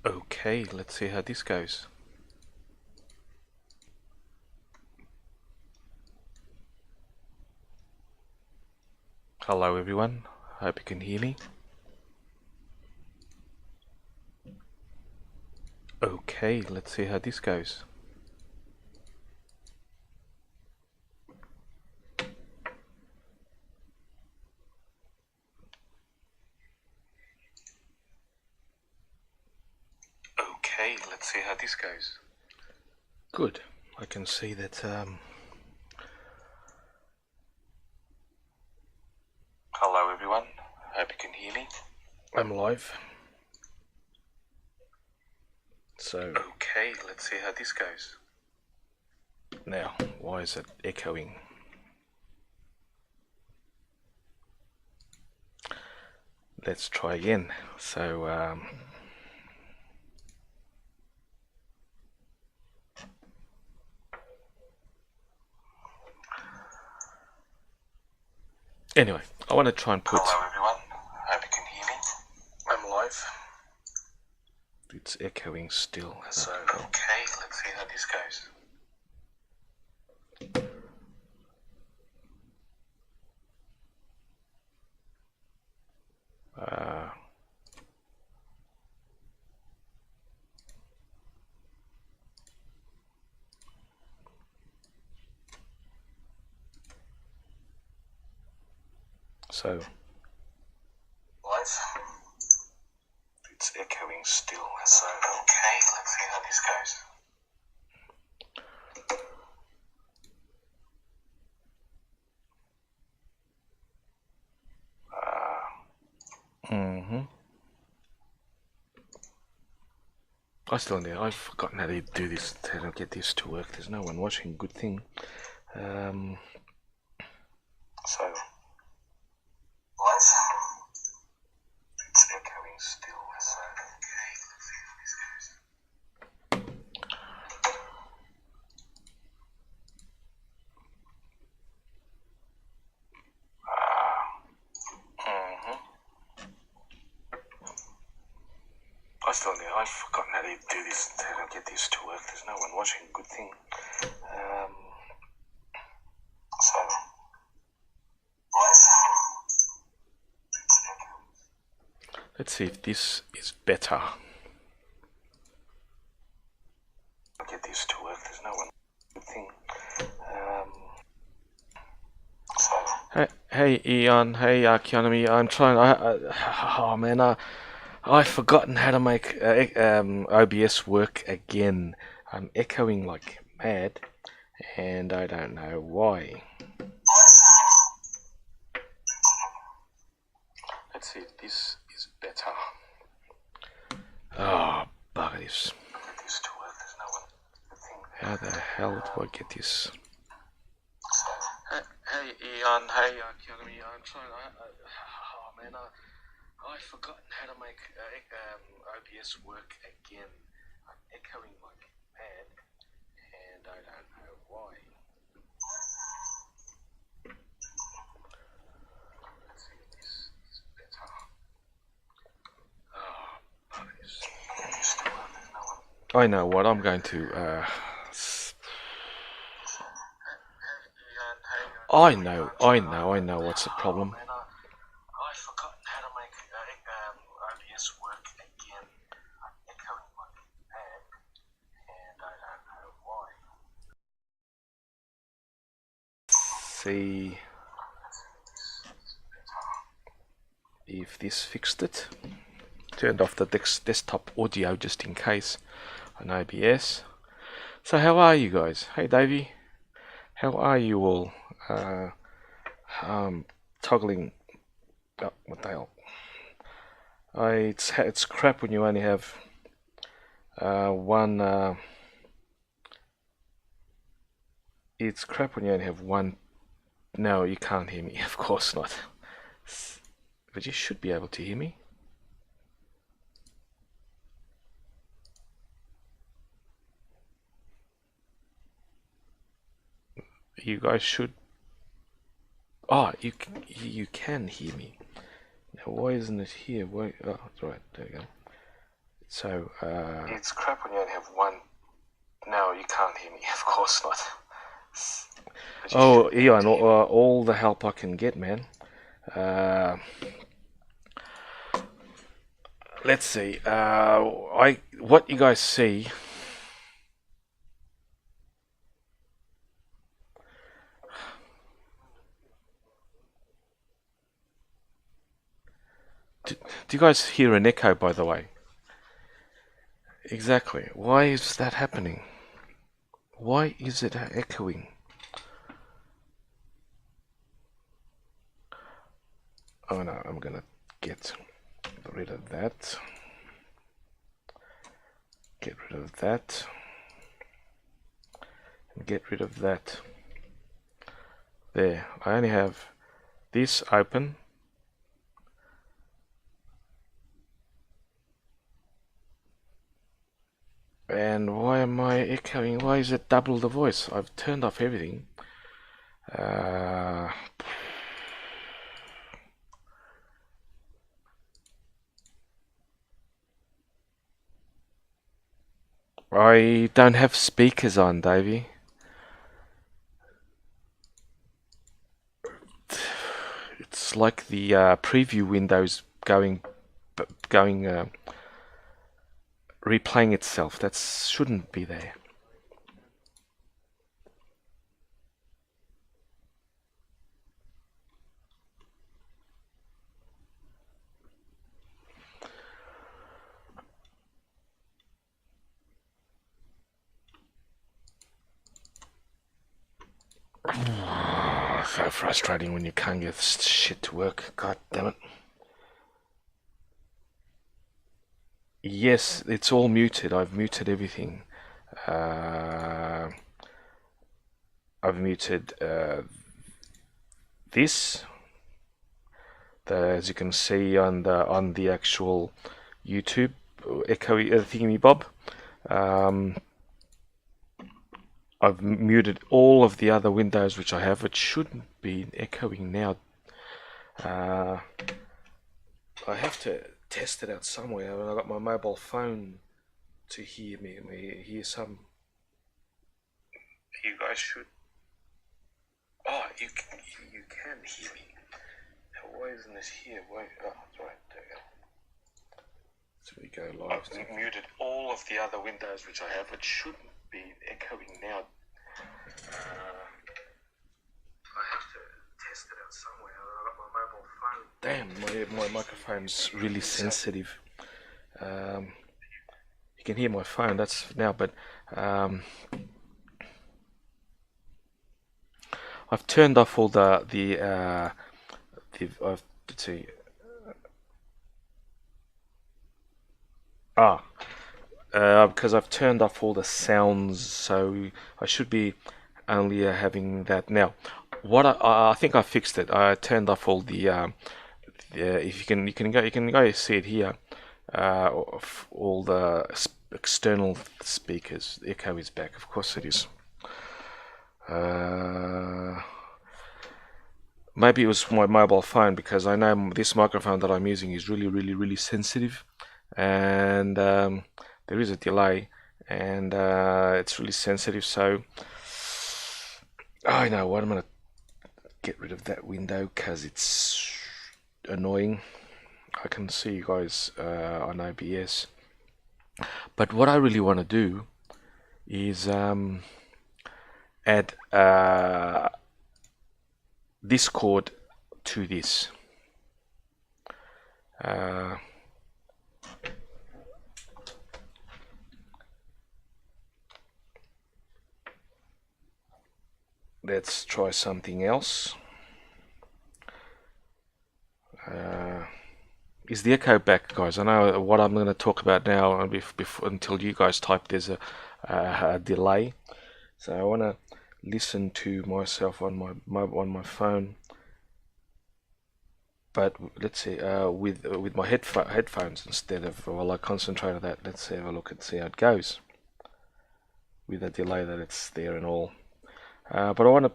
Okay, let's see how this goes. Hello everyone, hope you can hear me. Okay, let's see how this goes. Okay, let's see how this goes. Good, I can see that Hello everyone, hope you can hear me. I'm live. So, okay, let's see how this goes. Now, why is it echoing? Let's try again. So, anyway, I want to try and put... Hello everyone, hope you can hear me. I'm live. It's echoing still. So, okay, let's see how this goes. So, live. It's echoing still. So, okay, let's see how this goes. I still need. I've forgotten how to do this. How to get this to work. There's no one watching. Good thing. So, live. It's echoing still. So, okay, let's see how this goes. I still need. I've forgotten how to do this. How to get this to work. There's no one watching. Good thing. So, live. It's echoing. Let's see if this is better. Get this to work. There's no one. Good thing. Hey Eon, hey Keanu, I'm trying. Oh man, I've forgotten how to make OBS work again. I'm echoing like mad, and I don't know why. Let's see if this is better. Oh, bugger this. Get this to work. There's no one. How the hell do I get this? Hey Eon, hey Keanu, I'm trying. Oh man, I've forgotten how to make OBS work again. I'm echoing like mad, and I don't know why. Let's see if this is better. Oh, I know what I'm going to. I know what's the problem. I've forgotten how to make OBS work again. I'm echoing like mad, and I don't know why. See if this fixed it. Turned off the desktop audio just in case on OBS. So how are you guys? Hey Davey, how are you all? Toggling. Oh, what the hell? It's crap when you only have one. It's crap when you only have one. No, you can't hear me. Of course not. But you should be able to hear me. You guys should. Oh, you can hear me. Now, why isn't it here? Why? Oh, it's right. There we go. So it's crap when you only have one. No, you can't hear me. Of course not. Oh, Eon, all the help I can get, man. Let's see. What you guys see. Do you guys hear an echo, by the way? Exactly. Why is that happening? Why is it echoing? Oh no, I'm gonna get rid of that. Get rid of that. And get rid of that. There. I only have this open. And why am I echoing? Why is it double the voice? I've turned off everything. I don't have speakers on, Davey. It's like the preview window's going replaying itself. That shouldn't be there. So frustrating when you can't get shit to work. God damn it. Yes, it's all muted. I've muted everything. I've muted this. As you can see on the actual YouTube echoey thingy bob. I've muted all of the other windows which I have. It shouldn't be echoing now. I have to test it out somewhere. I got my mobile phone to hear me. Hear some. You guys should. Oh, you can hear me. Why isn't this here? Wait. Oh, it's right there. So we go live. I've muted all of the other windows which I have. It shouldn't be echoing now. I have to test it out somewhere. I got my mobile phone. Damn, my microphone's really sensitive. You can hear my phone. That's now, but I've turned off all let's see. Because I've turned off all the sounds, so I should be only having that now. What I think I fixed it. I turned off all the if you can go see it here. All the external speakers. The echo is back. Of course it is. Maybe it was my mobile phone, because I know this microphone that I'm using is really sensitive, and there is a delay, and it's really sensitive. So I know what, I'm gonna get rid of that window because it's annoying. I can see you guys on OBS, but what I really want to do is add Discord to this. Let's try something else. Is the echo back, guys? I know what I'm going to talk about now, and until you guys type, there's a delay. So I want to listen to myself on my phone. But let's see, with my headphones instead of, while I concentrate on that. Let's have a look and see how it goes with the delay that it's there and all. But I want to.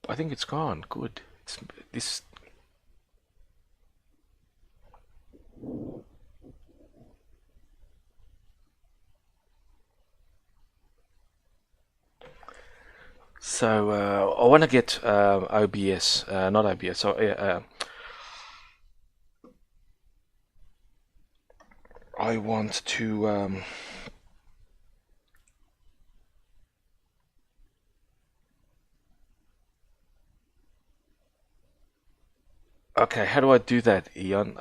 I think it's gone. Good. This. So I want to get OBS, not OBS. I want to. Okay, how do I do that, Ian?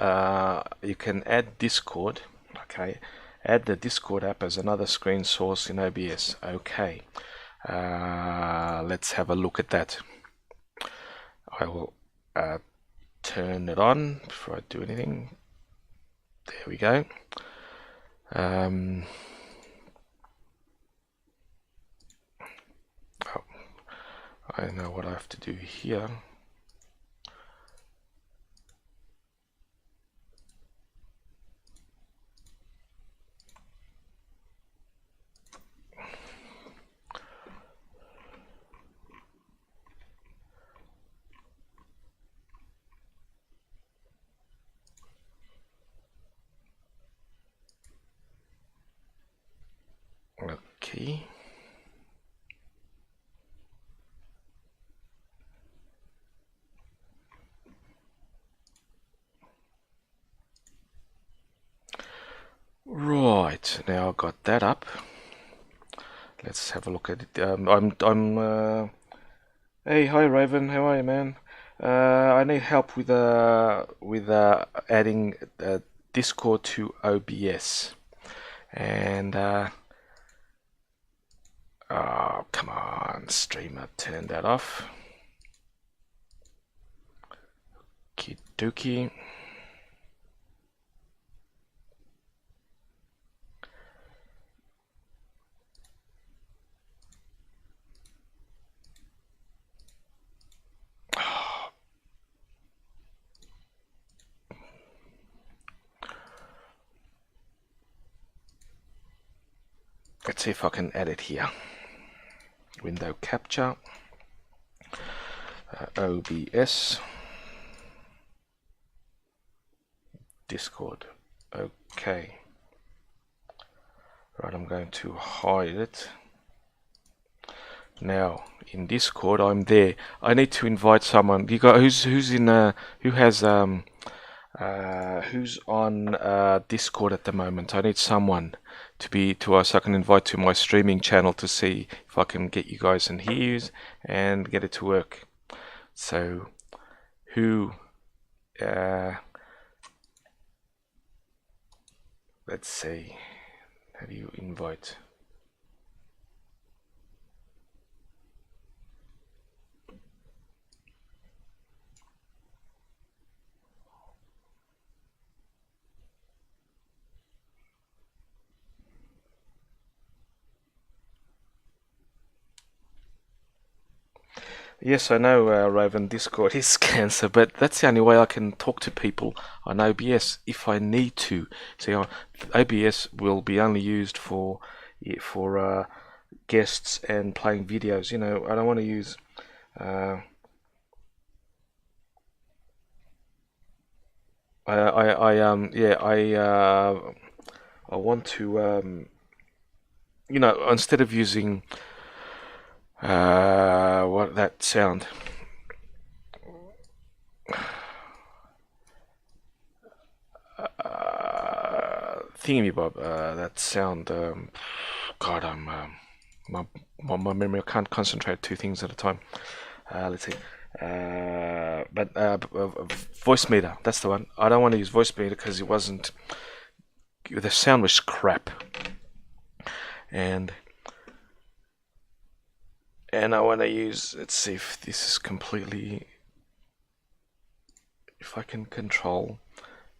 You can add Discord. Okay, add the Discord app as another screen source in OBS. Okay, let's have a look at that. I will turn it on before I do anything. There we go. Oh, I know what I have to do here. Okay. Right, now I've got that up. Let's have a look at it. Hey, hi Raven, how are you, man? I need help with adding Discord to OBS, and oh, come on, streamer, turn that off. Kidoki. Let's see if I can add it here. Window capture, OBS, Discord. Okay. Right, I'm going to hide it. Now in Discord, I'm there. I need to invite someone. You got who's in who has who's on Discord at the moment? I need someone to us. I can invite to my streaming channel to see if I can get you guys in here and get it to work. So who? Let's see. How do you invite? Yes, I know, Raven, Discord is cancer, but that's the only way I can talk to people on OBS if I need to. See, OBS will be only used for guests and playing videos. You know, I don't want to use. I want to you know, instead of using what that sound. Thingy-bob, that sound. God, my memory. I can't concentrate two things at a time. Let's see. Voice meter. That's the one. I don't want to use voice meter because it wasn't. The sound was crap, and I want to use. Let's see if this is completely. If I can control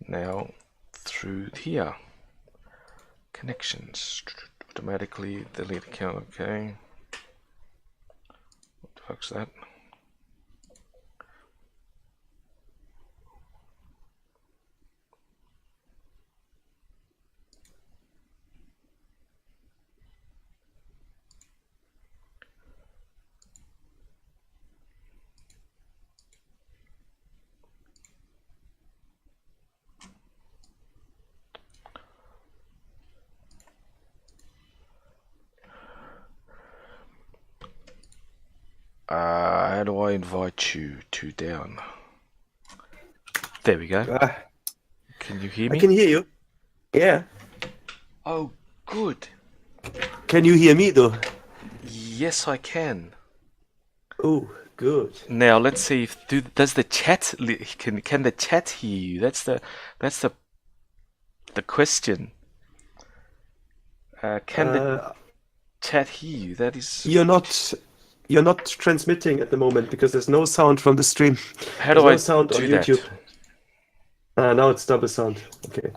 now through here. Connections. Automatically delete account. Okay. What the fuck's that? do I invite you to down? There we go. Can you hear I me? can hear you. Yeah. Oh, good. Can you hear me though? Yes, I can. Oh, good. Now let's see if does the chat can the chat hear you? That's the question. Can the chat hear you? That is. You're not transmitting at the moment because there's no sound from the stream. How There's do no I sound on do YouTube. that? Now it's double sound. Okay.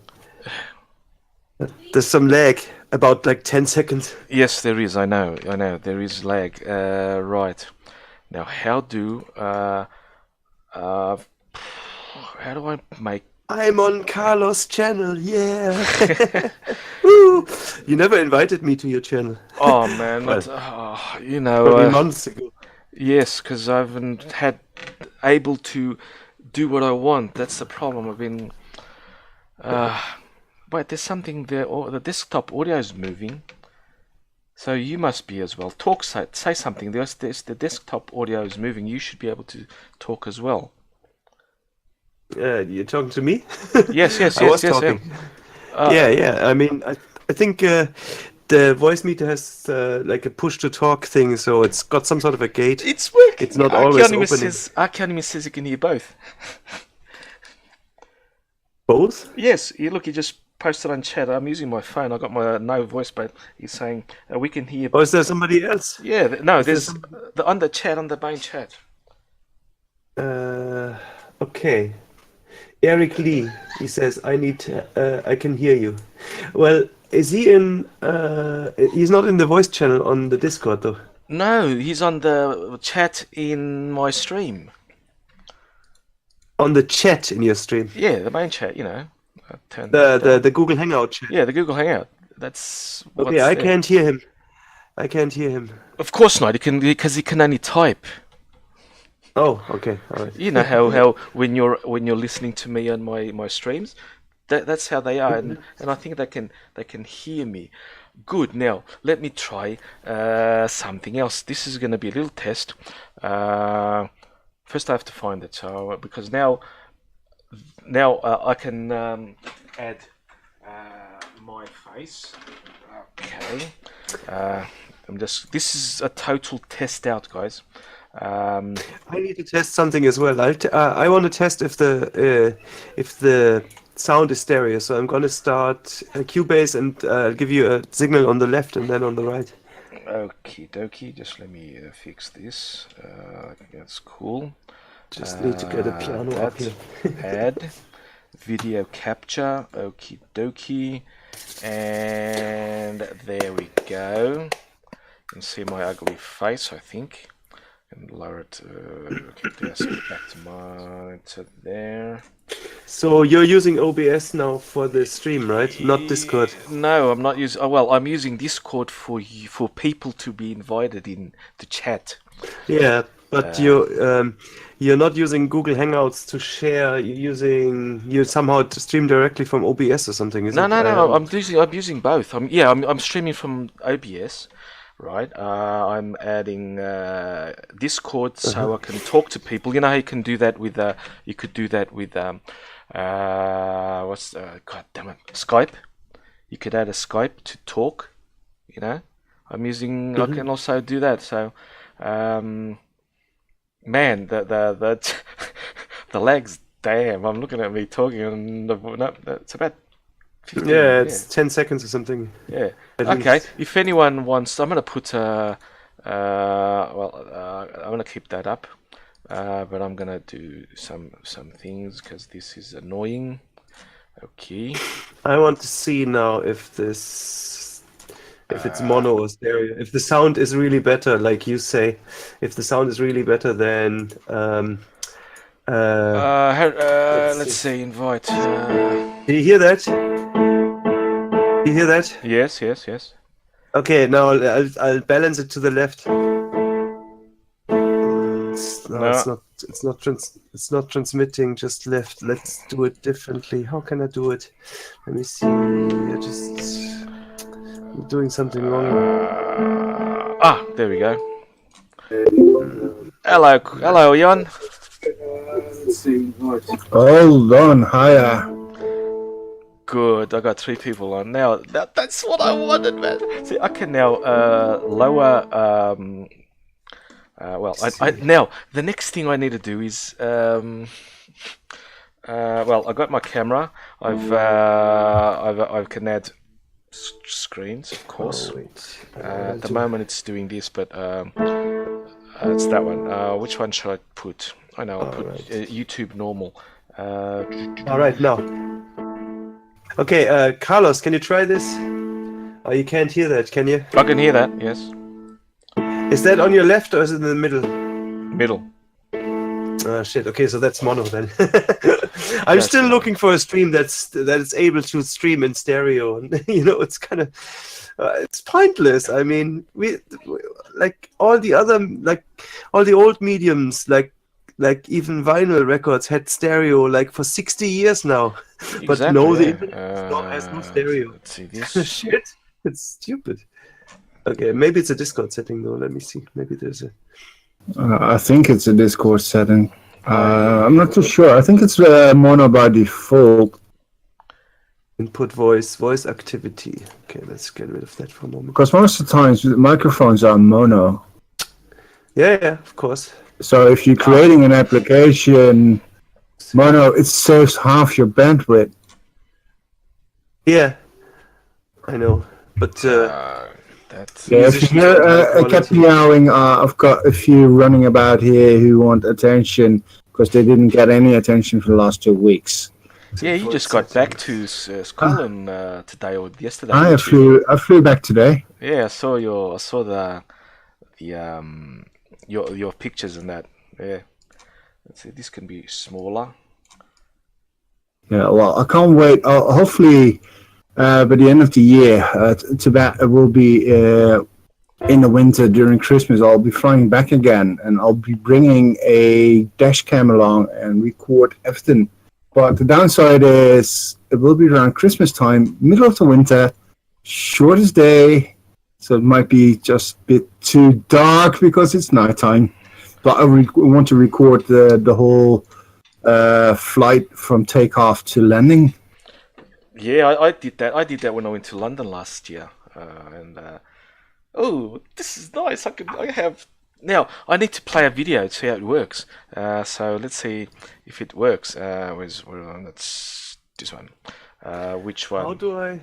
There's some lag, about like 10 seconds. Yes, there is. I know. There is lag. Right. Now, how do how do I make? I'm on Carlos' channel, yeah. Woo! You never invited me to your channel. Oh man, Well, you know, probably months ago. yes, because I haven't had able to do what I want. That's the problem. I've been. Wait, there's something there. Oh, the desktop audio is moving. So you must be as well. Talk, say something. The desktop audio is moving. You should be able to talk as well. You're talking to me? Yes, I was talking. Yeah. I mean, I think the voice meter has like a push to talk thing, so it's got some sort of a gate. It's working. It's not always opening. Archionimus says you can hear both. Both? Yes. Look, he just posted on chat. I'm using my phone. I got my no voice, but he's saying we can hear. Or is there somebody else? Yeah. No, there's on the chat, on the main chat. Okay. Eric Lee, he says, I can hear you. Well, is he in, he's not in the voice channel on the Discord though. No, he's on the chat in my stream. On the chat in your stream? Yeah, the main chat, you know. The Google Hangout chat. Yeah, the Google Hangout. That's okay, I can't hear him. I can't hear him. Of course not, because he can only type. Oh, okay, all right. You know how when you're listening to me on my streams, that's how they are, and I think they can hear me. Good. Now let me try something else. This is going to be a little test. First, I have to find it. So because now I can add my face. Okay. This is a total test out, guys. I need to test something as well. I want to test if the sound is stereo. So I'm going to start Cubase and give you a signal on the left and then on the right. Okie dokie. Just let me fix this. That's cool. Just need to get a piano up here. Add video capture. Okie dokie. And there we go. You can see my ugly face, I think. And lower it, back to there. So you're using OBS now for the stream, right? Not Discord. No, I'm not using. Oh, well, I'm using Discord for people to be invited in to chat. Yeah, but you're not using Google Hangouts to share. You somehow stream directly from OBS or something. No. I'm using both. I'm streaming from OBS. Right, I'm adding Discord so I can talk to people. You know how you can do that with you could do that with God damn it, Skype. You could add a Skype to talk. You know, I'm using. I can also do that. So, man, the the legs. Damn, I'm looking at me talking, and no, it's about. 15, yeah, it's 10 seconds or something. Yeah. Okay. If anyone wants, I'm gonna put I'm gonna keep that up, but I'm gonna do some things because this is annoying. Okay. I want to see now if it's mono or stereo. If the sound is really better, like you say, if the sound is really better, then let's see. Invite. Do you hear that? You hear that? Yes. Okay, now I'll balance it to the left. It's not transmitting, just left. Let's do it differently. How can I do it? Let me see. I'm doing something wrong. There we go. Hello, Jan. Let's see. Hold on, hiya. Good. I got 3 people on now. That's what I wanted, man. See, I can now lower. Well, I now the next thing I need to do is well, I got my camera. I can add screens, of course. Oh, wait. At the moment, it's doing this, but it's that one. Which one should I put? I know. I'll put YouTube normal. All right, now. Okay, Carlos, can you try this? Oh, you can't hear that, can you? I can hear that. Yes. Is that on your left or is it in the middle? Middle. Oh shit. Okay, so that's mono then. I'm still looking for a stream that is able to stream in stereo, and it's kind of it's pointless. I mean, we like all the other all the old mediums like even vinyl records had stereo like for 60 years now, but no, the internet has no stereo. Let's see this. Shit, it's stupid. Okay, maybe it's a Discord setting though. Let me see. Maybe there's a. I think it's a Discord setting. I'm not too sure. I think it's mono by default. Input voice activity. Okay, let's get rid of that for a moment. Because most of the times the microphones are mono. Yeah, of course. So if you're creating an application mono, it saves half your bandwidth. Yeah, I know, but that's if you hear a cat meowing, I've got a few running about here who want attention because they didn't get any attention for the last 2 weeks. Yeah, you just got back to Scotland today or yesterday. I flew back today. Yeah, I saw your pictures and that. Yeah. Let's see, this can be smaller. Yeah, well, I can't wait. Hopefully, by the end of the year, Tibet will be in the winter during Christmas. I'll be flying back again, and I'll be bringing a dash cam along and record everything. But the downside is it will be around Christmas time, middle of the winter, shortest day, so it might be just a bit too dark because it's nighttime. But I want to record the whole flight from takeoff to landing. Yeah, I did that. I did that when I went to London last year, oh, this is nice. Now I need to play a video to see how it works. So let's see if it works. That's this one. Which one? How do I?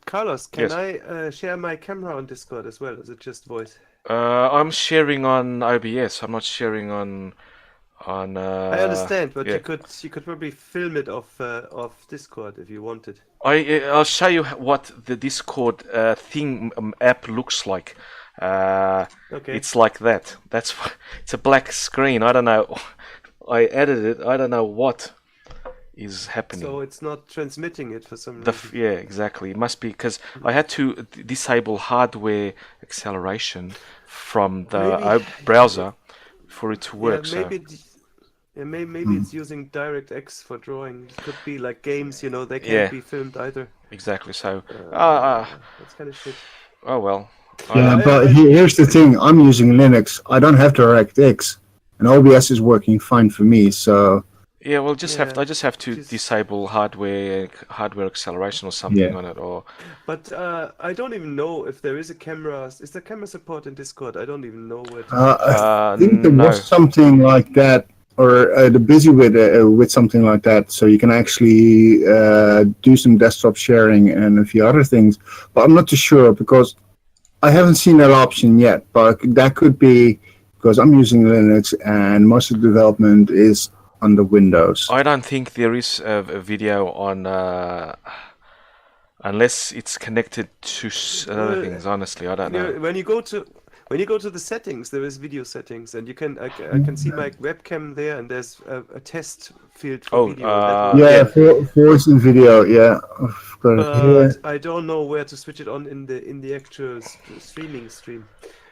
Carlos, can Yes. I share my camera on Discord as well? Is it just voice? I'm sharing on OBS. I'm not sharing on. I understand, but yeah. you could probably film it off Discord if you wanted. I'll show you what the Discord thing app looks like. Okay. It's like that. It's a black screen. I don't know. I edited it. I don't know what is happening. So it's not transmitting it for some reason. Yeah, exactly. It must be because I had to disable hardware acceleration from the browser for it to work. Maybe it's using DirectX for drawing. It could be like games, they can't be filmed either. Exactly. So, that's kind of shit. Oh well. Yeah, but here's the thing. I'm using Linux. I don't have DirectX, and OBS is working fine for me. So yeah, well, I just have to disable hardware acceleration or something on it, or. But I don't even know if there is a camera. Is there camera support in Discord? I don't even know what. I think there was something like that, or they're busy with something like that, so you can actually do some desktop sharing and a few other things. But I'm not too sure because I haven't seen that option yet. But that could be because I'm using Linux and most of the development is under Windows. I don't think there is a video on unless it's connected to other things. Honestly, I don't know. When you go to the settings, there is video settings, and I can see my webcam there, and there's a test field for video. Voice and video. Yeah, I've got it here. I don't know where to switch it on in the actual stream.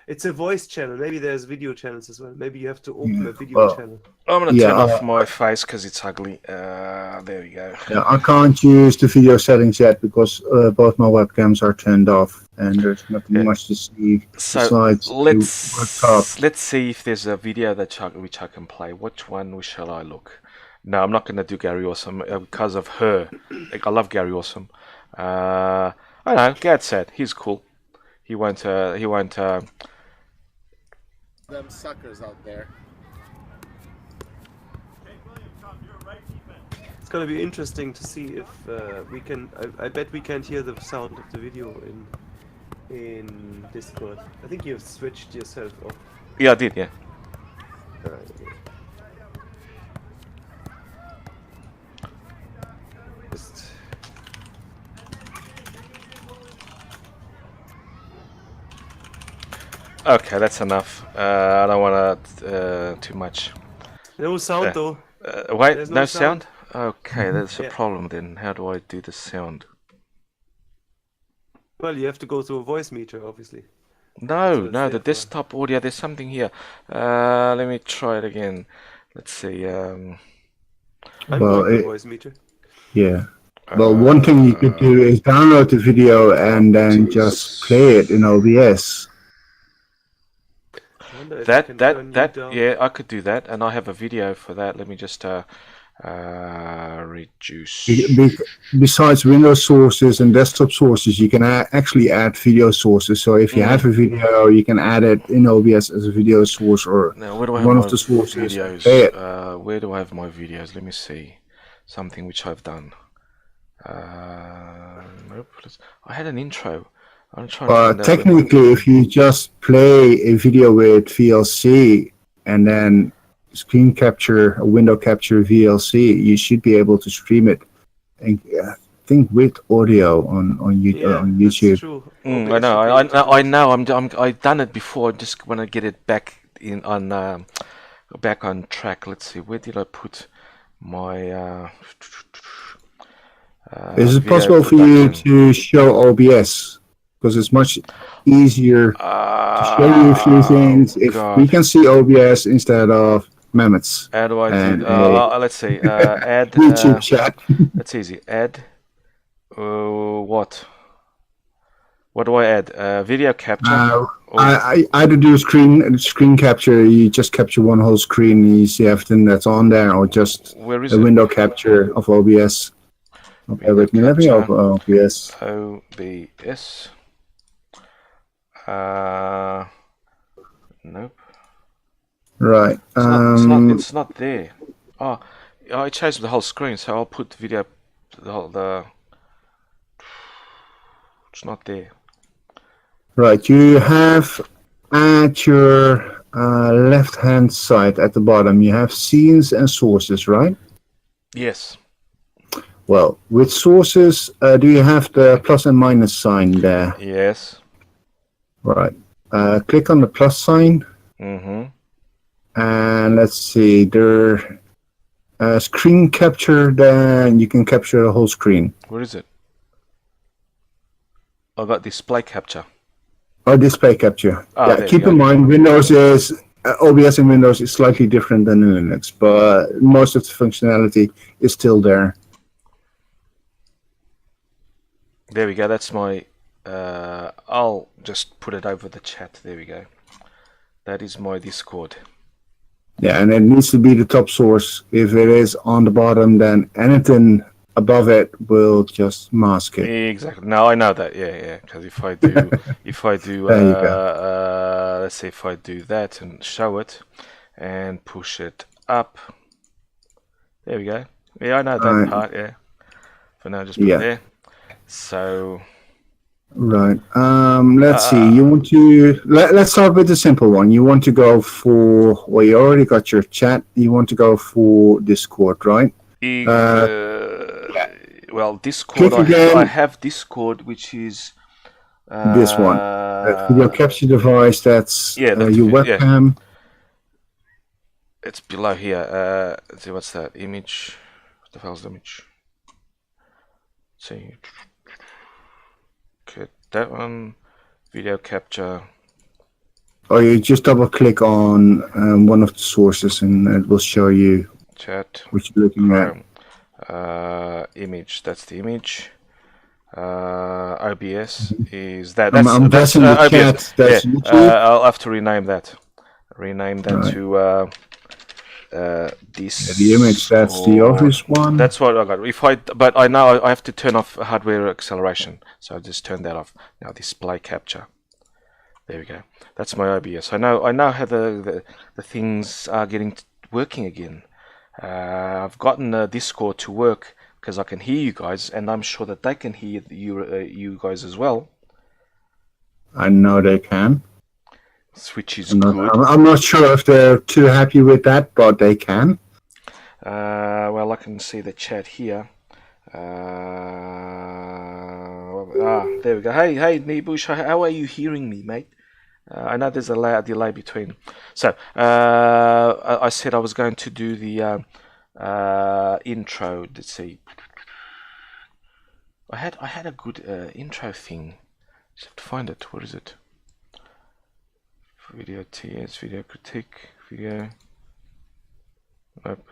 It's a voice channel. Maybe there's video channels as well. Maybe you have to open Yeah. a video Well, channel. I'm gonna yeah, turn off my face because it's ugly. There we go. yeah, I can't use the video settings yet because both my webcams are turned off, and there's nothing Yeah. much to see So besides let's see if there's a video which I can play. Which one shall I look? No, I'm not gonna do Gary Awesome because of her. Like, I love Gary Awesome. I don't know. Gad said he's cool. He won't. Them suckers out there. It's gonna be interesting to see if we can. I bet we can't hear the sound of the video in Discord. I think you've switched yourself off. Yeah, I did. Yeah. Alright, okay. Just Okay, that's enough. I don't want too much. no sound though. Wait, There's no no sound? sound. Okay, that's a Yeah. problem then. How do I do the sound? Well, you have to go through a voice meter, obviously. No, what it's no, the there for. desktop audio, there's something here. Let me try it again. Let's see. I'm Well, going to it- voice meter. Yeah. Well, one thing you could do is download the video and then just play it in OBS. I wonder if I can turn you down. Yeah, I could do that, and I have a video for that. Let me just reduce. Besides Windows sources and desktop sources, you can actually add video sources. So if you have a video, you can add it in OBS as a video source or Now, where do I have one my of the sources. videos? Play it. Where do I have my videos? Let me see. Something which I've done. Nope. I had an intro. I'm trying to find But out. technically, if you just play a video with VLC and then screen capture, a window capture VLC, you should be able to stream it. And I think with audio on Yeah, on that's YouTube. true. I OBS know. should be I able to know. I've done it before. I just want to get it back back on track. Let's see. Where did I put my? Is it video possible for you production? to show OBS? Because it's much easier to show you a few things if God. we can see OBS instead of Mammoths. How do I do? And Let's see. Add. YouTube chat. That's easy. Add. What? What do I add? Video capture. I either do screen capture. You just capture one whole screen. And you see everything that's on there, or just Where is a it? window capture of OBS. Okay, Window with me, let me capture. open OBS. OBS. Nope. Right. It's not there. Oh, I changed the whole screen, so I'll put video. It's not there. Right. You have at your left-hand side at the bottom, you have scenes and sources, right? Yes. Well, with sources, do you have the plus and minus sign there? Yes. Right. Click on the plus sign, Mm-hmm. and let's see, there screen capture, then you can capture the whole screen. Where is it? I got display capture. Or display capture. Oh, Yeah, there keep you go. in mind, Windows is OBS in Windows is slightly different than in Linux, but most of the functionality is still there. There we go. That's my. I'll just put it over the chat. There we go. That is my Discord. Yeah, and it needs to be the top source. If it is on the bottom, then anything above it will just mask it. Exactly. No, I know that. Yeah. Because if I do, There you go. let's say if I do that and show it, and push it up. There we go. Yeah, I know that Right. part. Yeah. For now, just put Yeah. it there. So. Right. Let's see. You want to let's start with the simple one. You want to go for well, you already got your chat. You want to go for Discord, right? Well, Discord. Click again. I have Discord, which is This one. That video capture device. That's yeah, that's your yeah. webcam. It's below here. Let's see, what's that image? What the hell's the image? Let's see. Okay, that one. Video capture. Or you just double click on one of the sources and it will show you Chat. what you're looking at. Chrome. Image. That's the image. OBS is that. I'm That's guessing the OBS. chat, Yeah. that's YouTube. I'll have to rename that. Rename that Right. to Yeah, the image, that's the Discord. obvious one. That's what I got. But I know I have to turn off hardware acceleration, so I just turn that off. Now display capture. There we go. That's my OBS. I know how the things are working again. I've gotten Discord to work because I can hear you guys, and I'm sure that they can hear you guys as well. I know they can. Which is good. I'm not sure if they're too happy with that, but they can. Well, I can see the chat here. There we go. Hey, Nibush, how are you hearing me, mate? I know there's a delay between. So, I said I was going to do the intro. Let's see. I had a good intro thing. Just have to find it. What is it? Video TS, video critique, video. Nope.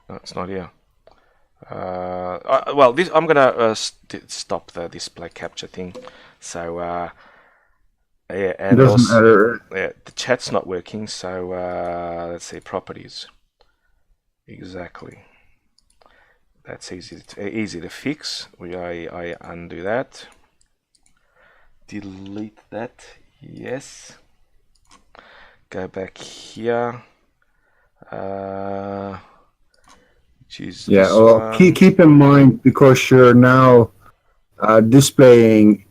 No, it's not here. Well, I'm gonna stop the display capture thing. So yeah, and Doesn't also matter. yeah, the chat's not working. So let's see, properties. Exactly. That's easy to fix. I undo that. Delete that. Yes. Go back here. Which Yeah, well, keep in mind, because you're now displaying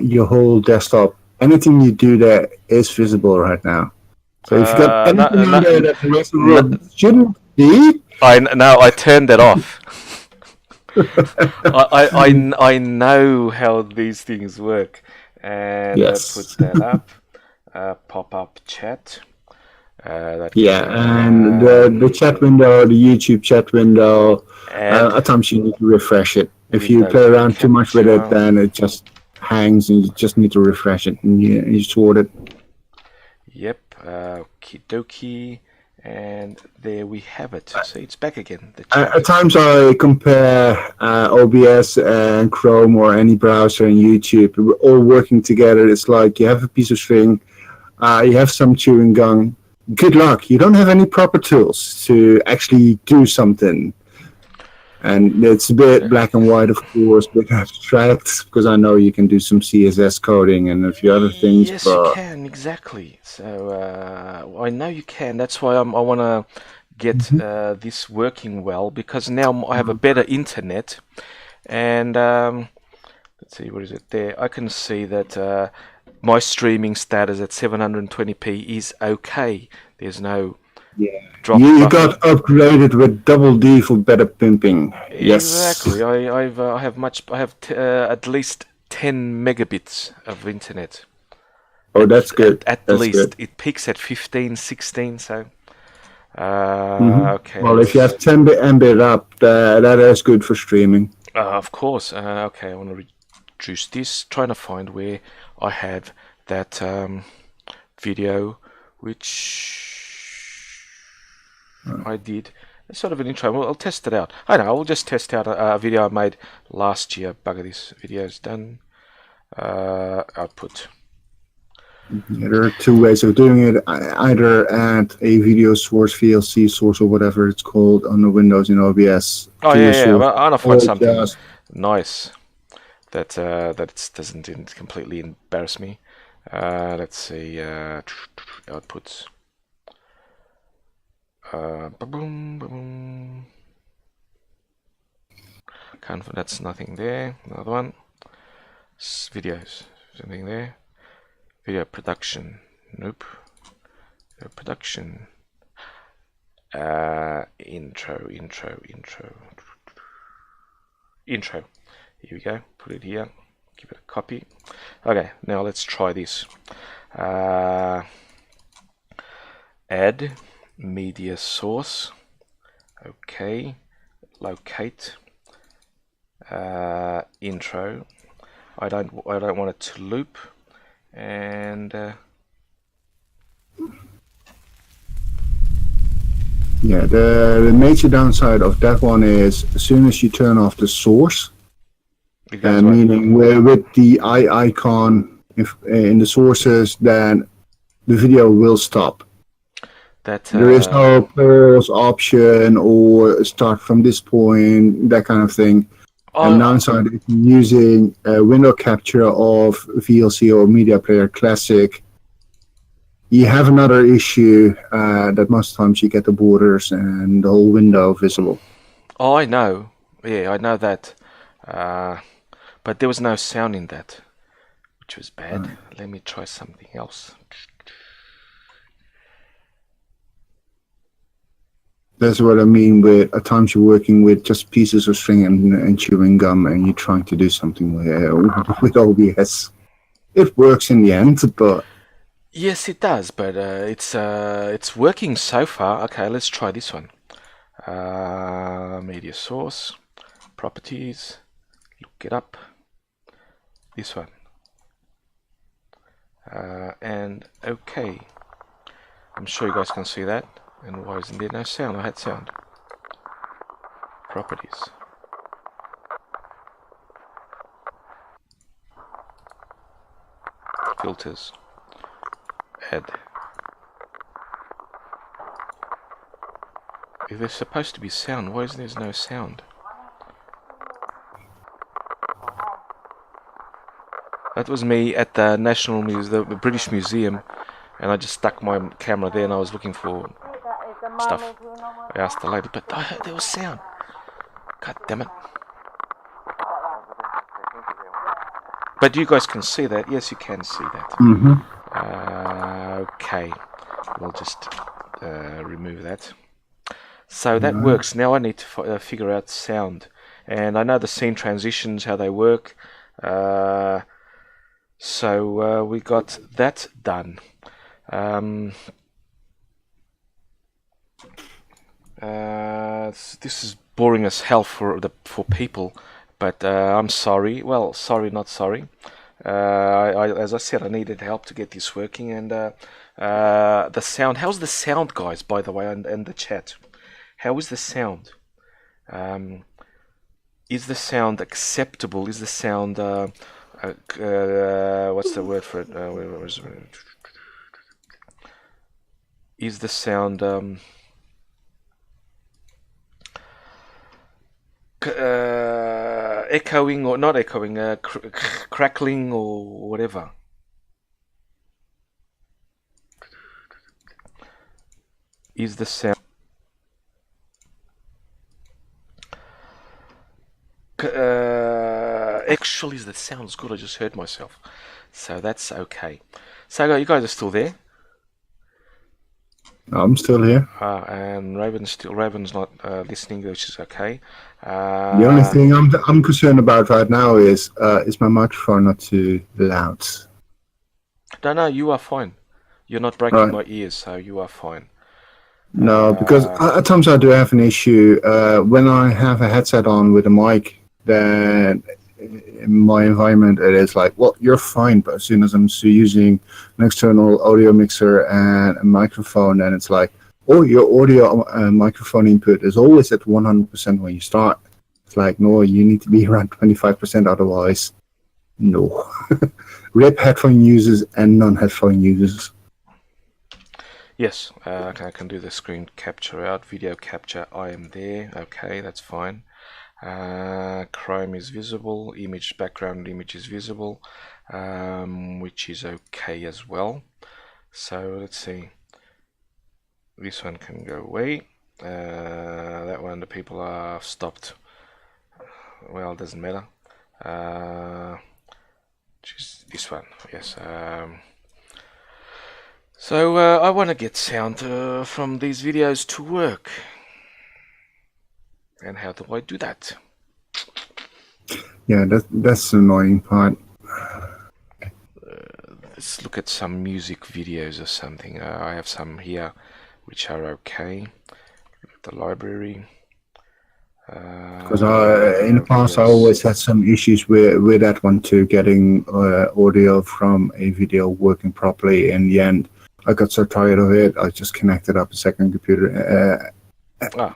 your whole desktop, anything you do there is visible right now. So if you got anything on there that the rest of the world shouldn't see, I turned that off. I know how these things work, and yes. put that up. Pop-up chat. And the chat window, the YouTube chat window, at times you need to refresh it. If you play around too much with it, then it just hangs and you just need to refresh it and you sort it. Yep, okie dokie. And there we have it. See, it's back again. At times I compare OBS and Chrome or any browser and YouTube. We're all working together. It's like you have a piece of string, you have some chewing gum. Good luck. You don't have any proper tools to actually do something. And it's a bit black and white, of course, a bit abstract, because I know you can do some CSS coding and a few other things. Yes, you can, exactly. So I know you can. That's why I want to get this working well, because now I have a better internet. And let's see, what is it there? I can see that my streaming status at 720p is okay. There's no drop. You got upgraded with double D for better pimping. Yes, exactly. I have at least 10 megabits of internet. Oh, that's good. At that's least good. it peaks at 15, 16. So okay. Well, if you have 10 Mbit up, that is good for streaming. Of course. Okay, I want to reduce this. Trying to find where I have that video, which I did. It's sort of an intro. Well, I'll test it out. I know. I'll just test out a video I made last year. Bugger, this video is done. Output. Yeah, there are two ways of doing it. Either add a video source, VLC source, or whatever it's called on the Windows in OBS. Oh yeah. Well, I want to find something nice that it doesn't completely embarrass me. Let's see. Outputs. Boom. That's nothing there. Another one. Videos. Something there. Video production. Nope. Video production. Intro. Here we go. Put it here. Give it a copy. Okay, now let's try this. Add media source. Okay. Locate. Intro. I don't want it to loop. And Yeah, the major downside of that one is as soon as you turn off the source, It goes away. meaning with the eye icon in the sources, then the video will stop. That There is no pause option or start from this point, that kind of thing. And downside, if you're using a window capture of VLC or Media Player Classic, you have another issue that most times you get the borders and the whole window visible. Oh, I know. Yeah, I know that. But there was no sound in that, which was bad. Let me try something else. That's what I mean with at times you're working with just pieces of string and chewing gum and you're trying to do something with OBS. It works in the end, but... Yes, it does, but it's working so far. Okay, let's try this one. Media source, properties, look it up. This one. And okay. I'm sure you guys can see that. And why isn't there no sound? I had sound. Properties. Filters. Add. If there's supposed to be sound, why isn't there no sound? That was me at the National Museum, the British Museum, and I just stuck my camera there and I was looking for stuff. I asked the lady, but there was sound. God damn it. But you guys can see that. Yes, you can see that. Mm-hmm. Okay. We'll just remove that. So that works. Now I need to figure out sound. And I know the scene transitions, how they work. So we got that done. This is boring as hell for people, but I'm sorry. Well, sorry, not sorry. As I said, I needed help to get this working, and the sound. How's the sound, guys? By the way, and the chat. How is the sound? Is the sound acceptable? Is the sound what's the word for it? Is the sound echoing or not echoing, crackling or whatever? Is the sound actually, the sound's good. I just heard myself, so that's okay. So you guys are still there? I'm still here. And Raven's not listening, which is okay. The only thing I'm concerned about right now is my microphone not too loud? No, you are fine. You're not breaking my ears, so you are fine. No, because at times I do have an issue when I have a headset on with a mic. Then in my environment it is like, well, you're fine, but as soon as I'm using an external audio mixer and a microphone, then it's like, oh, your audio microphone input is always at 100% when you start. It's like, no, you need to be around 25%, otherwise no. RIP headphone users and non-headphone users. Yes, I can do the screen capture out, video capture. I am there. Okay, that's fine. Chrome is visible, background image is visible, which is okay as well. So let's see. This one can go away. That one, the people are stopped. Well, it doesn't matter. Just this one, yes. So I want to get sound from these videos to work. And how do I do that? Yeah, that's the annoying part. Let's look at some music videos or something. I have some here which are okay. The library. Because in the past I always had some issues with that one too, getting audio from a video working properly. In the end, I got so tired of it, I just connected up a second computer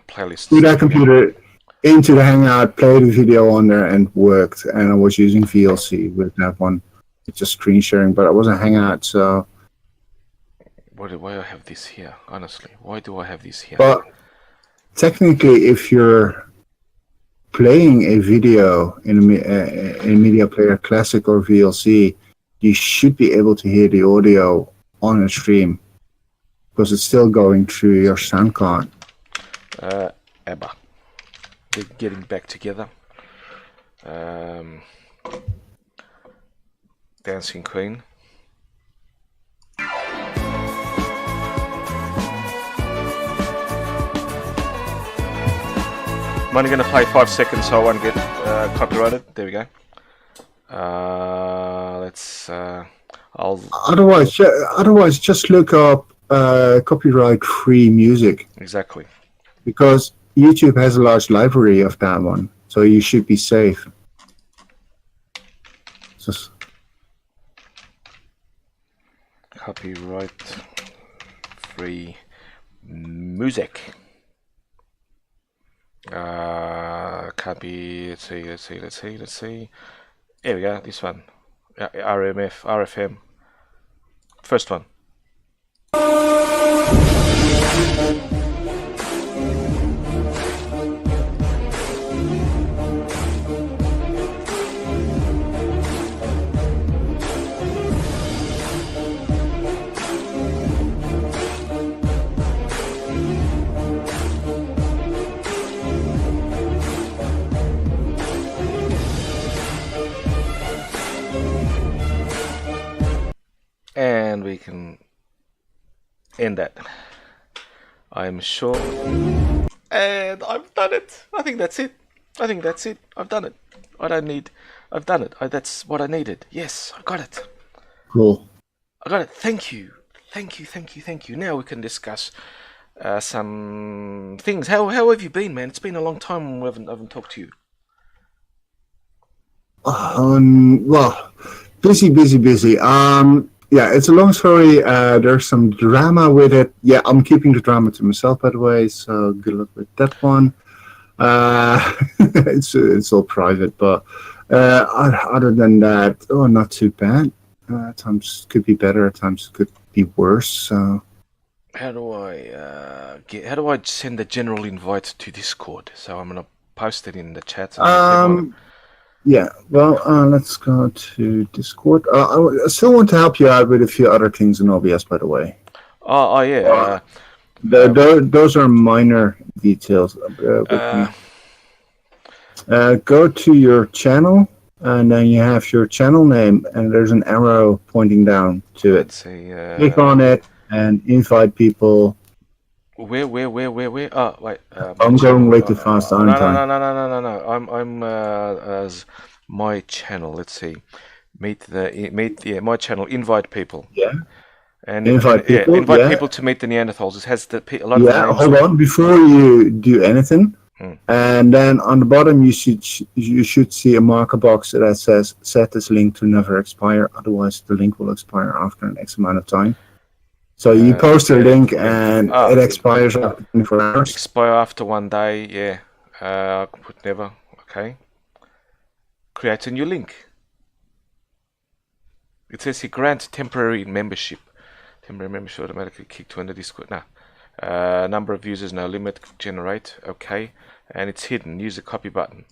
playlists. to that computer, into the Hangout, played a video on there, and worked. And I was using VLC with that one. It's just screen sharing, but I wasn't Hangout, so. Why do I have this here? Honestly, why do I have this here? But technically, if you're playing a video in a Media Player Classic or VLC, you should be able to hear the audio on a stream because it's still going through your sound card. ABBA. They're getting back together. Dancing Queen. I'm only going to play 5 seconds so I won't get copyrighted. There we go. Let's. Otherwise, just look up copyright-free music. Exactly. Because YouTube has a large library of that one, so you should be safe. Just copyright-free music. Can't be. Let's see. Here we go. This one. RFM. First one. And we can end that. I'm sure. And I've done it. I think that's it. I've done it. I've done it. That's what I needed. Yes, I got it. cool. I got it. Thank you. Now we can discuss some things. How have you been, man? It's been a long time I haven't talked to you. Well, busy. Yeah, it's a long story. There's some drama with it. Yeah, I'm keeping the drama to myself, by the way. So good luck with that one. It's all private, but other than that, not too bad. At times could be better. At times could be worse. So How do I send a general invite to Discord? So I'm gonna post it in the chat. Yeah, well, let's go to Discord. I still want to help you out with a few other things in OBS, by the way. Oh yeah. Those are minor details. Go to your channel, and then you have your channel name, and there's an arrow pointing down to it. Let's see. Click on it and invite people. Where? Oh, wait. I'm going way too fast, aren't I? No. I'm as my channel. Let's see. My channel. Invite people. Yeah. And Invite people. Invite people to meet the Neanderthals. It has a lot of names. Hold on. Before you do anything, and then on the bottom you should see a marker box that says set this link to never expire. Otherwise, the link will expire after an X amount of time. So you post a link and it expires after 24 hours. Expire after 1 day, yeah. I could put never, okay. Create a new link. It says here, grant temporary membership. Temporary membership automatically kicked to the Discord. No. Number of users, no limit, generate, okay. And it's hidden, use the copy button.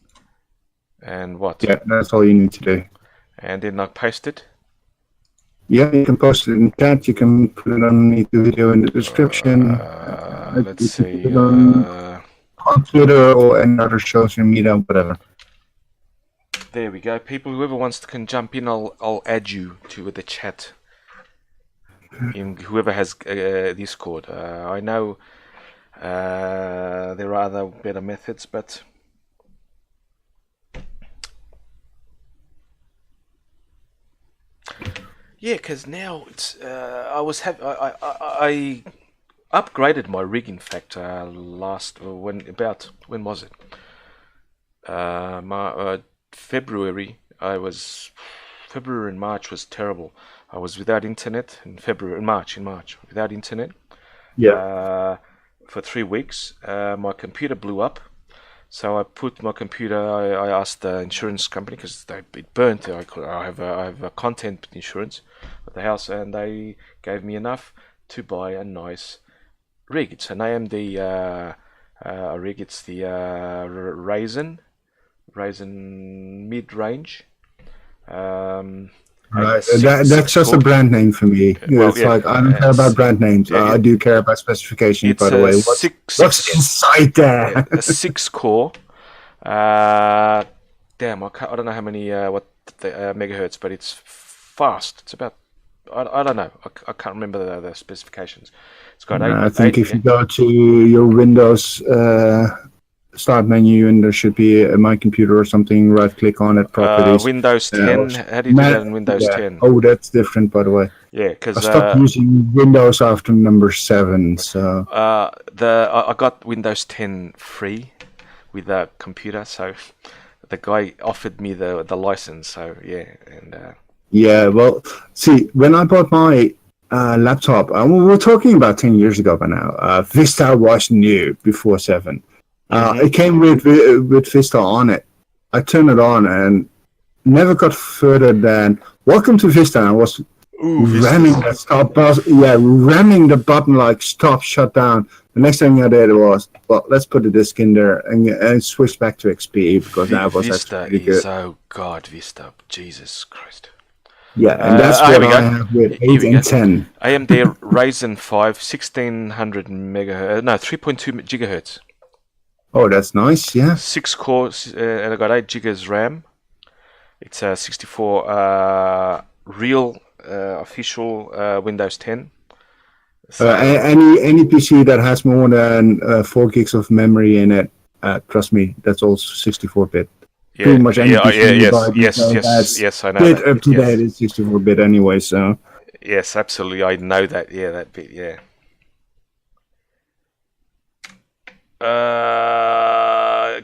And what? Yeah, that's all you need to do. And then I paste it. Yeah, you can post it in chat. You can put it underneath the video in the description. Let's see. On Twitter or any other social media, whatever. There we go. People, whoever wants to can jump in. I'll add you to the chat. In whoever has Discord. I know there are other better methods, but. Yeah, because now it's I upgraded my rig. In fact, when was it? February. February and March was terrible. I was without internet in March without internet. Yeah. for 3 weeks. My computer blew up. So I put my computer. I asked the insurance company because it burnt. I have a content insurance at the house, and they gave me enough to buy a nice rig. It's an AMD rig. It's the Ryzen mid-range. Right, that's just a brand name for me. Well, It's like I don't care about brand names. I do care about specifications. By the way, what's inside there? A 6-core. Damn, I don't know how many what the megahertz, but it's fast. It's about I don't know. I can't remember the specifications. It's got I think if you go to your Windows start menu and there should be My Computer or something, right click on it, properties. Windows 10. How do you do that in Windows 10? Oh, that's different, by the way. Yeah, because I stopped using Windows after number 7. So I got Windows 10 free with the computer, so the guy offered me the license. So yeah, and yeah, well, see, when I bought my laptop, we're talking about 10 years ago by now. Vista was new before 7. It came with Vista on it. I turned it on and never got further than "Welcome to Vista." And I was ramming the stop button. Yeah, ramming the button like stop, shut down. The next thing I did was, well, let's put a disk in there and switch back to XP because that was Vista actually pretty good. Oh God, Vista, Jesus Christ. Yeah, and that's what I have with 8 and 10. AMD Ryzen 5, 1600 megahertz, no, 3.2 gigahertz. Oh, that's nice, yeah. 6 cores, and I got 8 gigas RAM. It's a 64 real official Windows 10. So, any PC that has more than 4 gigs of memory in it, trust me, that's also 64-bit. yeah, Pretty much any PC yes, I know bit that. up to date is 64-bit anyway, so. Yes, absolutely, I know that. Yeah, that bit. Yeah.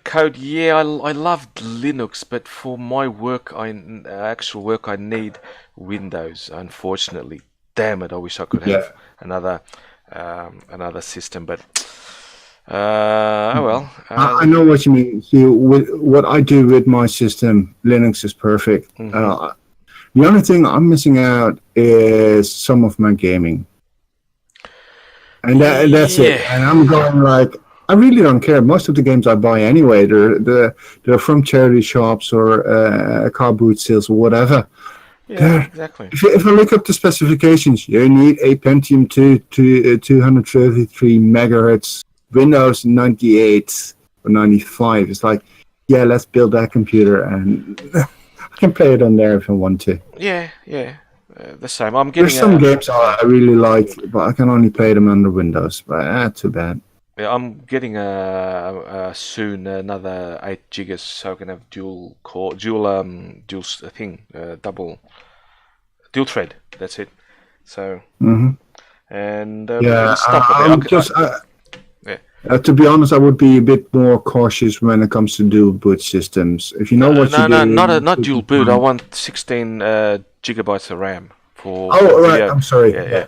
Code, yeah, I loved Linux, but for my work, actual work, I need Windows. Unfortunately, damn it, I wish I could have another system, but oh well. I know what you mean. See, with what I do with my system, Linux is perfect. The only thing I'm missing out is some of my gaming, and that's it. And I'm going like, I really don't care. Most of the games I buy anyway, they're from charity shops or car boot sales or whatever. Yeah, exactly. If I look up the specifications, you need a Pentium 2 to 233 megahertz, Windows 98 or 95. It's like, yeah, let's build that computer and I can play it on there if I want to. Yeah, the same. I'm getting. There's some games I really like, but I can only play them under Windows. But too bad. Yeah, I'm getting soon another 8 gigas, so I can have dual thread. That's it. So and to be honest, I would be a bit more cautious when it comes to dual boot systems. If you know what you do, not dual boot. I want 16 gigabytes of RAM. I'm sorry. No,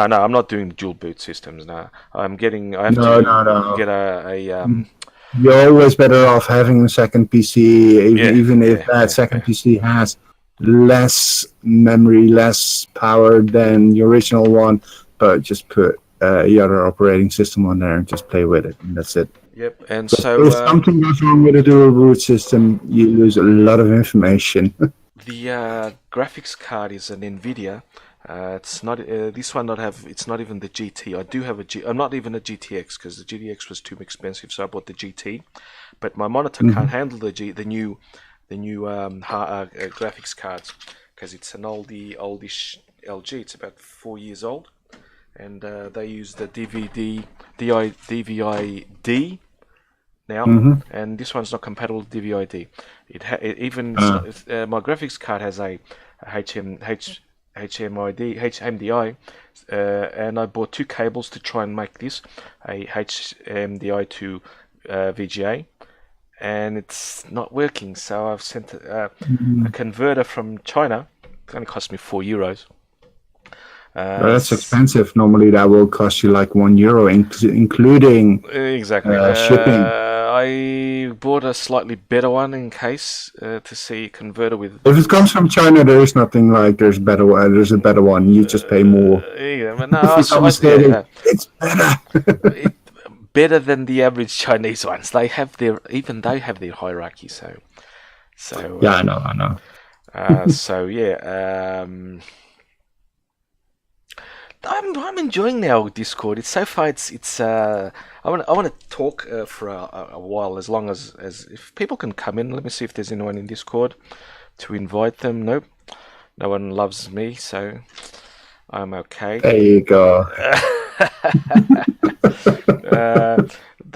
I'm not doing dual boot systems. No, I'm getting. I have to get a. You're always better off having a second PC, even if that second PC has less memory, less power than the original one. But just put your other operating system on there and just play with it, and that's it. Yep. And but so if something goes wrong with a dual boot system, you lose a lot of information. The graphics card is an NVIDIA. It's not this one. It's not even the GT. I do have I'm not even a GTX because the GTX was too expensive, so I bought the GT. But my monitor can't handle the new graphics cards because it's an oldish LG. It's about 4 years old, and they use the DVI-D now, and this one's not compatible with DVI-D. My graphics card has a HMDI, and I bought 2 cables to try and make this a HMDI to VGA, and it's not working. So I've sent a converter from China. It only cost me €4. That's expensive. Normally, that will cost you like €1, including Exactly. shipping. I bought a slightly better one in case to see converter with. If it comes from China, there is nothing like there's better. There's a better one. You just pay more. Yeah, but no, If you come and say that it's better. Better than the average Chinese ones. They have their hierarchy. So Yeah, I know. so yeah. I'm enjoying now Discord. It's so far. It's I want to talk for a while, as long as if people can come in. Let me see if there's anyone in Discord to invite them. Nope, no one loves me, so I'm okay. There you go.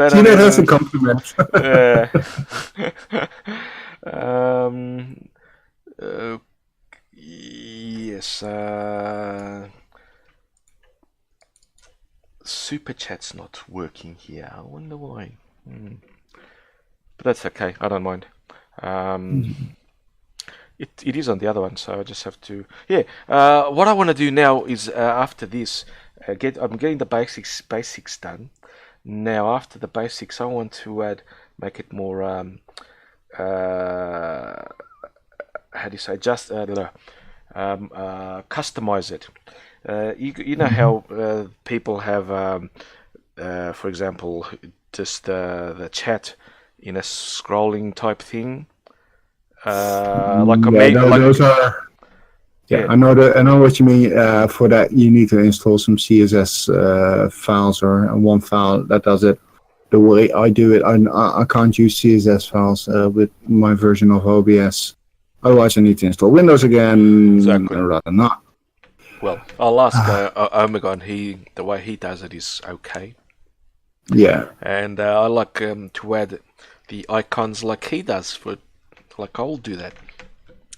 See, that has a compliment. Yes. Super chat's not working here. I wonder why. But that's okay. I don't mind. It is on the other one, so I just have to. Yeah. What I want to do now is after this, I'm getting the basics done. Now after the basics, I want to make it more. How do you say? Just customize it. You know how people have, for example, just the chat in a scrolling type thing, like a those are. Yeah, I know what you mean. For that, you need to install some CSS files or one file that does it. The way I do it, I can't use CSS files with my version of OBS. Otherwise, I need to install Windows again. Exactly. Rather not. Well, I'll ask Omegon. The way he does it is okay. Yeah. And I like to add the icons like he does like I'll do that.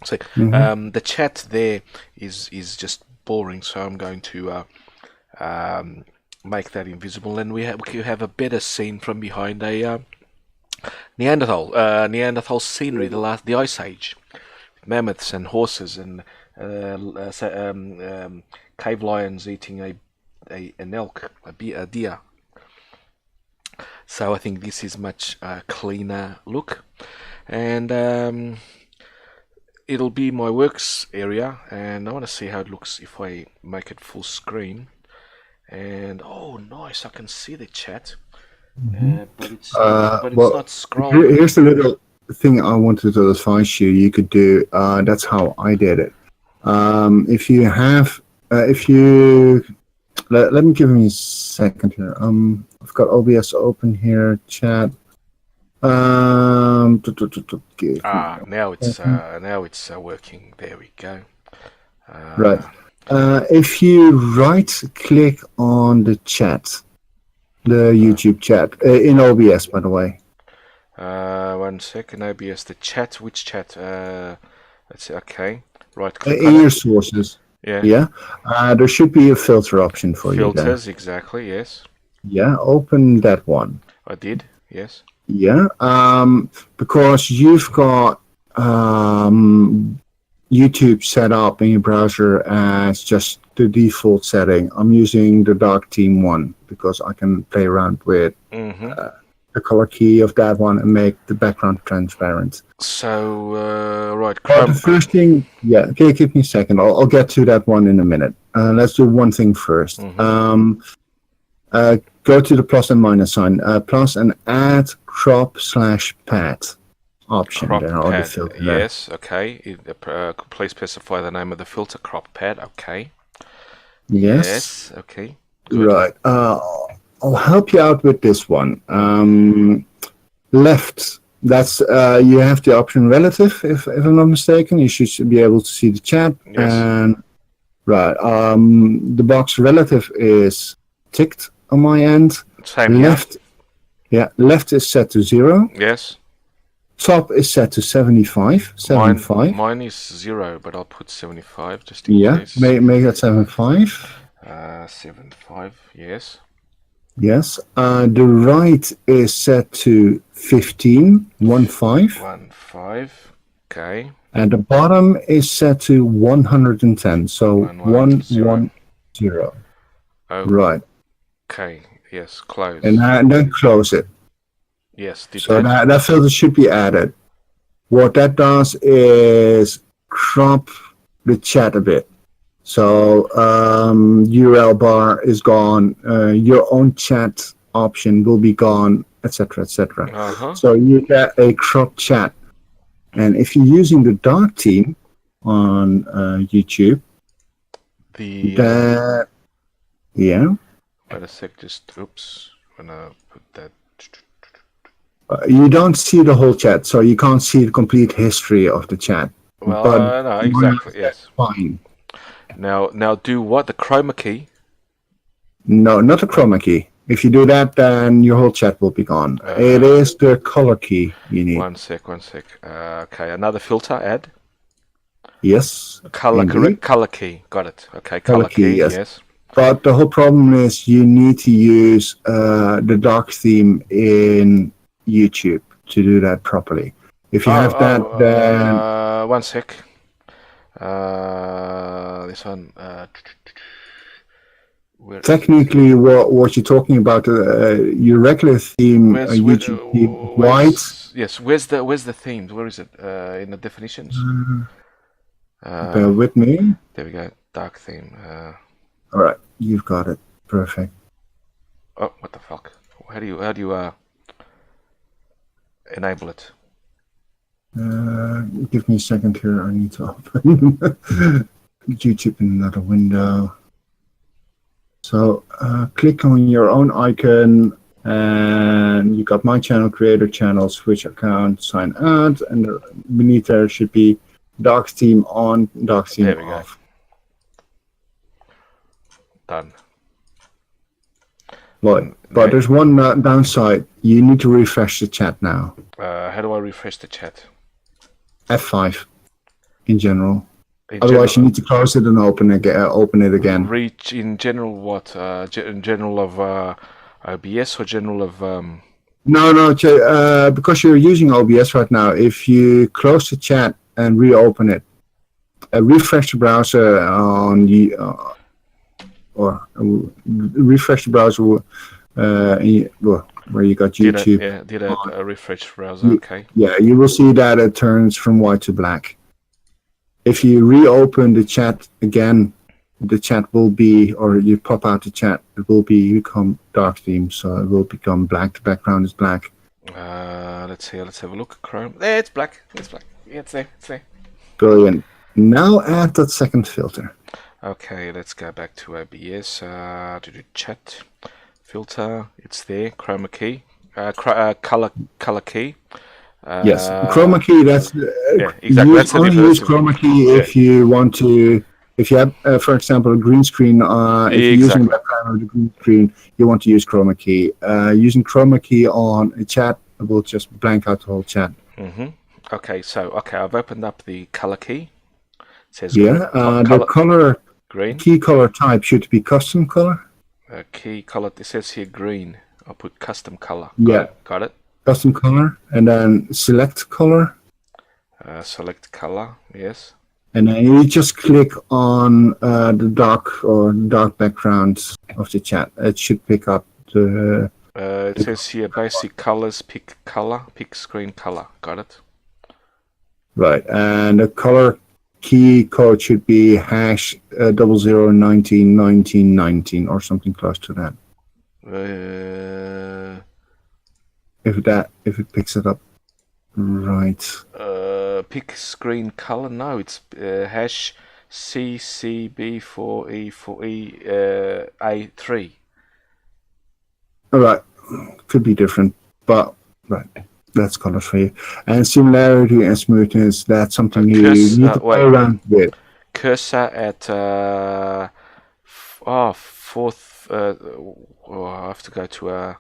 So the chat there is just boring, so I'm going to make that invisible, and we have a better scene from behind a Neanderthal scenery, the Ice Age, mammoths and horses and cave lions eating an elk, a deer. So I think this is much cleaner look, and it'll be my works area, and I want to see how it looks if I make it full screen. And oh, nice! I can see the chat, but it's not scrolling. Here's the little thing I wanted to advise you. You could do. That's how I did it. If you have, let me give me a second here. I've got OBS open here. Chat. Now it's working. There we go. Right. If you right-click on the chat, the YouTube chat in OBS, by the way. 1 second. OBS. The chat. Which chat? Let's see. Okay. Right. Click In your sources. Yeah. Yeah. There should be a filter option for you. Filters. Exactly. Yes. Yeah. Open that one. I did. Yes. Yeah. Because you've got YouTube set up in your browser as just the default setting. I'm using the dark theme one because I can play around with the color key of that one and make the background transparent. So, right. The first thing, okay, give me a second. I'll get to that one in a minute. Let's do one thing first. Go to the plus and minus sign, plus and add crop/pad option. Crop there, pad. The filter Yes, there. Okay. Please specify the name of the filter. Crop pad. Okay. Yes. Okay. Good. Right. I'll help you out with this one. Left. That's you have the option relative. If I'm not mistaken, you should be able to see the chat. Yes. And right. The box relative is ticked on my end. Same left. Here. Yeah. Left is set to 0. Yes. Top is set to 75. 75. Mine is 0, but I'll put 75 just in case. Make that 75. 75. Yes. Yes. The right is set to 15. 15. 15. Okay. And the bottom is set to 110. So 110. 0. Oh, Right. okay. Yes, close. And then close it. Yes, did So that. that filter should be added. What that does is crop the chat a bit. So URL bar is gone. Your own chat option will be gone, etc., etc. Uh-huh. So you get a cropped chat. And if you're using the dark theme on YouTube, that yeah, wait a sec, just oops. I'm gonna put that. you don't see the whole chat, so you can't see the complete history of the chat. Well, But no, exactly. Yes. fine. Now do what? The chroma key. No, not the chroma key. If you do that, then your whole chat will be gone. It is the color key you need. One sec. Okay, another filter. Add. Yes. Color indeed. correct. Color key. Got it. Okay. Color Color key. key, yes. Yes. But the whole problem is you need to use the dark theme in YouTube to do that properly. If you have that, then one sec. This one. Where technically, what you're talking about, your regular theme, YouTube theme, white. Yes. Where's the themes? Where is it? In the definitions. Bear with me. There we go. Dark theme. All right, you've got it. Perfect. Oh, what the fuck? How do you enable it? Give me a second here. I need to open YouTube in another window. So click on your own icon, and you got my channel, creator channel, switch account, sign out, and beneath there should be dark theme on, dark theme There we off. go. Done. But there's one downside. You need to refresh the chat now. How do I refresh the chat? F5 in general. In Otherwise, you general, need to close it and open it again. reach in general what? In general of OBS or general of No, because you're using OBS right now. If you close the chat and reopen it, refresh the browser on the refresh the browser where you got YouTube. did a refresh browser. Okay. Yeah, you will see that it turns from white to black. If you reopen the chat again, the chat will be, or you pop out the chat, it will become dark theme, so it will become black. The background is black. Let's see. Let's have a look. Chrome. There, it's black. It's black. Yeah, it's there. It's there. Brilliant. Now add that second filter. Okay, let's go back to OBS. To do chat filter. It's there. Chroma key. Color key. Yes, chroma key. That's yeah, exactly. That's the only difference. use chroma key if you want to. If you have, for example, a green screen. If you're using the background or the green screen, you want to use chroma key. Using chroma key on a chat will just blank out the whole chat. Okay, so I've opened up the color key. It says the color green. Key color type should be custom color. Key color. It says here green. I'll put custom color. Got it. Custom color, and then select color. Select color. Yes. And then you just click on the dark background of the chat. It should pick up the. It says here basic colors. Pick color. Pick screen color. Got it. Right, and the color key code should be hash 00191919 or something close to that. If it picks it up, right. Pick screen color. No, it's hash CCB4E4E A3. All right, could be different, but right. That's colors for you. And similarity and smoothness, that's something you need to play around with. Cursor at fourth. I have to go to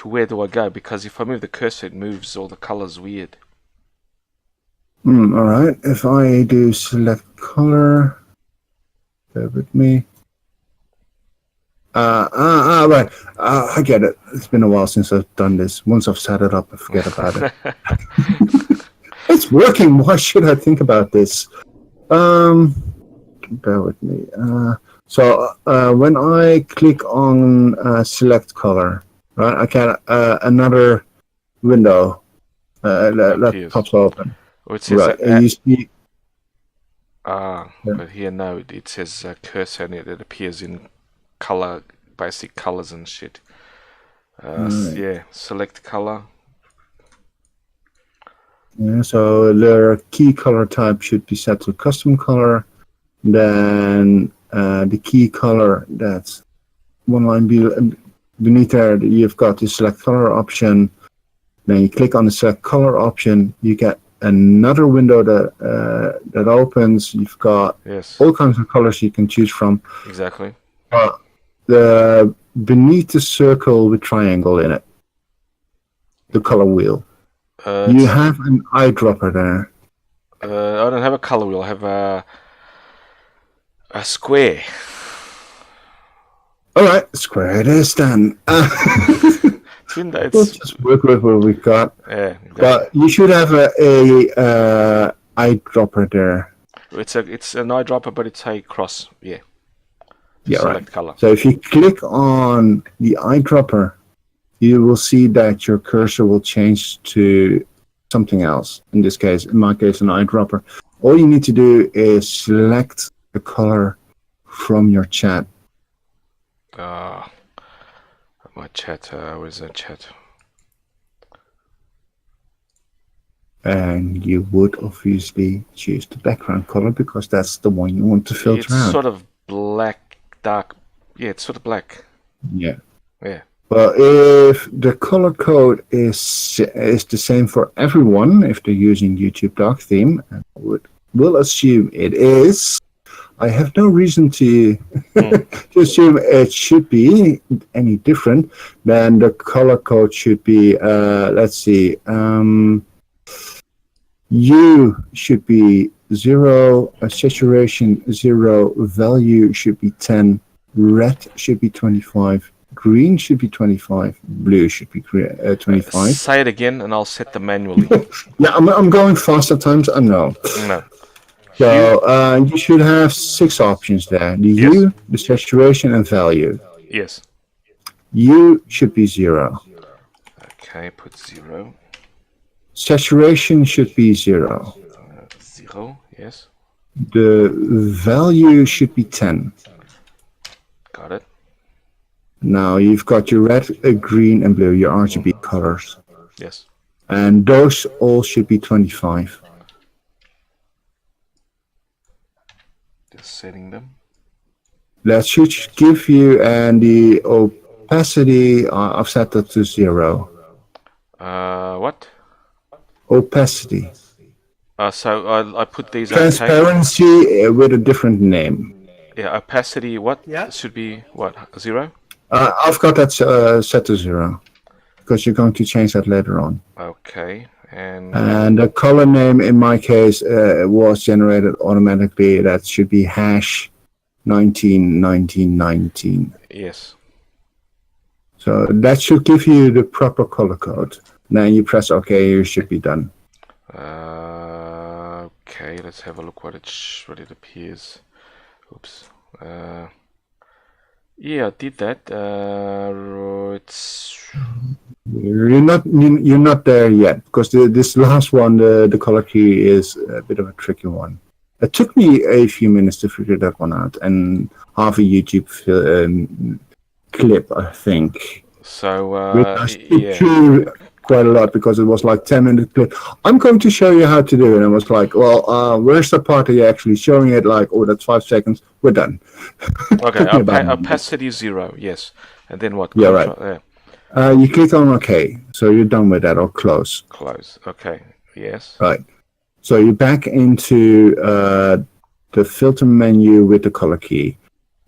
where do I go? Because if I move the cursor, it moves all the colors weird. All right. If I do select color, bear with me. Right. I get it. It's been a while since I've done this. Once I've set it up, I forget about it. It's working. Why should I think about this? bear with me. So when I click on select color, right, I can another window that Appears. pops open. Oh, it says Right, and you see. Yeah. but here no, it says cursor and it appears in color, basic colors and shit. Right. Yeah, select color. Yeah, so the key color type should be set to custom color. Then the key color, that's one line beneath there, you've got the select color option. Then you click on the select color option, you get another window that opens. You've got Yes, all kinds of colors you can choose from. exactly. The beneath the circle with triangle in it, the color wheel, you have an eyedropper there. I don't have a color wheel. I have a square. All right, square it is then. It's We'll just work with what we've got. yeah, exactly. But you should have a eyedropper there. It's an eyedropper, but it's a cross. Yeah. Yeah, Select right. color. So if you click on the eyedropper, you will see that your cursor will change to something else. In this case, in my case, an eyedropper. All you need to do is select the color from your chat. My chat. Where's the chat? And you would obviously choose the background color because that's the one you want to filter It's out. sort of black, dark. Yeah, it's sort of black. Yeah. Yeah. Well, if the color code is the same for everyone, if they're using YouTube Dark Theme, and I will assume it is, I have no reason to to assume it should be any different. Then the color code should be, let's see, U should be 0, saturation 0, value should be 10, red should be 25, green should be 25, blue should be 25. Say it again, and I'll set them manually. Yeah, I'm going fast at times, I know. No. So you should have 6 options there. The Yes. U, the saturation, and value. Yes. U should be 0. Okay, put 0. Saturation should be 0. 0. Yes. The value should be 10. Got it. Now you've got your red, green, and blue, your RGB colors. Yes. And those all should be 25. Just setting them. That should give you, and the opacity, I've set that to 0. What? Opacity. So I put these. Transparency with a different name. Yeah, opacity. What? Yeah. Should be what? 0. I've got that set to 0 because you're going to change that later on. Okay. And the color name in my case was generated automatically. That should be hash 191919. Yes. So that should give you the proper color code. Then you press OK. You should be done. Okay. Let's have a look what it appears. Oops. Yeah, I did that. It's You're not there yet because this last one, the color key, is a bit of a tricky one. It took me a few minutes to figure that one out, and half a YouTube clip, I think. so. I skipped Yeah. through quite a lot because it was like 10-minute clip. I'm going to show you how to do it, and I was like, well, where's the part that you're actually showing it? Like, oh, that's 5 seconds. We're done. Okay. Took me about a minute. Opacity 0. Yes. And then what? Yeah, right. Yeah. You click on OK, so you're done with that, or close. Close. Okay. Yes. Right. So you're back into the filter menu with the color key.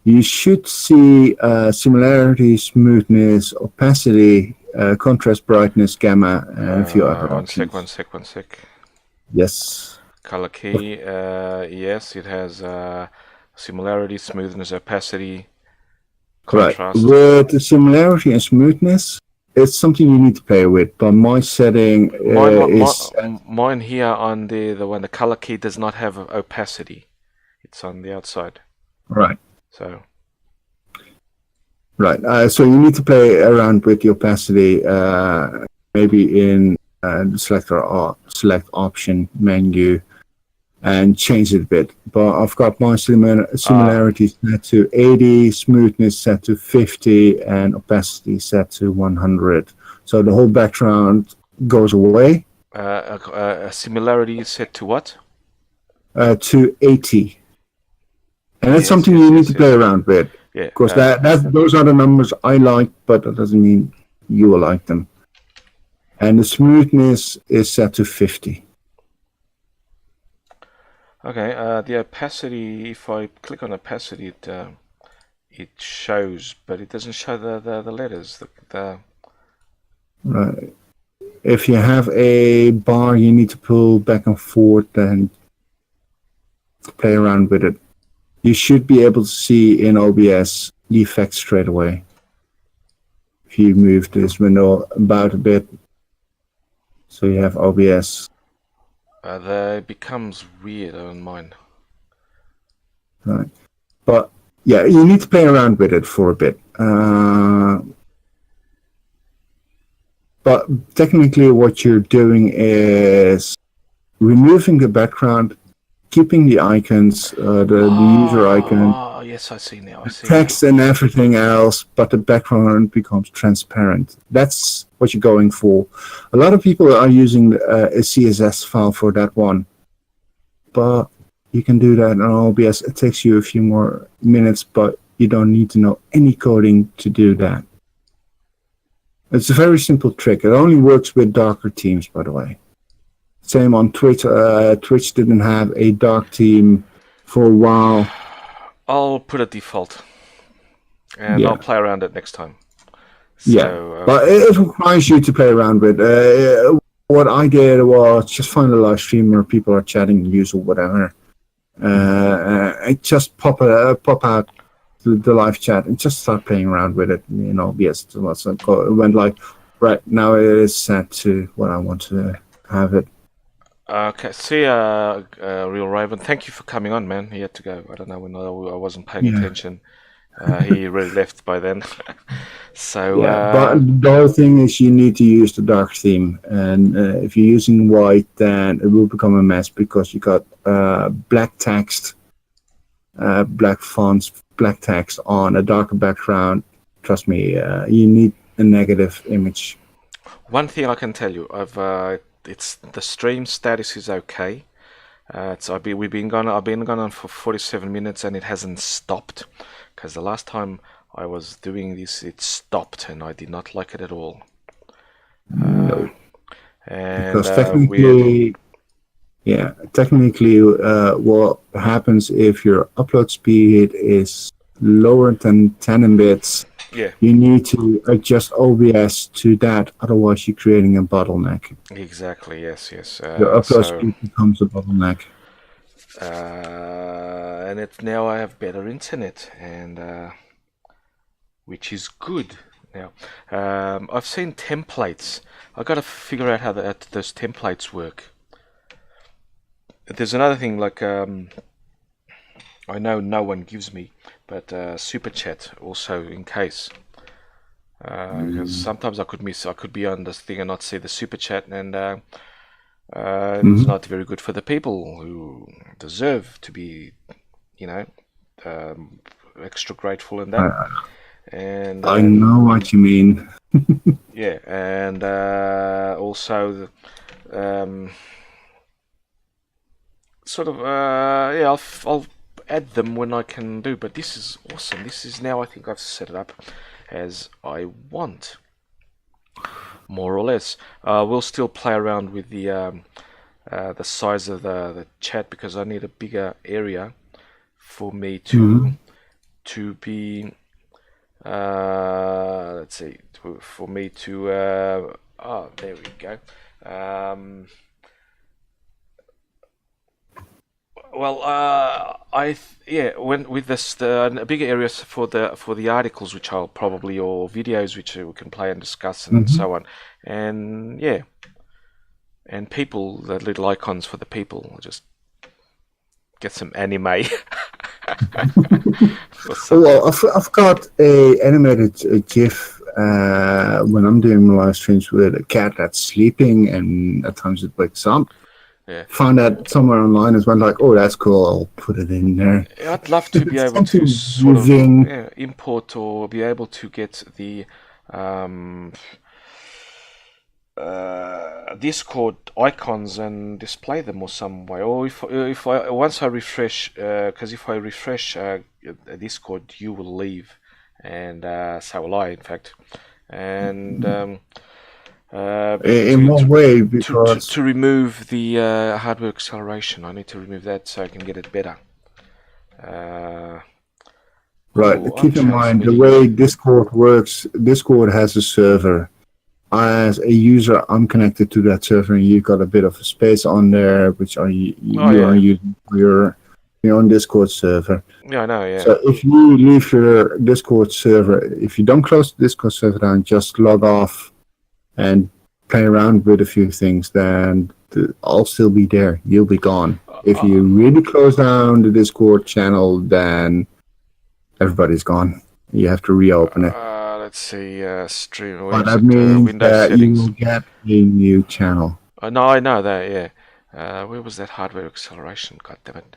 You should see similarity, smoothness, opacity, contrast, brightness, gamma, and a few other options. One sec. Yes. Color key. Yes, it has similarity, smoothness, opacity, Right. contrast. With the similarity and smoothness, it's something you need to play with. But my setting is Mine here on the one, the color key does not have opacity. It's on the outside. Right. So Right. So you need to play around with the opacity, maybe in the selector or select option menu, and change it a bit. But I've got my similarity set to 80, smoothness set to 50, and opacity set to 100. So the whole background goes away a similarity is set to what? to 80. And that's Yes, something yes, you need yes, to yes. play around with. Yeah. Because those are the numbers I like, but that doesn't mean you will like them. And the smoothness is set to 50. Okay. The opacity. If I click on opacity, it shows, but it doesn't show the letters. Right. If you have a bar, you need to pull back and forth and play around with it. You should be able to see in OBS the effect straight away. If you move this window about a bit, so you have OBS. It becomes weird on mine. Right. But yeah, you need to play around with it for a bit. But technically what you're doing is removing the background, keeping the icons, the user icon, Oh, yes, I see now. I see. text and everything else, but the background becomes transparent. That's what you're going for. A lot of people are using a CSS file for that one, but you can do that on OBS. It takes you a few more minutes, but you don't need to know any coding to do that. It's a very simple trick. It only works with darker themes, by the way. Same on Twitch. Twitch didn't have a dark theme for a while. I'll put a default, and Yeah. I'll play around it next time. So, Yeah, but it requires you to play around with. What I did was just find a live stream where people are chatting, use or whatever. I just pop out the live chat and just start playing around with it. You know, yes, it went like, right now it is set to what I want to have it. Okay, see, Real Raven, thank you for coming on, man. He had to go. I don't know when I wasn't paying attention. He really left by then. So, but the whole thing is you need to use the dark theme, and if you're using white, then it will become a mess because you got black text, black fonts, black text on a darker background. Trust me, you need a negative image. one thing I can tell you, it's the stream status is okay. I've been gone on for 47 minutes and it hasn't stopped. Because the last time I was doing this, it stopped and I did not like it at all. No. And Because technically, what happens if your upload speed is lower than 10 Mbits, you need to adjust OBS to that, otherwise you're creating a bottleneck. Exactly, yes. Your upload speed becomes a bottleneck. And now I have better internet, and which is good. Now, I've seen templates. I got to figure out how those templates work. There's another thing, like I know no one gives me, but super chat also in case. Because sometimes I could be on this thing and not see the super chat, and it's not very good for the people who deserve to be, extra grateful in that. And I know what you mean. yeah, and also sort of I'll add them when I can do. But this is awesome. This is now, I think I've set it up as I want, more or less. We'll still play around with the size of the chat, because I need a bigger area for me to be. Let's see, for me to. There we go. When with this the bigger areas for the articles, which I'll probably, or videos which we can play and discuss and so on, and and people, the little icons for the people. I'll just get some anime. Or something. Well, I've got a animated GIF when I'm doing my live streams with a cat that's sleeping and at times it wakes up. Yeah. Found that somewhere online as well. Like, oh, that's cool. I'll put it in there. I'd love to be able to Something sort of moving. import or be able to get the Discord icons and display them or some way. Or if I once I refresh, because if I refresh Discord, you will leave, and so will I, in fact. And In what way? Because to remove the hardware acceleration, I need to remove that so I can get it better. right, Ooh, keep in mind the untransmitting. way Discord works. Discord has a server. As a user, I'm connected to that server, and you've got a bit of a space on there, which are you are yeah. using for your own Discord server. Yeah, I know, yeah. So if you leave your Discord server, if you don't close the Discord server down, just log off and play around with a few things, then I'll still be there. You'll be gone. If you really close down the Discord channel, then everybody's gone. You have to reopen it. Let's see, stream, where But is that it? means Windows that you settings. will get a new channel. No, I know that, yeah. Where was that hardware acceleration? God damn it.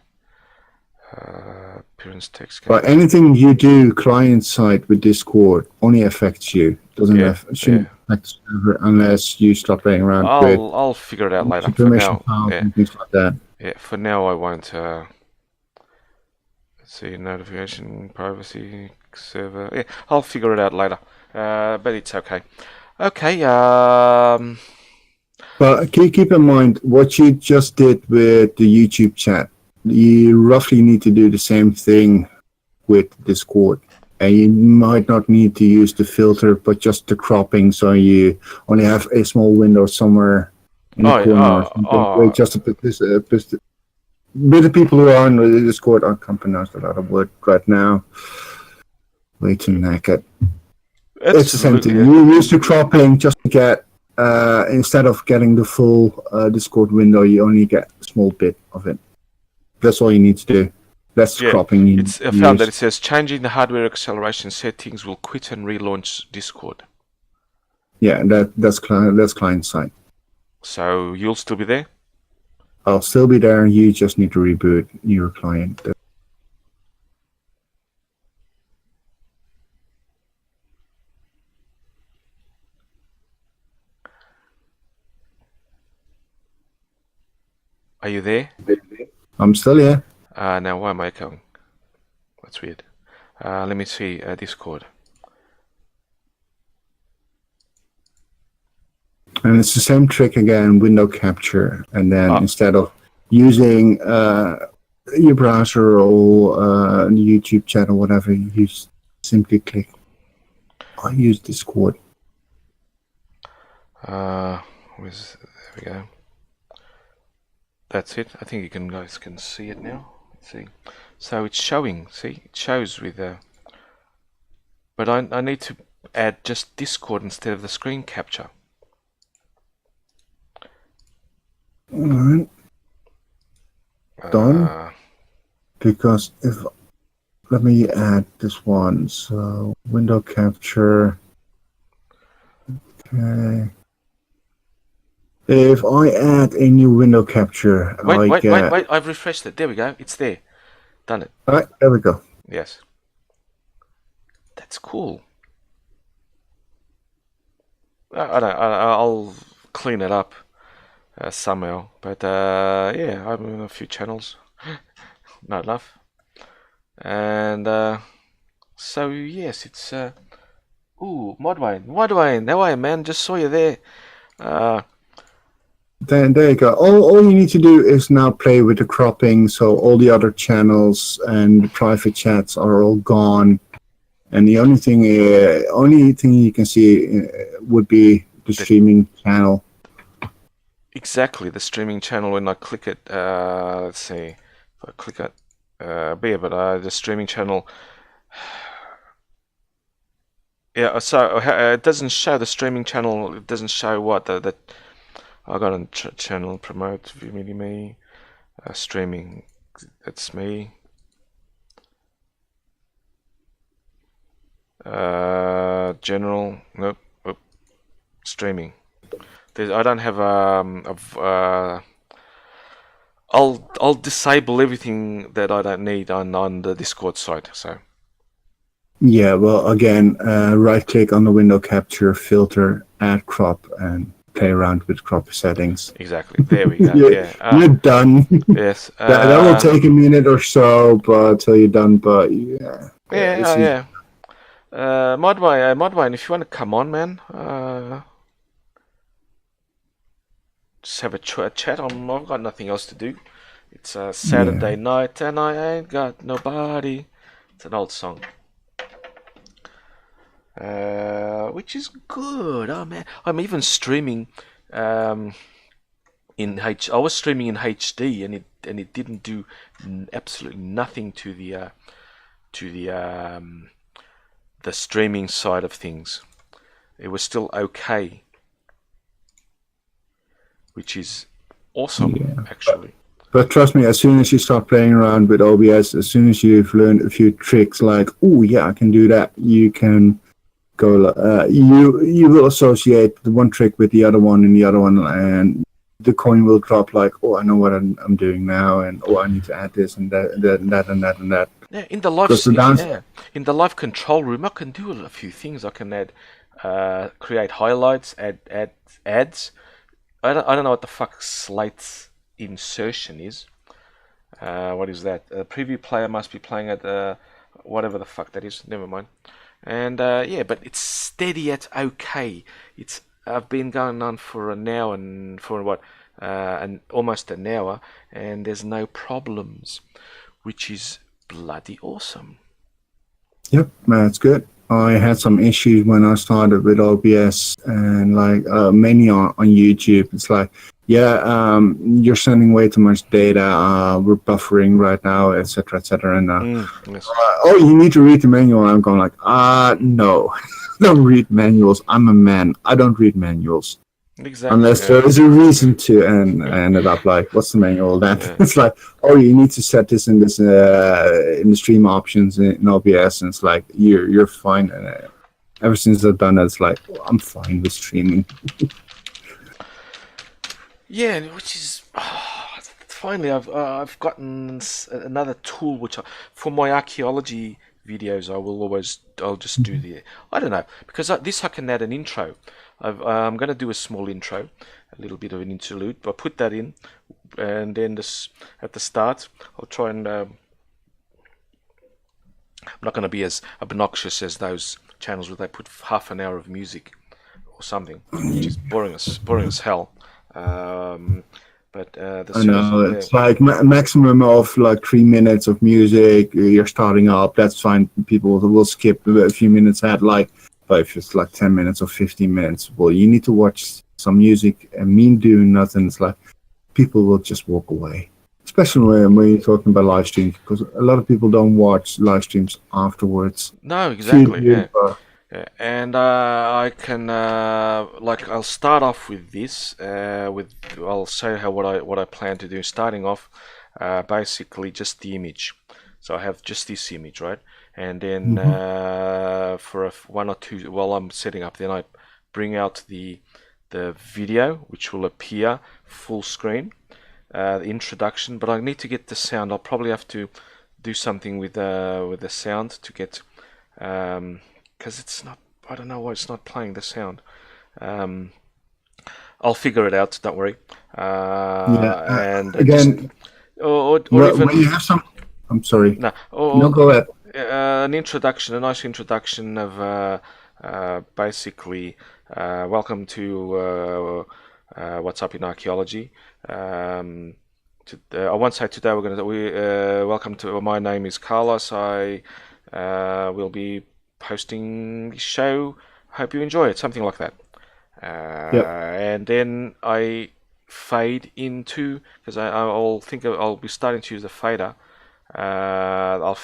Appearance text. But anything you do client side with Discord only affects you. Doesn't shouldn't affect the server unless you start playing around with I'll figure it out later. For permission now, files yeah. and things like that. Yeah, for now I won't. Let's see, notification, privacy, server. Yeah, I'll figure it out later. But it's okay. Okay. But keep in mind what you just did with the YouTube chat. You roughly need to do the same thing with Discord. And you might not need to use the filter, but just the cropping, so you only have a small window somewhere in the corner or something. Wait, just to put this, with the people who are on the Discord, I can't pronounce that other word right now. Way too naked. It's the same thing. You use the cropping just to get, instead of getting the full Discord window, you only get a small bit of it. That's all you need to do. That's cropping. I found that it says changing the hardware acceleration settings will quit and relaunch Discord. Yeah, that's client side. So you'll still be there? I'll still be there. You just need to reboot your client. Are you there? I'm still here. Now why am I echoing? That's weird. Let me see Discord. And it's the same trick again, window capture. And then instead of using your browser or YouTube chat or whatever, you simply click, I use Discord. There we go. That's it. I think you guys can see it now. Let's see. So it's showing. See, it shows with but I need to add just Discord instead of the screen capture. Alright. Done. Because let me add this one. So window capture. Okay. If I add a new window capture, wait, I've refreshed it. There we go. It's there. Done it. Alright, there we go. Yes. That's cool. I don't. I'll clean it up somehow. But yeah, I'm in a few channels. Not enough. And so yes, it's ooh, Modwayne, how are you, man? Just saw you there. Then there you go. All you need to do is now play with the cropping, so all the other channels and the private chats are all gone, and the only thing you can see would be the streaming channel. Exactly, the streaming channel. When I click it, let's see, if I click it, the streaming channel. Yeah, so it doesn't show the streaming channel. It doesn't show what the I got on channel promote view me streaming. That's me. General. Nope. Oop. Streaming. I don't have I'll disable everything that I don't need on the Discord side. So Yeah, well, again, right click on the window capture, filter, add crop, and play around with crop settings. exactly. There we go. You're Yeah. done. Yes. That will take a minute or so, but till you're done. But yeah, it's easy. Yeah. Modwine, if you want to come on, man, just have a chat. I've got nothing else to do. It's a Saturday night and I ain't got nobody. It's an old song. Which is good. Oh man, I'm even streaming in H. I was streaming in HD and it didn't do absolutely nothing to the streaming side of things. It was still okay, which is awesome actually. But trust me, as soon as you start playing around with OBS, as soon as you've learned a few tricks, like, oh yeah, I can do that, you can go. You will associate the one trick with the other one and the other one, and the coin will drop. Like, oh, I know what I'm doing now, and oh, I need to add this and that, and that, and that, and that. Yeah, in the live control room, I can do a few things. I can add, create highlights, add ads. I don't know what the fuck slates insertion is. What is that? A preview player must be playing at whatever the fuck that is. Never mind. And yeah, but it's steady at okay. I've been going on for an hour and for what, and almost an hour, and there's no problems, which is bloody awesome. Yep, that's good. I had some issues when I started with OBS, and like mainly on YouTube. It's like, you're sending way too much data. We're buffering right now, etc., etc. And Yes. oh, you need to read the manual. I'm going like, no, don't read manuals. I'm a man. I don't read manuals. Exactly. Unless there is a reason to, and I ended up like, what's the manual? That it's like, oh, you need to set this in the stream options in OBS, and it's like you're fine. And ever since I've done it, it's like, oh, I'm fine with streaming. Yeah, which is finally I've gotten another tool which for my archaeology videos I'll just do I don't know, because this I can add an intro. I'm going to do a small intro, a little bit of an interlude, but I put that in, and then at the start I'll try and I'm not going to be as obnoxious as those channels where they put half an hour of music or something, which is boring as hell. But I know it's like maximum of like 3 minutes of music. You're starting up. That's fine. People will skip a few minutes ahead. Like, but if it's like 10 minutes or 15 minutes, well, you need to watch some music and me doing nothing. It's like people will just walk away. Especially when you're talking about live streams, because a lot of people don't watch live streams afterwards. No, exactly. Yeah. And I can I'll start off with this. I'll show you what I plan to do. Starting off, basically just the image. So I have just this image, right? And then for one or two, while I'm setting up, then I bring out the video, which will appear full screen, the introduction. But I need to get the sound. I'll probably have to do something with the sound to get. Because it's not, I don't know why it's not playing the sound. I'll figure it out, don't worry. And again, or even when you have some, I'm sorry. No, go ahead. A nice introduction of basically welcome to What's Up in Archaeology. I won't say today welcome to. My name is Carlos. I will be posting the show. Hope you enjoy it. Something like that. And then I fade into, because I'll be starting to use the fader. I'll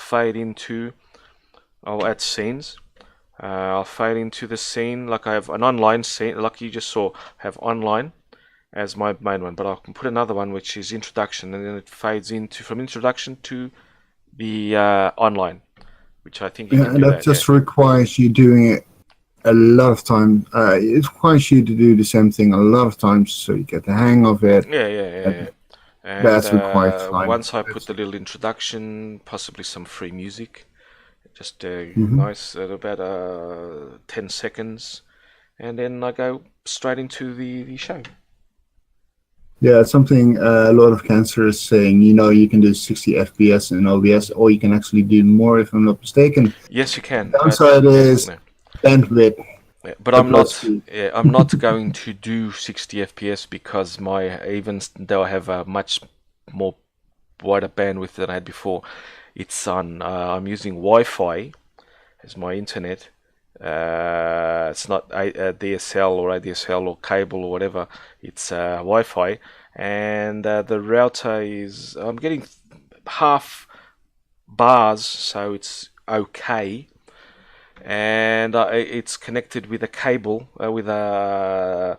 add scenes. I'll fade into the scene like I have an online scene, like you just saw. I have online as my main one, but I can put another one which is introduction, and then it fades into from introduction to the online. which I think you Yeah, can and do that that. just requires you doing it a lot of times. It requires you to do the same thing a lot of times, so you get the hang of it. Yeah. And That's required time. once I put the little introduction, possibly some free music, just Mhm. nice at about 10 seconds, and then I go straight into the show. Yeah, it's something a lot of cancer is saying. You can do 60 FPS in OBS, or you can actually do more, if I'm not mistaken. Yes, you can. Downside is No. bandwidth, Yeah, but upload speed. I'm not going to do 60 FPS because even though I have a much more wider bandwidth than I had before, it's on. I'm using Wi-Fi as my internet. It's not a DSL or ADSL or cable or whatever. It's Wi-Fi, and the router is. I'm getting half bars, so it's okay. And it's connected with a cable, with a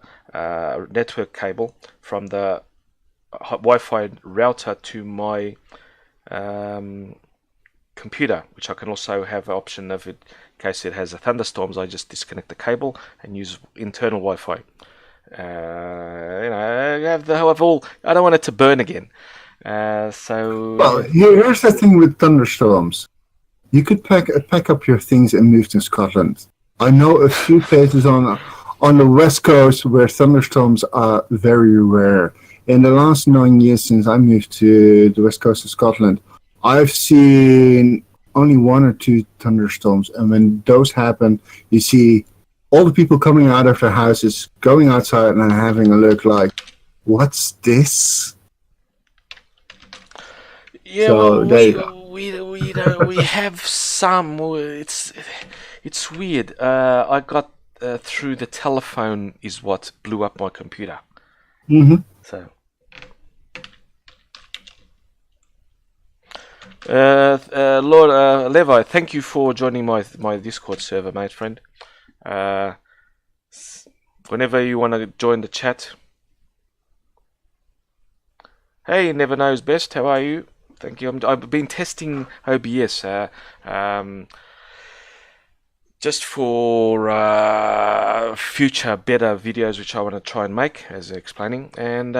network cable from the Wi-Fi router to my computer, which I can also have an option of it in case it has a thunderstorms. I just disconnect the cable and use internal Wi-Fi. I don't want it to burn again. Well, here's the thing with thunderstorms. You could pack up your things and move to Scotland. I know a few places on the west coast where thunderstorms are very rare. In the last 9 years since I moved to the west coast of Scotland, I've seen only 1 or 2 thunderstorms, and when those happen, you see all the people coming out of their houses, going outside and having a look like, "What's this?" Yeah, So there you go. we have some. It's weird. I got through the telephone is what blew up my computer. Mm-hmm. So, Lord Levi, thank you for joining my Discord server, mate, friend. Whenever you want to join the chat. Hey, never knows best. How are you? Thank you. I've been testing OBS just for future better videos, which I want to try and make, as explaining. And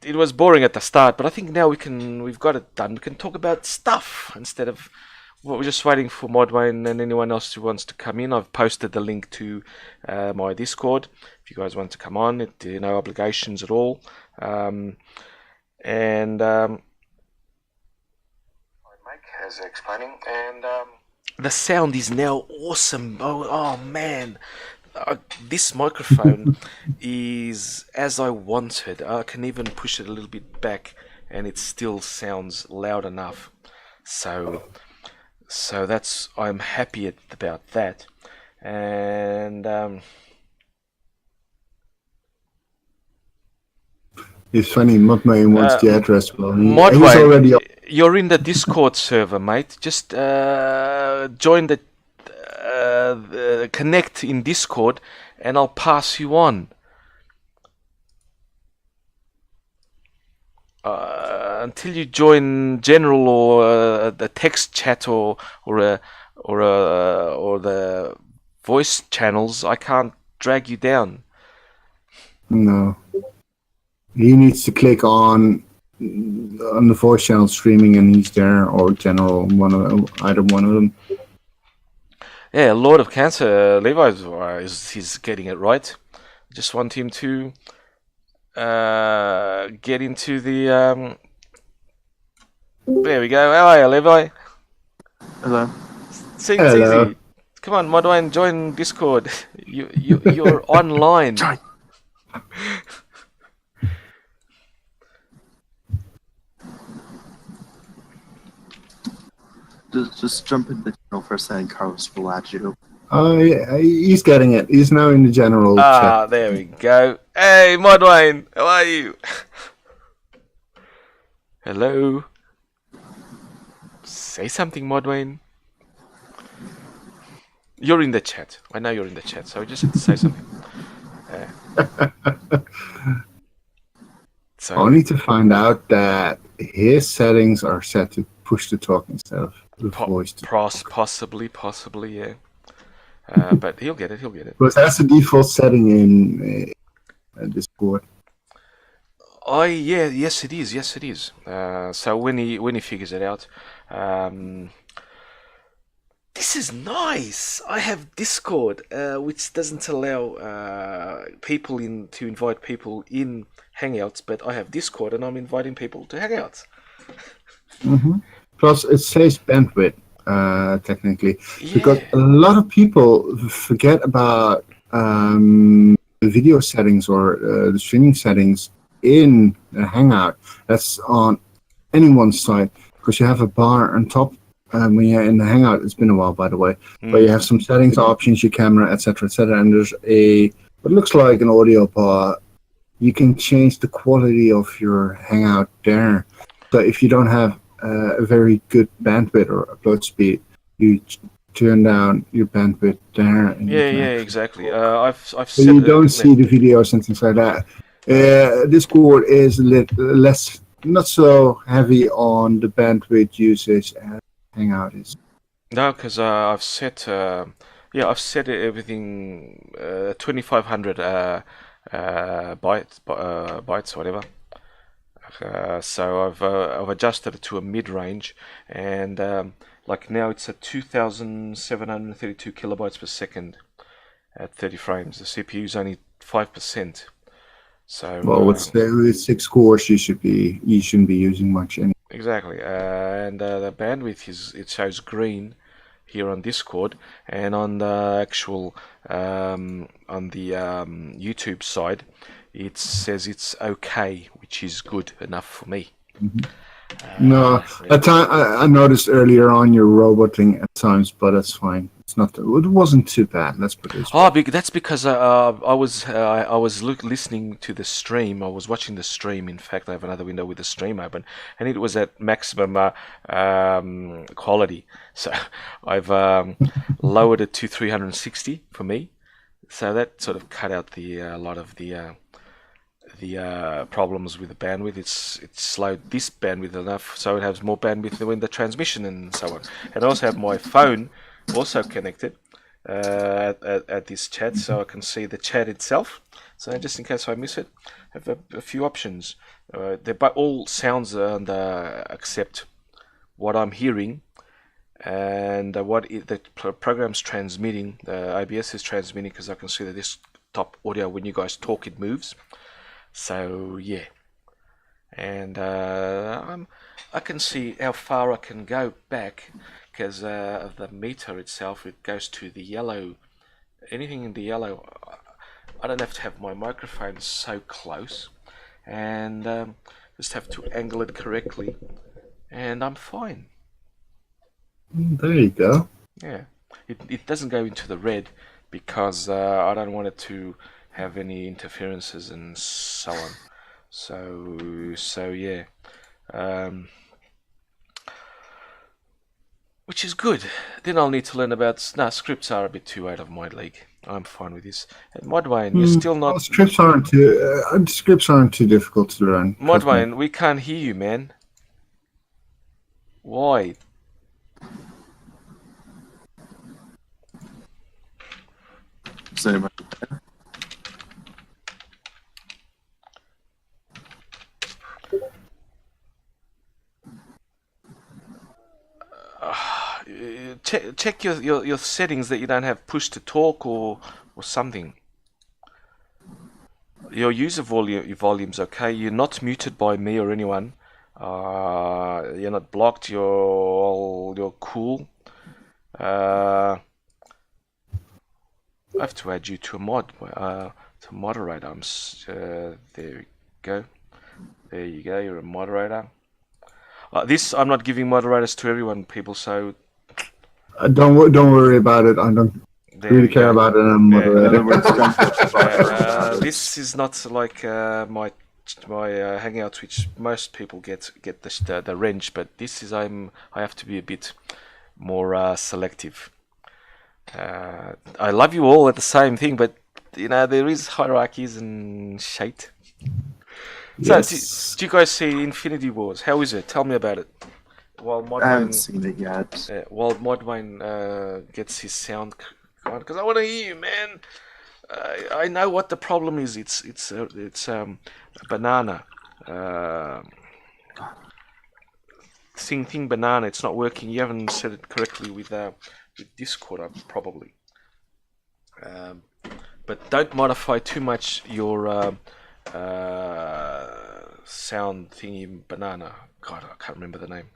it was boring at the start, but I think now we've got it done. We can talk about stuff instead of. Well, we're just waiting for Modwayne and anyone else who wants to come in. I've posted the link to my Discord. If you guys want to come on, no obligations at all. As explaining, and the sound is now awesome. Oh man, this microphone is as I wanted. I can even push it a little bit back, and it still sounds loud enough. So I'm happy about that, and It's funny, Mudman wants the address. Well, he's Modway, already up. you're in the Discord server, mate. Just join the connect in Discord, and I'll pass you on. Until you join general or the text chat or the voice channels, I can't drag you down. No. He needs to click on the voice channel streaming, and he's there, or general, either one of them. Yeah, Lord of Cancer, Levi he's getting it right. Just want him to get into the. There we go. How are you, Levi? Hello. Seems Hello. easy. Come on, Modwayne, join Discord. You're online. Just jump in the channel for a second, Carlos will add you. Oh, yeah, he's getting it. He's now in the general chat. There we go. Hey, Modwayne, how are you? Hello. Say something, Modwayne. You're in the chat. I know you're in the chat, so I just have to say something. Only to find out that his settings are set to push to talk instead of the voice to talk. Possibly, yeah. But he'll get it. He'll get it. But that's the default setting in Discord. Yes, it is. Yes, it is. So when he figures it out, this is nice. I have Discord, which doesn't allow people to invite people in Hangouts, but I have Discord, and I'm inviting people to Hangouts. Plus, it saves bandwidth, technically, because Yeah. a lot of people forget about the video settings or the streaming settings in the Hangout. That's on anyone's site, because you have a bar on top. When you're in the Hangout, it's been a while, by the way, but you have some settings, options, your camera, etc., and there's what looks like an audio bar. You can change the quality of your Hangout there. So if you don't have a very good bandwidth or upload speed, you turn down your bandwidth there. And Yeah, exactly. I've so set you don't see the videos and things like that. Discord is less, not so heavy on the bandwidth usage as Hangout is. No, because I've set everything 2500 bytes or whatever. So I've adjusted it to a mid-range, and like now it's at 2732 kilobytes per second at 30 frames. The CPU is only 5%. So Well, with 6 cores, you shouldn't be using much anyway. exactly, and the bandwidth it shows green here on Discord, and on the actual on the YouTube side, it says it's okay, which is good enough for me. No, at time I noticed earlier on your roboting at times, but that's fine. It's not. It wasn't too bad. Let's put it this way. Oh, that's because I was listening to the stream. I was watching the stream. In fact, I have another window with the stream open, and it was at maximum quality. So I've lowered it to 360 for me. So that sort of cut out a lot of the problems with the bandwidth. It's slowed this bandwidth enough so it has more bandwidth in the transmission and so on. And I also have my phone also connected at this chat, so I can see the chat itself. So just in case I miss it, I have a few options. They're all sounds except what I'm hearing and what the program's transmitting. The OBS is transmitting, because I can see the desktop audio when you guys talk, it moves. So yeah, and I can see how far I can go back, because of the meter itself. It goes to the yellow. Anything in the yellow, I don't have to have my microphone so close, and just have to angle it correctly, and I'm fine. There you go. Yeah, it doesn't go into the red because I don't want it to have any interferences and so on. So yeah, which is good. Then I'll need to learn about scripts are a bit too out of my league. I'm fine with this. And Modwayne, you're still not. Well, scripts aren't too difficult to learn. Modwayne, we can't hear you, man. Why? Is anybody there? Check your settings that you don't have push to talk or something. Your user volume's okay. You're not muted by me or anyone. You're not blocked. You're cool. I have to add you to a moderator. There we go. There you go. You're a moderator. I'm not giving moderators to everyone, people. So don't worry about it. I don't really care about it. I'm In other moderator. words, this is not like my Hangouts, which most people get the range, but this is I have to be a bit more selective. I love you all at the same thing, but there is hierarchies and shit. So, Yes. do you guys see Infinity Wars? How is it? Tell me about it. While I haven't Modwayne, seen it yet. while Modwayne gets his sound on, because I want to hear you, man. I know what the problem is. It's banana. Thing banana. It's not working. You haven't said it correctly with Discord, probably. But don't modify too much your sound thingy banana. God, I can't remember the name.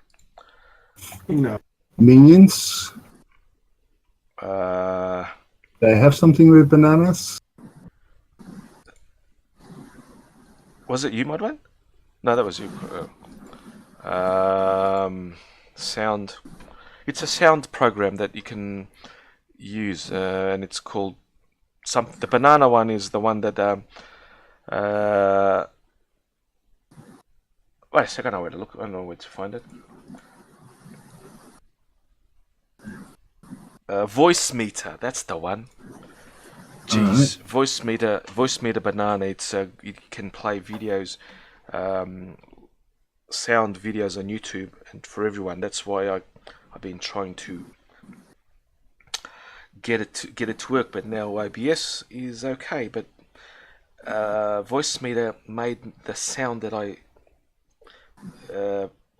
No. Minions. Uh, They have something with bananas. was it you, Modwayne? No, that was you. Sound. It's a sound program that you can use, and it's called the banana one is the one that wait a second, I know where to look. I don't know where to find it. Voice meter, that's the one. Jeez, voice meter banana. It's it can play videos, sound videos on YouTube and for everyone. That's why I've been trying to get it to work. But now OBS is okay. But voice meter made the sound that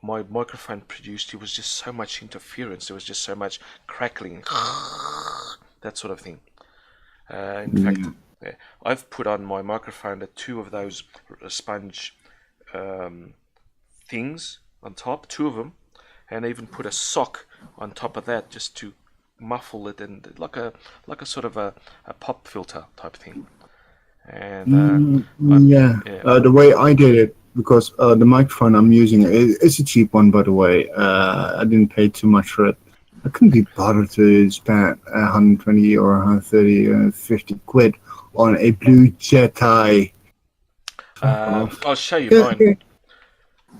my microphone produced. It was just so much interference. There was just so much crackling, that sort of thing. In fact, I've put on my microphone two of those sponge things on top, two of them, and even put a sock on top of that just to muffle it, and like a sort of a pop filter type thing. And the way I did it, because the microphone I'm using it's a cheap one, by the way. I didn't pay too much for it. I couldn't be bothered to spend 120 or 130 50 quid on a blue Jedi. I'll show you mine.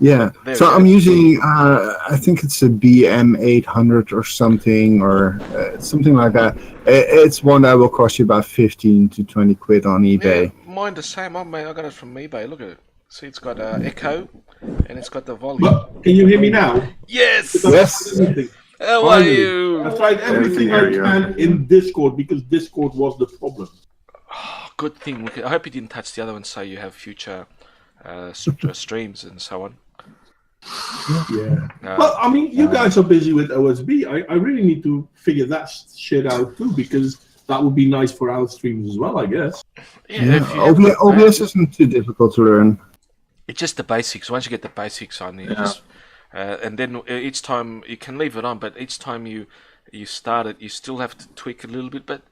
Yeah, There so we go. I'm using, I think it's a BM800 or something, or something like that. It's one that will cost you about 15 to 20 quid on eBay. Yeah, mine the same. I got it from eBay. Look at it. See, it's got echo, and it's got the volume. But can you hear me now? Yes. Yes. How are Finally. you? I've tried everything I can in Discord because Discord was the problem. Oh, good thing. I hope you didn't touch the other one, so you have future streams and so on. Yeah. Well, I mean, you guys are busy with OSB. I really need to figure that shit out too, because that would be nice for our streams as well, I guess. Yeah, if you have OBS isn't too difficult to learn. it's just the basics. Once you get the basics on, you just and then each time you can leave it on, but each time you start it, you still have to tweak a little bit, but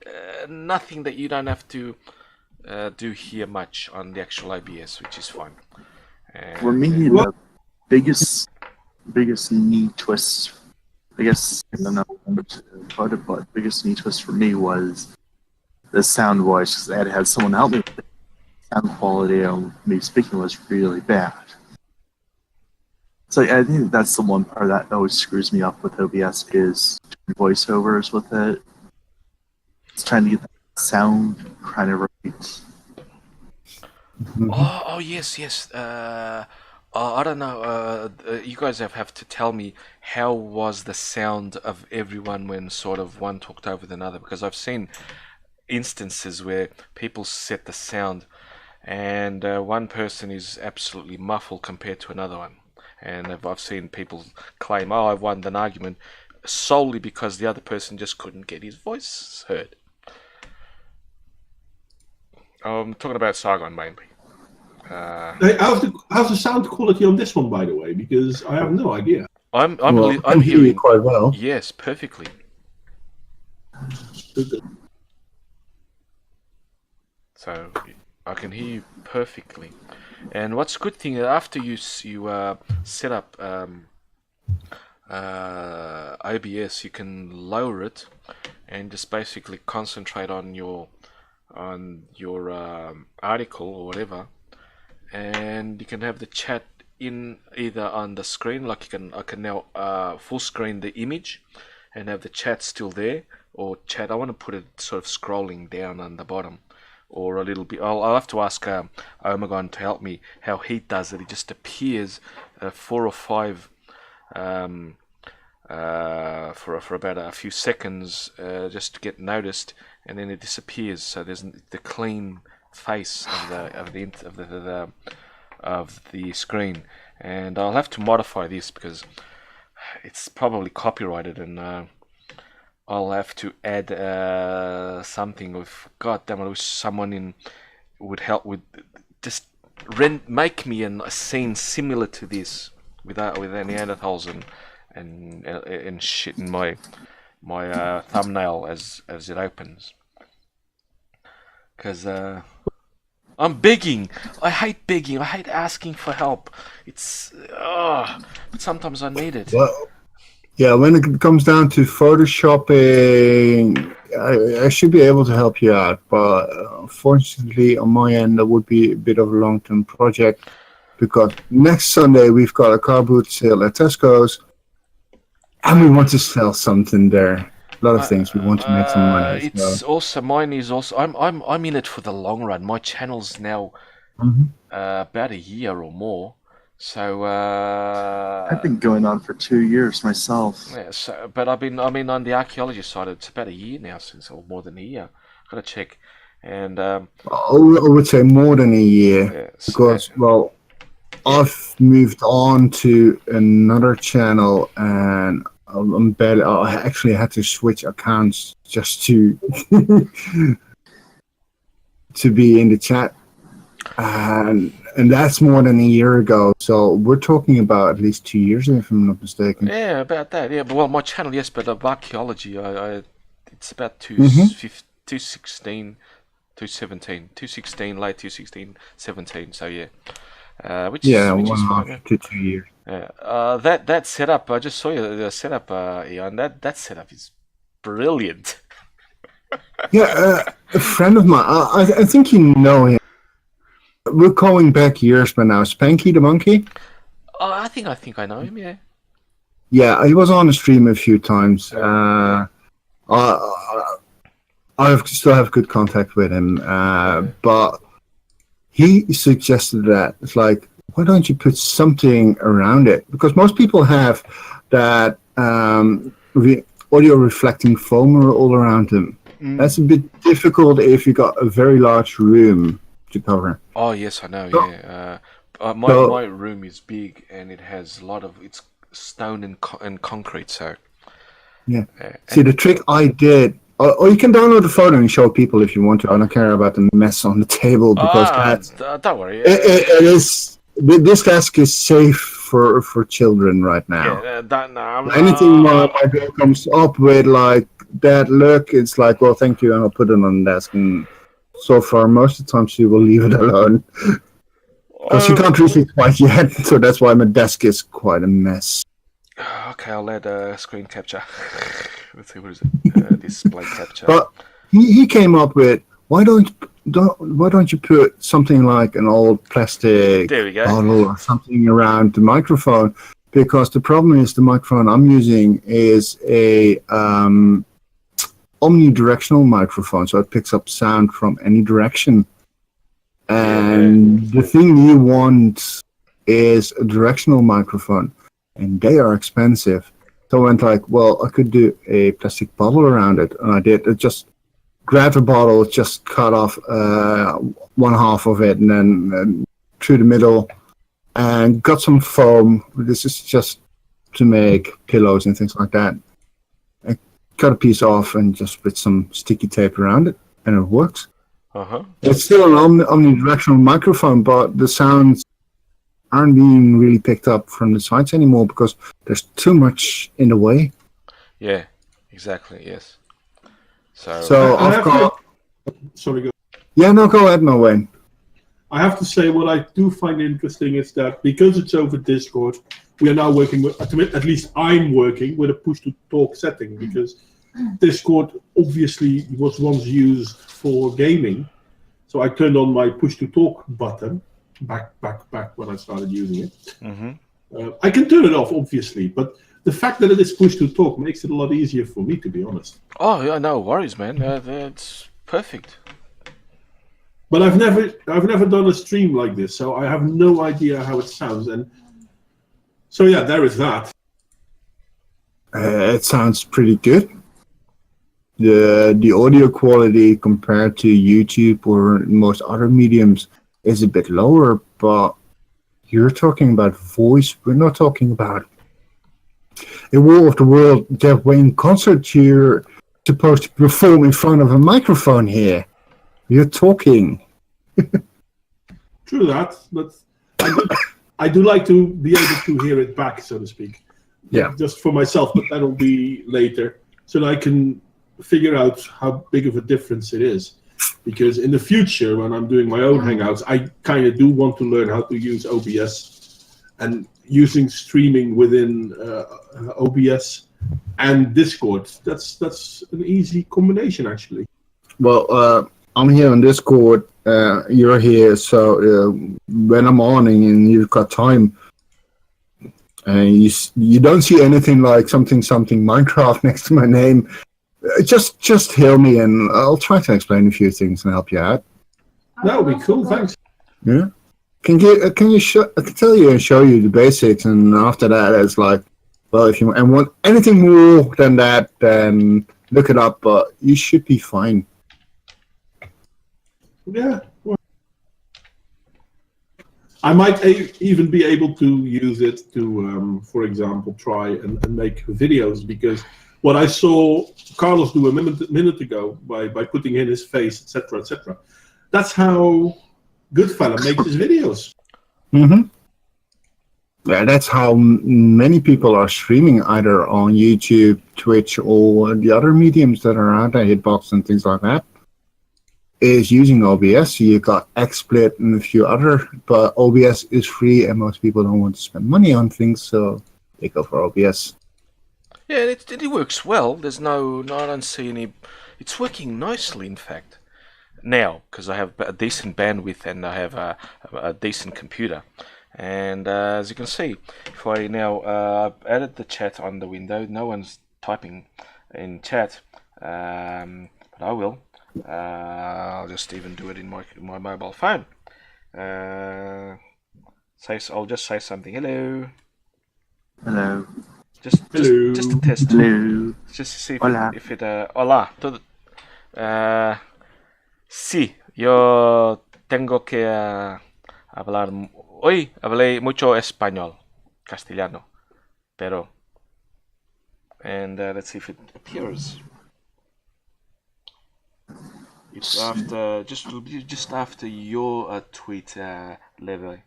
nothing that you don't have to do here much on the actual OBS, which is fine. And, For me, the biggest knee twist, I guess, I don't know about it, but biggest knee twist for me was the sound voice, because I had to have someone help me with it. Sound quality of me speaking was really bad. So I think that's the one part that always screws me up with OBS is doing voiceovers with it. It's trying to get the sound kind of right. Oh yes. I don't know. You guys have to tell me how was the sound of everyone when sort of one talked over the other, because I've seen instances where people set the sound and one person is absolutely muffled compared to another one, and I've seen people claim, "Oh, I won an argument," solely because the other person just couldn't get his voice heard. I'm talking about Sargon mainly. How's the sound quality on this one, by the way? Because I have no idea. I'm hearing hearing you quite well. yes, perfectly. So I can hear you perfectly. And what's a good thing, after you set up OBS, you can lower it and just basically concentrate on your article or whatever, and you can have the chat in either on the screen, like I can now full screen the image and have the chat still there, or chat, I want to put it sort of scrolling down on the bottom, or a little bit. I'll have to ask Omegon to help me how he does it. It just appears 4 or 5 for about a few seconds just to get noticed, and then it disappears. So there's the clean face of the screen, and I'll have to modify this because it's probably copyrighted, and I'll have to add something with. God damn it! I wish someone would help with just make me a scene similar to this with Neanderthals and shit in my thumbnail as it opens. Because I'm begging. I hate begging. I hate asking for help. It's but sometimes I need it. Well, yeah, when it comes down to photoshopping, I should be able to help you out, but unfortunately on my end that would be a bit of a long-term project, because next Sunday we've got a car boot sale at Tesco's, and we want to sell something there. A lot of things. We want to make some money. It's also mine is also. I'm in it for the long run. My channel's now about a year or more. So I've been going on for 2 years myself. Yeah. So, but I mean, on the archaeology side, it's about a year now or more than a year. Gotta check. And I would say more than a year, because I've moved on to another channel, and I actually had to switch accounts just to to be in the chat, and that's more than a year ago. So we're talking about at least 2 years, if I'm not mistaken. Yeah, about that. Yeah, but well, my channel, yes, but of archaeology, it's about 2016, 2017, late 2016, 17. So yeah. Which is fine, 1.5 to 2 years. That setup, I just saw the setup, Ian. That setup is brilliant. Yeah, a friend of mine, I think you know him. We're going back years by now. Spanky the Monkey? Oh, I think I know him, yeah. Yeah, he was on the stream a few times. I still have good contact with him, but he suggested that it's like, why don't you put something around it? Because most people have that audio reflecting foam all around them. That's a bit difficult if you got a very large room to cover. Oh yes, I know. Yeah, my room is big and it has a lot of stone and concrete. So yeah. See, the trick I did. Or you can download the photo and show people if you want to. I don't care about the mess on the table because don't worry. It is. This desk is safe for children right now. Yeah, anything my girl comes up with like that look, it's like, well, thank you, and I'll put it on the desk. And so far, most of the time, she will leave it alone because she can't reach it quite yet. So that's why my desk is quite a mess. Okay, I'll add screen capture. Let's see, what is it? Display capture. But he came up with, why don't you put something like an old plastic bottle or something around the microphone? Because the problem is the microphone I'm using is a omnidirectional microphone, so it picks up sound from any direction. And the thing you want is a directional microphone, and they are expensive. So I went like, well, I could do a plastic bottle around it, and I did. I just grabbed a bottle, just cut off one half of it, and then through the middle, and got some foam. This is just to make pillows and things like that. I cut a piece off and just put some sticky tape around it, and it works. It's still an omnidirectional microphone, but the sounds aren't being really picked up from the sides anymore because there's too much in the way. Yeah, exactly. Yes. So I've got. Sorry, go. Yeah, no, go ahead, no, Wayne. I have to say, what I do find interesting is that because it's over Discord, we are now working with, at least I'm working with a push-to-talk setting, because Discord obviously was once used for gaming. So I turned on my push-to-talk button back when I started using it. I can turn it off, obviously, but the fact that it is push-to-talk makes it a lot easier for me, to be honest. Oh, yeah, no worries, man. That's perfect. But I've never done a stream like this, so I have no idea how it sounds. And so yeah, there is that. It sounds pretty good. The audio quality compared to YouTube or most other mediums is a bit lower, but you're talking about voice. We're not talking about a War of the World Jeff Wayne concert. You're supposed to perform in front of a microphone here. You're talking. True that, but I do like to be able to hear it back, so to speak. Yeah. Just for myself, but that'll be later, so that I can figure out how big of a difference it is. Because in the future, when I'm doing my own Hangouts, I kind of do want to learn how to use OBS, and using streaming within OBS and Discord. That's an easy combination, actually. Well, I'm here on Discord. You're here, so when I'm on and you've got time, and you don't see anything like something Minecraft next to my name, just hail me and I'll try to explain a few things and help you out. That would be cool. Thanks. Yeah. I can tell you and show you the basics, and after that, it's like, well, if you want anything more than that, then look it up. But you should be fine. Yeah. Well, I might even be able to use it to, for example, try and make videos, because what I saw Carlos do a minute ago by putting in his face, etc., etc. That's how Goodfella makes his videos. Mm-hmm. Yeah, that's how many people are streaming, either on YouTube, Twitch, or the other mediums that are out there, Hitbox and things like that, is using OBS. You got XSplit and a few other, but OBS is free and most people don't want to spend money on things, so they go for OBS. Yeah, it works well. There's I don't see any. It's working nicely, in fact. Now, because I have a decent bandwidth and I have a decent computer. And as you can see, if I now I've added the chat on the window, no one's typing in chat, but I will. I'll just even do it in my mobile phone. I'll just say something. Hello. Hello. Just to test. Hello. Just to see Hola. if it. Hola. Sí, yo tengo que hablar. Hoy hablé mucho español, castellano, pero. And let's see if it appears. It's after just after your tweet, Levi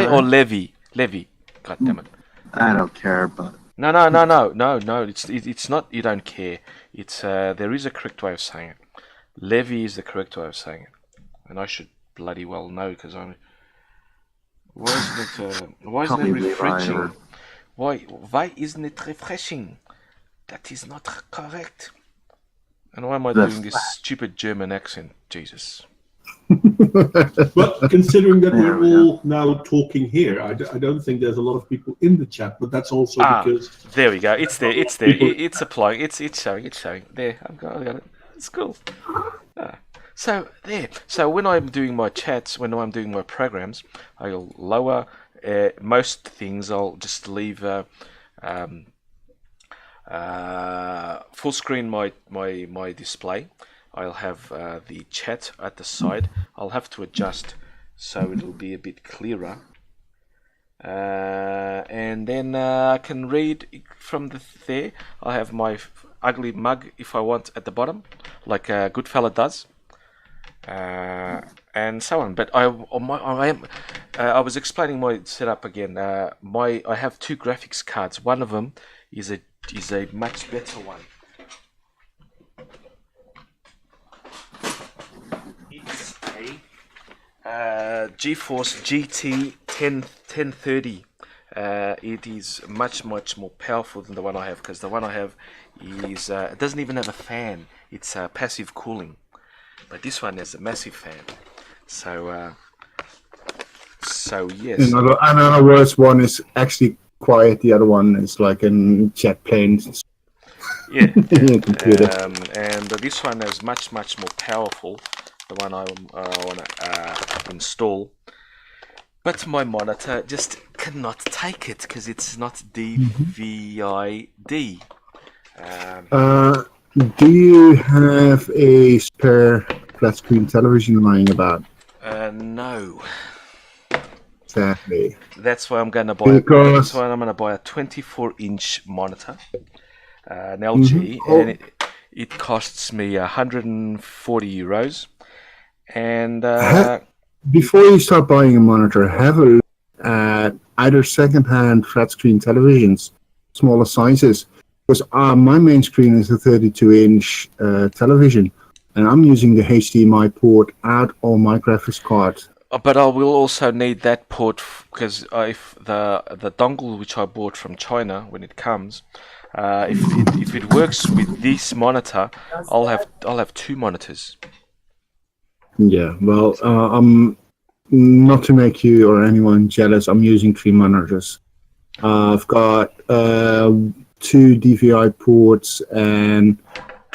or Levy. God damn it. I don't care, but No. It's not. You don't care. It's there is a correct way of saying it. Levy is the correct way of saying it, and I should bloody well know, because I'm. Why isn't it refreshing? Why isn't it refreshing? That is not correct. And why am I doing this stupid German accent? Jesus. But considering that we're all now talking here, I don't think there's a lot of people in the chat, but that's also because... There we go. It's there. It's applying. It's showing. There, I got it. It's cool. So there. So when I'm doing my chats, when I'm doing my programs, I'll lower most things. I'll just leave full screen my display. I'll have the chat at the side. I'll have to adjust so it'll be a bit clearer. And then I can read from there. I'll have my ugly mug, if I want, at the bottom, like a good fella does, and so on. But I was explaining my setup again. I have two graphics cards. One of them is a much better one. It's a GeForce GT 1030. It is much more powerful than the one I have, because the one I have is it doesn't even have a fan. It's passive cooling, but this one has a massive fan. So yes. In other words, one is actually quiet. The other one is like a jet plane. Yeah. Computer. And this one is much more powerful. the one I want to install. But my monitor just cannot take it because it's not DVI-D. Do you have a spare flat screen television lying about? No. Exactly. That's why I'm going to buy. That's why I'm going to buy a 24-inch monitor, an LG, and it costs me 140 euros. And before you start buying a monitor, have a look at either second-hand flat screen televisions, smaller sizes. Because my main screen is a 32-inch television, and I'm using the HDMI port out on my graphics card. But I will also need that port because if the dongle which I bought from China when it comes, if it works with this monitor, I'll have two monitors. Yeah, well, I'm not to make you or anyone jealous. I'm using 3 monitors. I've got 2 DVI ports and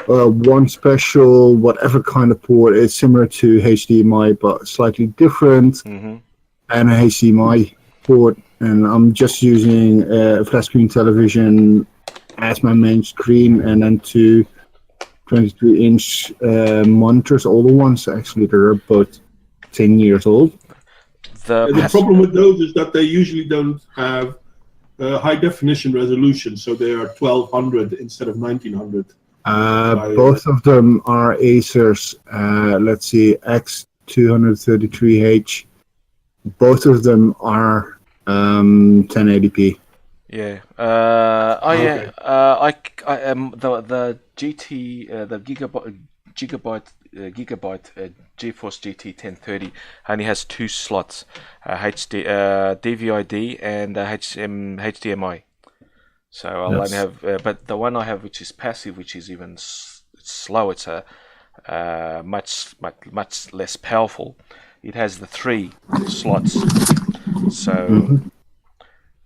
one special whatever kind of port. It's similar to HDMI but slightly different, and a HDMI port. And I'm just using a flat screen television as my main screen, and then 2 23-inch monitors, older ones actually. They're both 10 years old. The problem with those is that they usually don't have high definition resolution, so they are 1200 instead of 1900. Both of them are Acer's, let's see, X233H. Both of them are 1080p. Yeah. Okay. The GT, the gigabyte GeForce GT 1030 only has 2 slots, DVI-D and HDMI. So I'll only have, but the one I have, which is passive, which is even slow, it's a much less powerful. It has the 3 slots. So.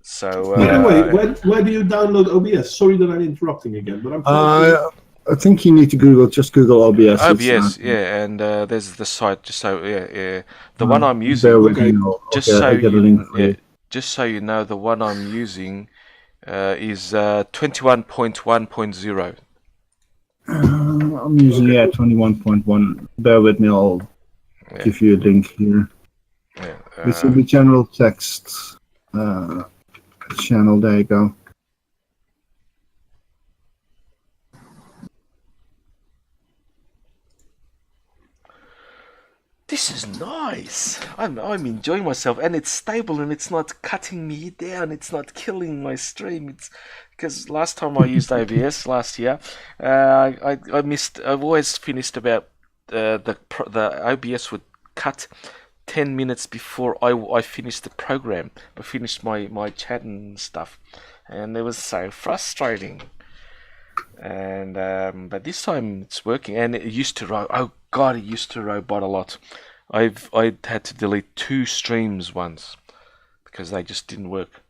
So. Anyway, where do you download OBS? Sorry that I'm interrupting again, but I think you need to Google OBS. OBS, yeah, and there's the site. Just so the one I'm using. Just so you know, the one I'm using is 21.1.0. I'm using 21.1. Bear with me. I'll give you a link here. Yeah, this is the general text channel. There you go. This is nice. I'm enjoying myself, and it's stable, and it's not cutting me down. It's not killing my stream. It's because last time I used OBS last year, I missed. I've always finished about the OBS would cut 10 minutes before I finished the program. I finished my chat and stuff, and it was so frustrating. And but this time it's working, and it used to it used to robot a lot. I had to delete 2 streams once because they just didn't work.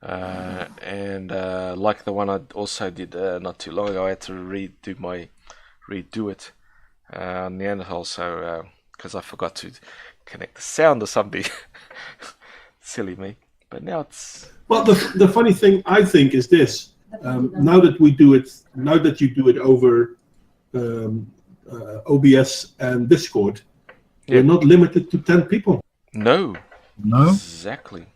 And like the one I also did not too long ago, I had to redo it on Neanderthal, so because I forgot to connect the sound or something. Silly me. But now it's well. The funny thing I think is this. Now that you do it over OBS and Discord, you're not limited to 10 people. No. Exactly.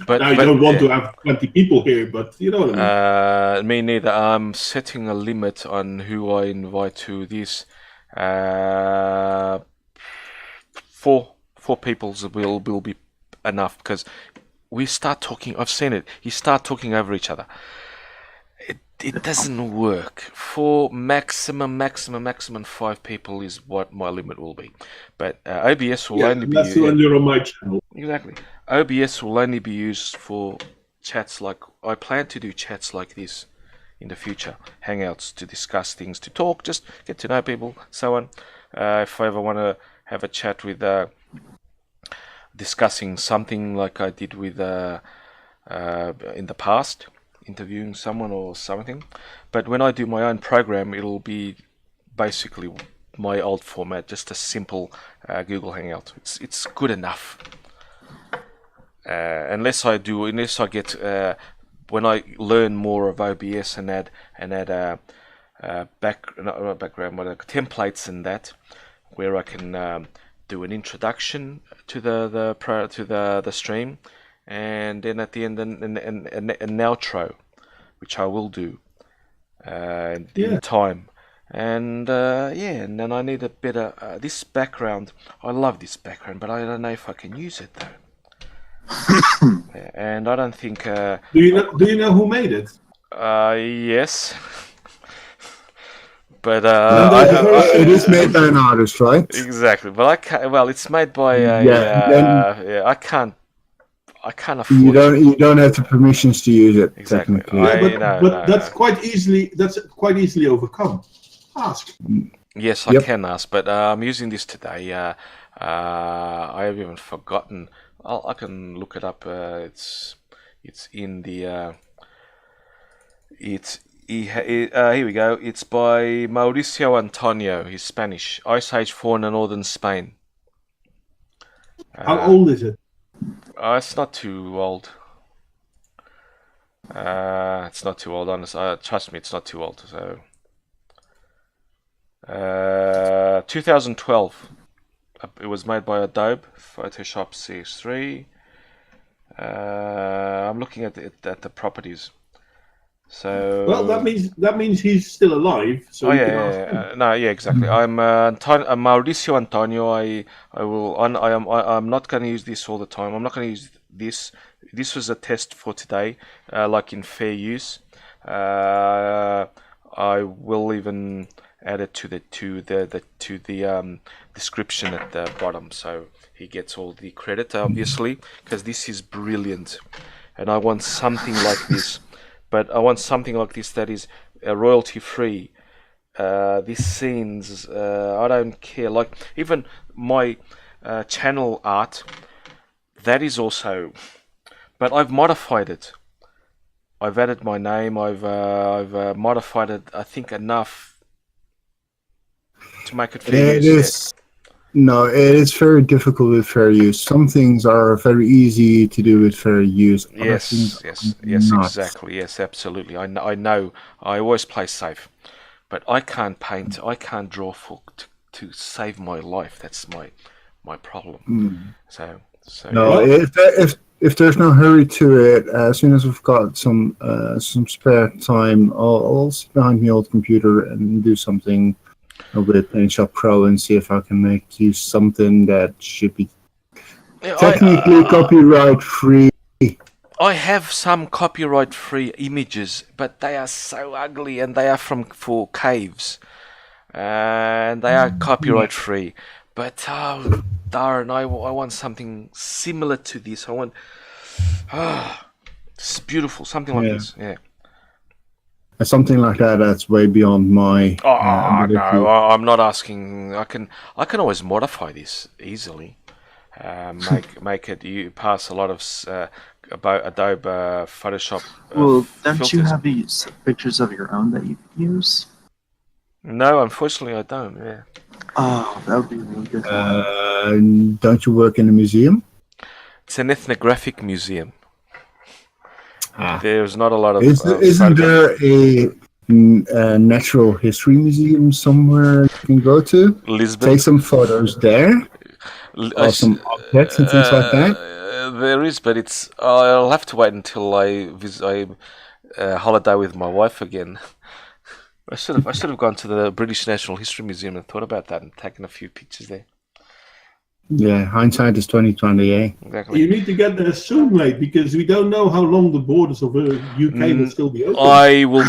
But now you don't want to have 20 people here, but you know what I mean. Me neither. I'm setting a limit on who I invite to this. 4 people will be enough, because we start talking. I've seen it. You start talking over each other. It doesn't work. 4 maximum 5 people is what my limit will be. But OBS will only be used. When you're on my channel. Exactly. OBS will only be used for chats like I plan to do chats like this in the future. Hangouts to discuss things, to talk, just get to know people, so on. If I ever want to have a chat with discussing something like I did with in the past, interviewing someone or something. But when I do my own program, it'll be basically my old format, just a simple Google Hangout. It's good enough. Unless I get when I learn more of OBS and add background, templates and that, where I can do an introduction to the stream, and then at the end an outro, which I will do in time. And and then I need a better this background. I love this background, but I don't know if I can use it though. And I don't think. Do you know who made it? Yes. But it is made by an artist, right? Exactly, but I can't. Well, it's made by I can't afford. You don't have the permissions to use it. Exactly. Technically. But that's quite easily overcome. Ask. Yes, I can ask, but I'm using this today. I have even forgotten. I can look it up. It's in the. Here we go. It's by Mauricio Antonio. He's Spanish. Ice Age 4 in northern Spain. How old is it? It's not too old. It's not too old, honestly. Trust me, it's not too old. So, 2012. It was made by Adobe Photoshop CS3. I'm looking at the properties. So well, that means he's still alive. So exactly. I'm Mauricio Antonio. I'm not going to use this all the time. I'm not going to use this. This was a test for today, like in fair use. I will even add it to the description at the bottom, so he gets all the credit, obviously, because this is brilliant, and I want something like this. But I want something like this that is royalty free. These scenes, I don't care. Like even my channel art, that is also, but I've modified it. I've added my name. I've modified it. I think enough to make it fair use. No, it is very difficult with fair use. Some things are very easy to do with fair use. Yes, exactly. Yes, absolutely. I know. I always play safe, but I can't paint. I can't draw to save my life. That's my problem. So no. If there's no hurry to it, as soon as we've got some spare time, I'll sit behind my old computer and do something with Paintshop Pro and see if I can make you something that should be technically copyright free. I have some copyright free images, but they are so ugly, and they are for caves, and they are copyright free. But darn, I want something similar to this. I want it's beautiful, something like this. Yeah. Something like that's way beyond my. No, I'm not asking. I can always modify this easily. Make it. You pass a lot of about Adobe Photoshop. Well, don't filters. you have these pictures of your own that you use? No, unfortunately, I don't. Yeah. Oh, that would be really good. Don't you work in a museum? It's an ethnographic museum. There's not a lot of. Isn't there a natural history museum somewhere you can go to? Lisbon. Take some photos there. Or some objects and things like that. There is, but I'll have to wait until I holiday with my wife again. I should have gone to the British National History Museum and thought about that and taken a few pictures there. Yeah, hindsight is 20/20, eh? Exactly. You need to get there soon, mate, because we don't know how long the borders of the UK will still be open. I will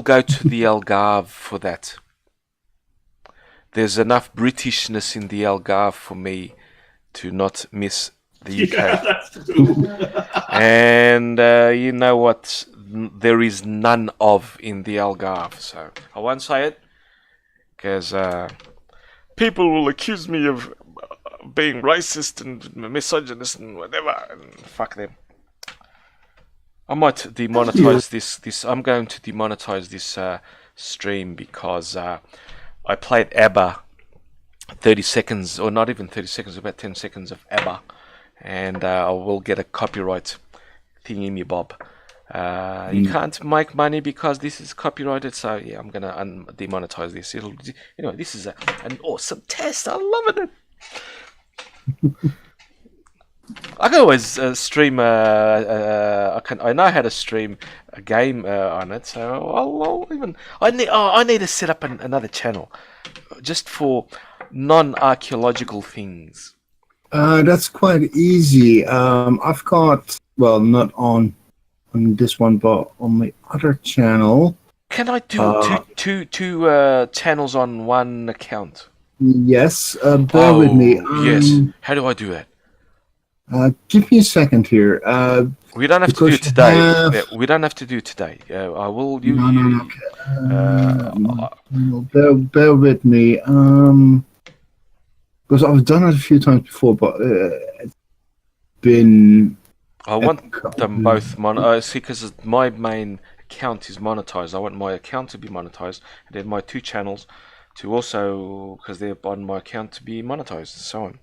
go to the Algarve for that. There's enough Britishness in the Algarve for me to not miss the UK. Yeah, that's true. And you know what? There is none of in the Algarve. So I won't say it because people will accuse me of being racist and misogynist and whatever. And fuck them. I might demonetize this. I'm going to demonetize this stream because I played ABBA 30 seconds, or not even 30 seconds, about 10 seconds of ABBA, and I will get a copyright thingy me bob. You can't make money because this is copyrighted, so yeah, I'm gonna demonetize this. Anyway, this is an awesome test. I'm loving it. I can always stream. I know how to stream a game on it, so I'll even. I need to set up another channel just for non-archaeological things. That's quite easy. I've got, well, not on this one, but on my other channel. Can I do two channels on one account? Yes, bear with me. Yes. How do I do that? Give me a second here. We don't have to do it today. Yeah, we don't have to do it today. I will. Bear with me. Because I've done it a few times before, but it's been. I want them both see, because my main account is monetized. I want my account to be monetized, and then my two channels to also, because they're on my account, to be monetized, and so on.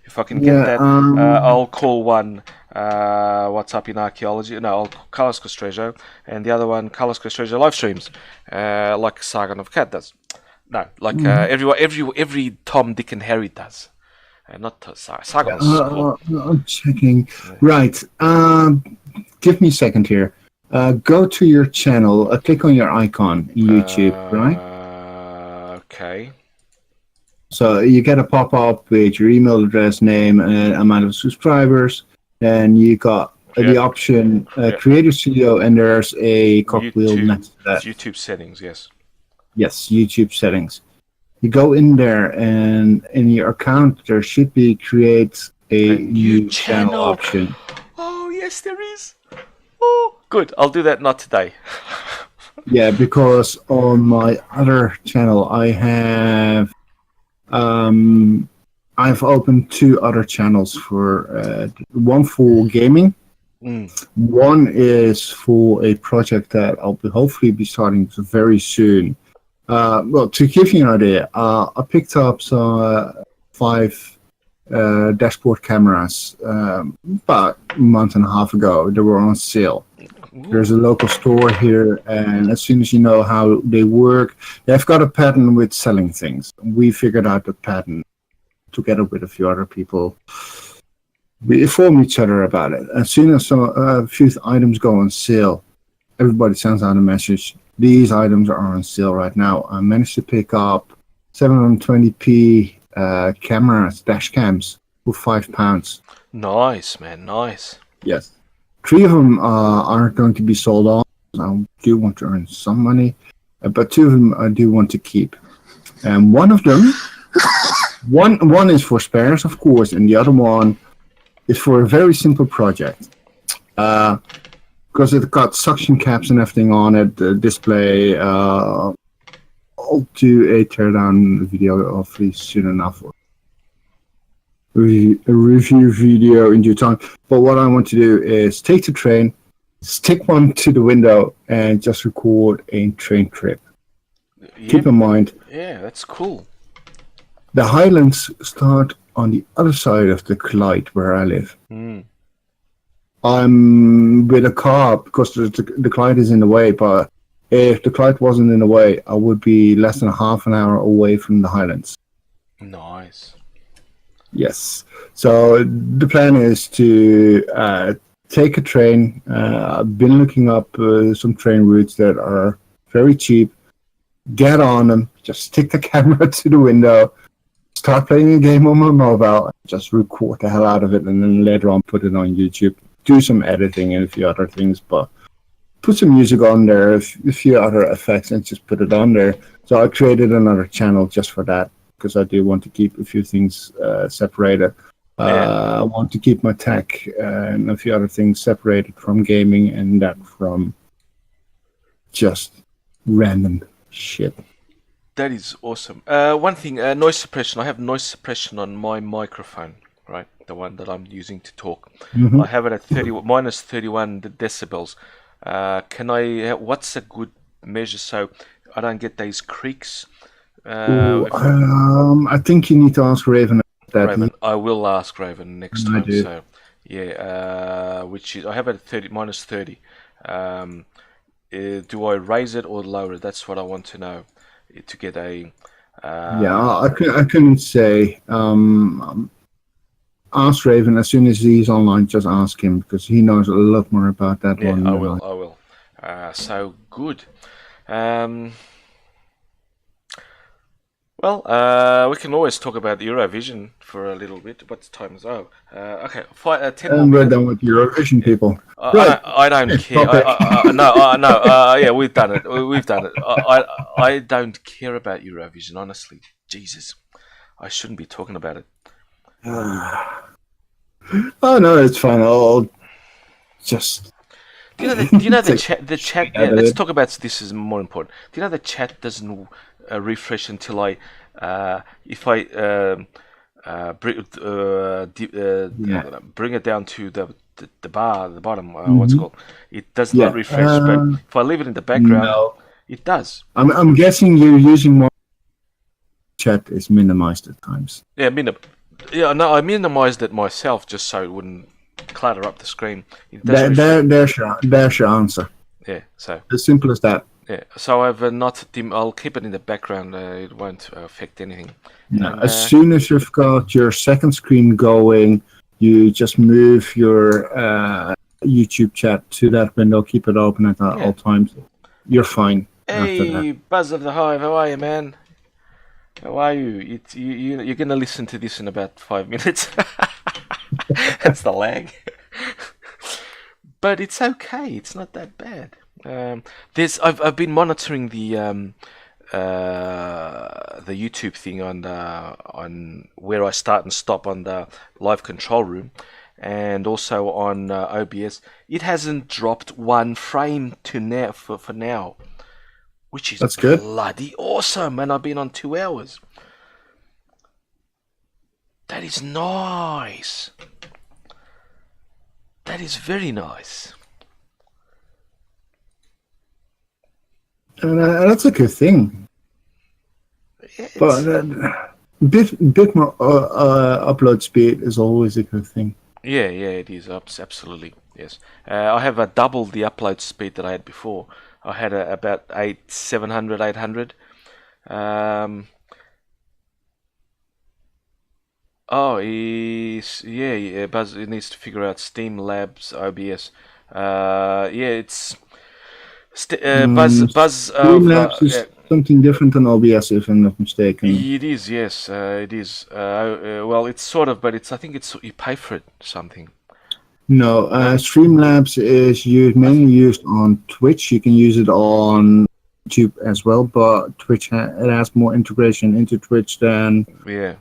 If I can get that, I'll call one What's Up in Archaeology. No, I'll call Carlos Castrejo, and the other one Carlos Castrejo live streams, like Sargon of Cat does. No, like every Tom, Dick, and Harry does. Not Sargon. I'm checking. Right. Give me a second here. Go to your channel. Click on your icon in YouTube, right? Okay. So you get a pop-up with your email address, name, and amount of subscribers. And you got the option Creator Studio, and there's a cogwheel next to that. YouTube settings, yes. Yes, YouTube settings. You go in there, and in your account, there should be create a new channel option. Oh, yes, there is. Oh, good. I'll do that not today. Yeah, because on my other channel, I have I've opened two other channels for one for gaming. One is for a project that I'll hopefully be starting very soon. Well, to give you an idea, I picked up some 5 dashboard cameras about a month and a half ago. They were on sale. There's a local store here, and as soon as you know how they work, they've got a pattern with selling things. We figured out the pattern together with a few other people. We inform each other about it. As soon as a few items go on sale, everybody sends out a message. These items are on sale right now. I managed to pick up 720p cameras, dash cams, for £5. Nice, man, nice. Yes. 3 of them aren't going to be sold on. I do want to earn some money, but 2 of them I do want to keep. And one of them, one is for spares, of course, and the other one is for a very simple project. Because it got suction caps and everything on it, the display. I'll do a teardown video hopefully soon enough. A review video in due time. But what I want to do is take the train, stick one to the window, and just record a train trip. Yeah. Keep in mind. Yeah, that's cool. The Highlands start on the other side of the Clyde where I live. I'm with a car because the Clyde is in the way, but if the Clyde wasn't in the way, I would be less than half an hour away from the Highlands. Nice. Yes. So the plan is to take a train. I've been looking up some train routes that are very cheap. Get on them, just stick the camera to the window, start playing a game on my mobile, just record the hell out of it, and then later on put it on YouTube. Do some editing and a few other things, but put some music on there, a few other effects, and just put it on there. So I created another channel just for that, because I do want to keep a few things separated. I want to keep my tech and a few other things separated from gaming, and that from just random shit. That is awesome. One thing, noise suppression. I have noise suppression on my microphone, right? The one that I'm using to talk. I have it at minus 31 decibels. What's a good measure so I don't get these creaks I think you need to ask Raven that. Raven, I will ask Raven next I time. do. So, yeah, which is I have it at 30 minus 30. Do I raise it or lower it? That's what I want to know to get a. I couldn't say. Ask Raven as soon as he's online. Just ask him because he knows a lot more about that Yeah, one. I than will. I will. So good. Well, we can always talk about Eurovision for a little bit, but time's up. Okay, 10 more And we're minutes. done with Eurovision, people. I don't care. topic. No. Yeah, we've done it. We've done it. I don't care about Eurovision, honestly. Jesus, I shouldn't be talking about it. Oh no, it's fine. I'll just. Do you know the Take chat? The chat. out Yeah, of let's it. talk about this. Is more important. Do you know the chat doesn't refresh until I, if I bring it down to the bar, the bottom. What's it called? It does not refresh. But if I leave it in the background, No. it does. I'm guessing you're using more. Chat is minimized at times. Yeah, I minimized it myself just so it wouldn't clutter up the screen. It does refresh. There's your answer. Yeah. So. As simple as that. Yeah, so I've I'll keep it in the background. It won't affect anything. No, And, as soon as you've got your second screen going, you just move your YouTube chat to that window. Keep it open at all times. You're fine. After Hey, that. Buzz of the Hive, how are you, man? How are you? You're gonna listen to this in about 5 minutes. That's the lag. But it's okay. It's not that bad. I've been monitoring the YouTube thing on where I start and stop on the live control room, and also on OBS. It hasn't dropped one frame to now for now, which is That's good. bloody awesome. And I've been on 2 hours. That is nice. That is very nice. And that's a good thing. Yeah, But bit more upload speed is always a good thing. yeah, it is absolutely yes. I have doubled the upload speed that I had before. I had about 700, 800. Buzz it needs to figure out Steam Labs OBS. It's Buzz. Streamlabs is something different than OBS, if I'm not mistaken. It is, yes, it is. Well, it's sort of, but I think it's you pay for it something. No, Streamlabs is mainly used on Twitch. You can use it on YouTube as well, but Twitch it has more integration into Twitch than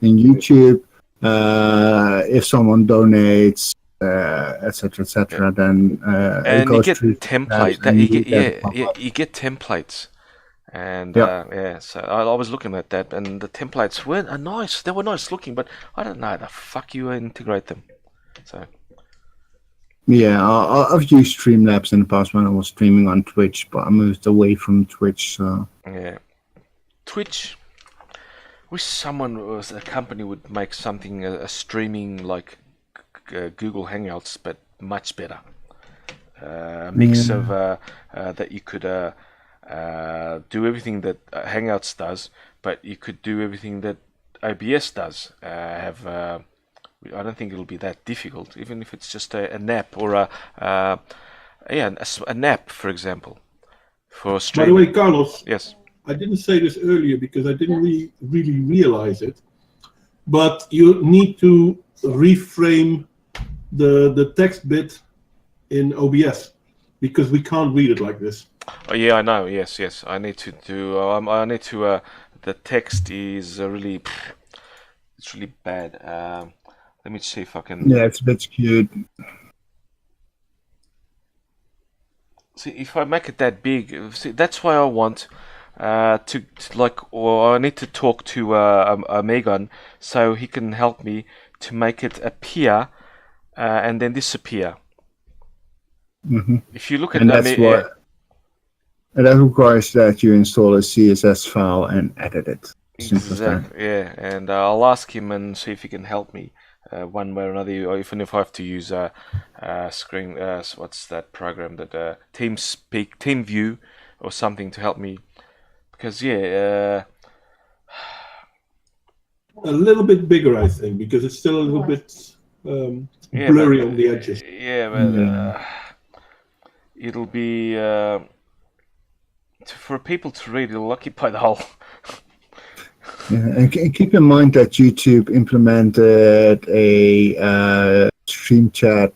in YouTube. If someone donates, etc., then and it goes you get through template. You get templates, and so I was looking at that, and the templates were nice. They were nice looking, but I don't know how the fuck you integrate them. So. Yeah, I've used Streamlabs in the past when I was streaming on Twitch, but I moved away from Twitch. So. Yeah, Twitch. Wish a company would make something a streaming like Google Hangouts, but much better. Mix of that you could do everything that Hangouts does, but you could do everything that OBS does. I don't think it'll be that difficult, even if it's just a nap or a nap, for example, for streaming. By the way, Carlos. Yes. I didn't say this earlier because I didn't really realize it, but you need to reframe the text bit in OBS because we can't read it like this. Oh yeah, I know. Yes. I need to do. I need to. The text is it's really bad. Let me see if I can. Yeah, it's a bit skewed. See, if I make it that big, see, that's why I want or I need to talk to Megan so he can help me to make it appear and then disappear. Mm-hmm. If you look at and that requires that you install a CSS file and edit it. Simple as that. Exactly. Yeah, and I'll ask him and see if he can help me one way or another, or even if I have to use screen. What's that program that TeamSpeak, TeamView, or something to help me? Because A little bit bigger, I think, because it's still a little bit blurry on the edges. Yeah, but it'll be for people to read. It'll occupy the whole. Yeah, and keep in mind that YouTube implemented a stream chat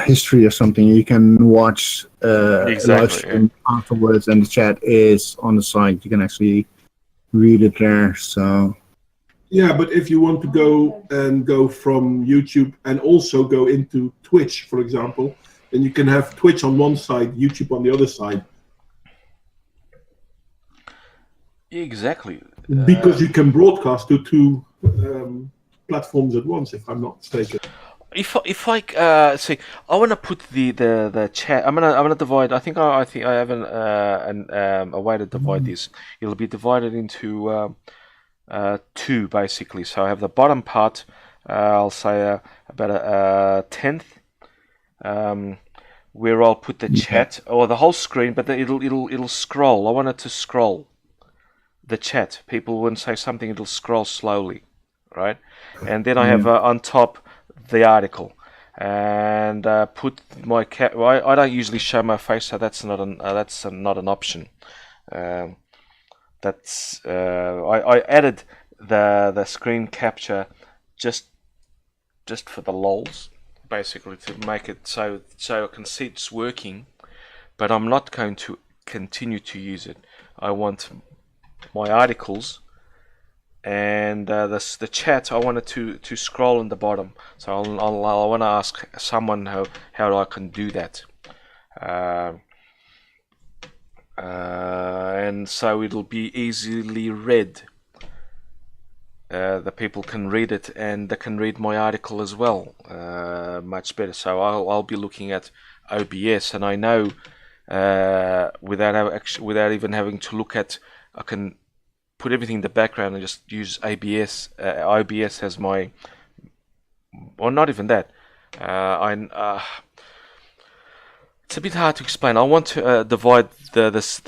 history or something. You can watch live stream afterwards, and the chat is on the site. You can actually read it there. So yeah, but if you want to go from YouTube and also go into Twitch, for example, then you can have Twitch on one side, YouTube on the other side. Exactly. Because you can broadcast to two platforms at once, if I'm not mistaken. If I see, I want to put the chat. I'm gonna divide. I think I have a way to divide this. It'll be divided into two basically. So I have the bottom part. I'll say about a tenth, where I'll put the chat or the whole screen, but it'll scroll. I want it to scroll. The chat. People when say something, it'll scroll slowly, right? And then I have on top the article, and put my cat. Well, I don't usually show my face, so that's not an option. I added the screen capture just for the lols, basically to make it so I can see it's working, but I'm not going to continue to use it. I want my articles and the chat. I wanted to scroll in the bottom, so I want to ask someone how I can do that, and so it'll be easily read. The people can read it, and they can read my article as well, much better. So I'll be looking at OBS, and I know without even having to look at, I can put everything in the background and just use OBS as my, or not even that. It's a bit hard to explain. I want to divide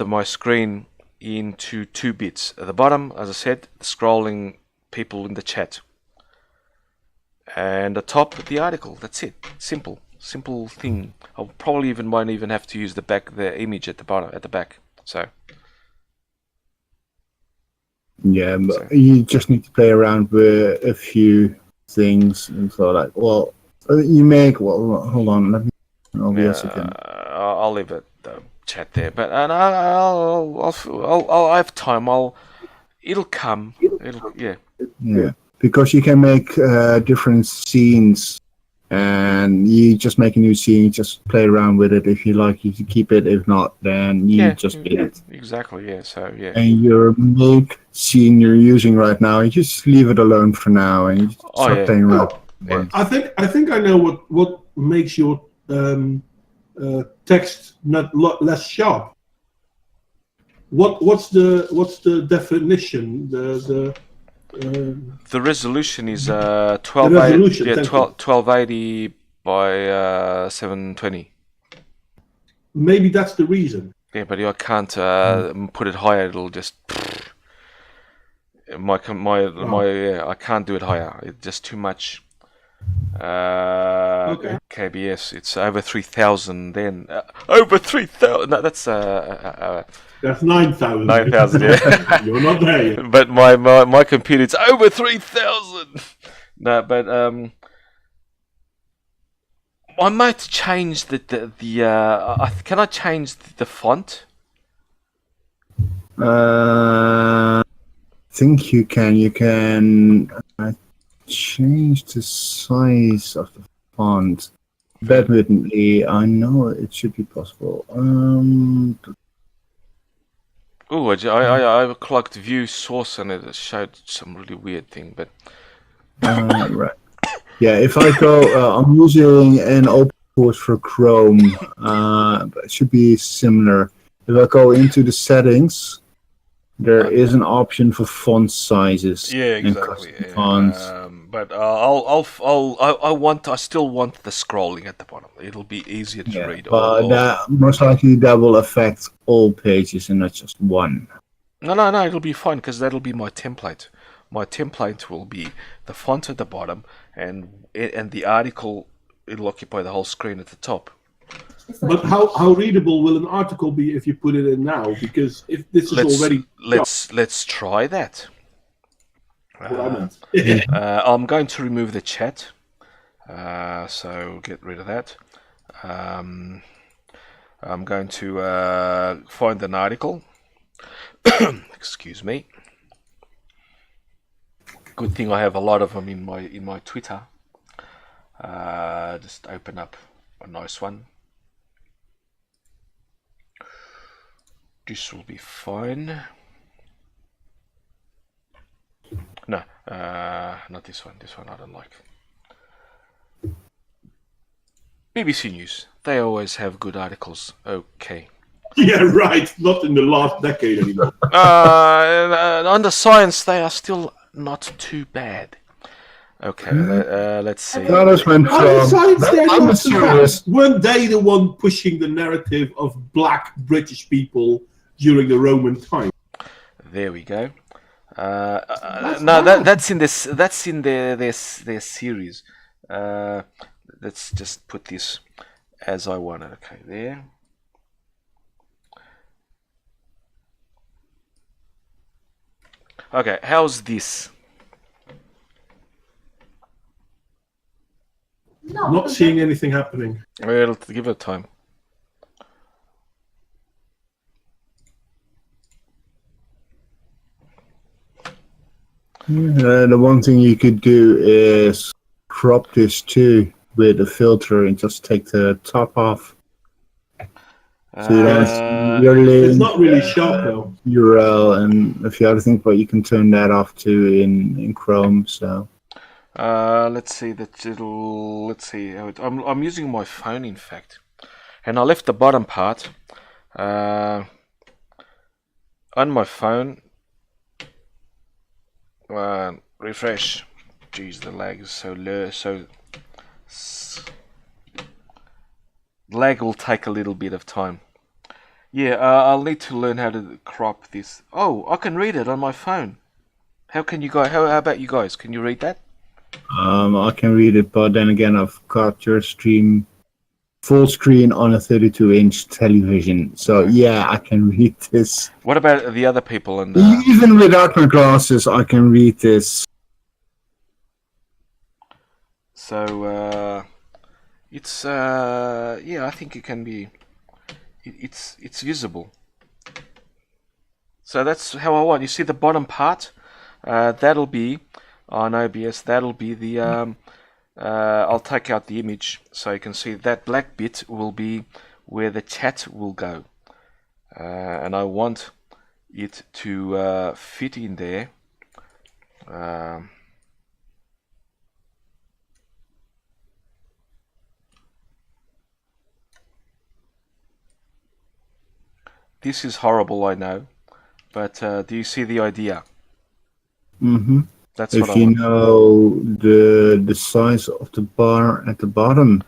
my screen into two bits. At the bottom, as I said, scrolling people in the chat, and the top, the article. That's it. Simple thing. I probably won't even have to use the image at the bottom, at the back. So. yeah, but you just need to play around with a few things, and so like, well, you make. Well, hold on, let me. OBS again. I'll leave it the chat there, but and I'll have time. It'll come. Yeah. Because you can make different scenes, and you just make a new scene. You just play around with it. If you like, you can keep it. If not, then you just get it. Exactly. Yeah. So yeah. And your main scene you're using right now, you just leave it alone for now, and you start playing around. Yeah. I think I know what makes your text less sharp. What's the definition? The resolution is 1280 by 720. Maybe that's the reason. Yeah, but I can't put it higher. It'll just I can't do it higher. It's just too much. Okay. KBS. It's over 3,000. Then over 3,000. No, that's 9,000. 9,000. Yeah. You're not there yet. But my computer, it's over 3,000. No, but I might change can I change the font? I think you can. You can change the size of the font. Badmintonly, I know it should be possible. Oh, I clocked view source and it showed some really weird thing, but right. Yeah, if I go, I'm using an open source for Chrome. But it should be similar. If I go into the settings, there is an option for font sizes. Yeah, and exactly. custom fonts. But I still want the scrolling at the bottom. It'll be easier to read. But that most likely that will affect all pages and not just one. No, it'll be fine because that'll be my template. My template will be the font at the bottom and the article. It'll occupy the whole screen at the top. But how readable will an article be if you put it in now? Because if this is already... Let's try that. What I meant. I'm going to remove the chat. So get rid of that. I'm going to find an article. Excuse me. Good thing I have a lot of them in my Twitter. Just open up a nice one. This will be fine. No, not this one. This one I don't like. BBC News. They always have good articles. Okay. Yeah, right. Not in the last decade anymore. On the science, they are still not too bad. Okay, let's see. That is when I'm serious. Weren't they the one pushing the narrative of black British people during the Roman time? There we go. No, that's in this. That's in their series. Let's just put this as I want it. Okay, there. Okay, how's this? Not seeing anything happening. Well, give it time. The one thing you could do is crop this too with a filter and just take the top off. So you don't see your link, It's not really sharp though. URL and a few other things, but you can turn that off too in Chrome. So let's see that it'll. Let's see how it. I'm using my phone, in fact, and I left the bottom part on my phone. Refresh. Jeez, the lag is so low. Lag will take a little bit of time. Yeah, I'll need to learn how to crop this. Oh, I can read it on my phone. How can you guys? How about you guys? Can you read that? I can read it, but then again, I've got your stream full screen on a 32-inch television. So yeah, I can read this. What about the other people? And even without my glasses, I can read this. So it's yeah, I think it can be. It's visible. So that's how I want. You see the bottom part? That'll be on OBS. That'll be the. I'll take out the image so you can see that black bit will be where the chat will go, and I want it to fit in there. This is horrible, I know, but do you see the idea? Mm-hmm. That's if what I you want. know the size of the bar at the bottom.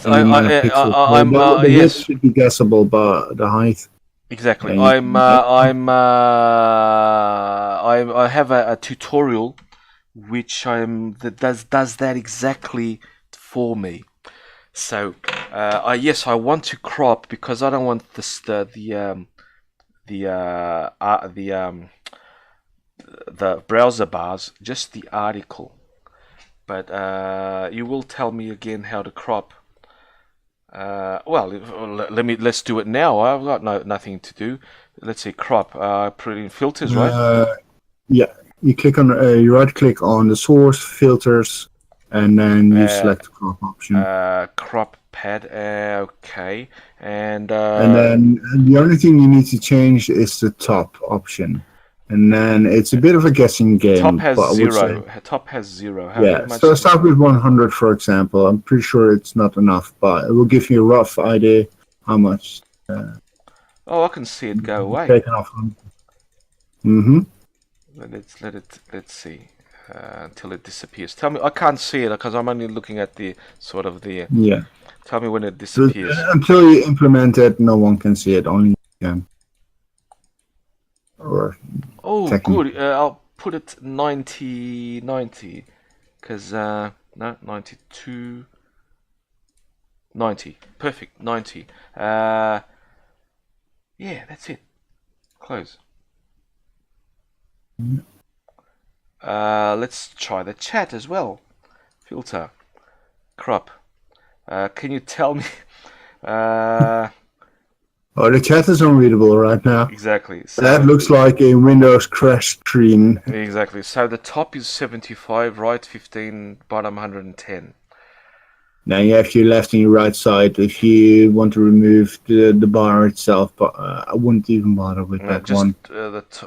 The yes. width should be guessable, but the height. Exactly. Yeah, I have a tutorial which that does that exactly for me. So yes, I want to crop because I don't want the browser bars, just the article. But you will tell me again how to crop. Well, let's do it now. I've got nothing to do. Let's see, crop. Put it in filters, right? Yeah, you click on you right click on the source filters, and then you select the crop option. Crop pad. Okay, and then the only thing you need to change is the top option. And then it's a bit of a guessing game. Top has but zero. Top has zero. Yeah, so start with 100, for example. I'm pretty sure it's not enough, but it will give you a rough idea how much. Oh, I can see it go away. Taken off. Mm-hmm. Let's see until it disappears. Tell me, I can't see it because I'm only looking at the sort of the. Yeah. Tell me when it So, disappears. until you implement it, no one can see it. Only you can. Or Oh, technically. good. I'll put it 90, because no, 92, 90. Perfect, 90. Yeah, that's it. Close. Let's try the chat as well. Filter, crop. Can you tell me? Oh, the chat is unreadable right now. Exactly. So, That looks like a Windows crash screen. exactly. So the top is 75, right 15, bottom 110. Now you have your left and your right side. If you want to remove the bar itself, but I wouldn't even bother with No, that just one.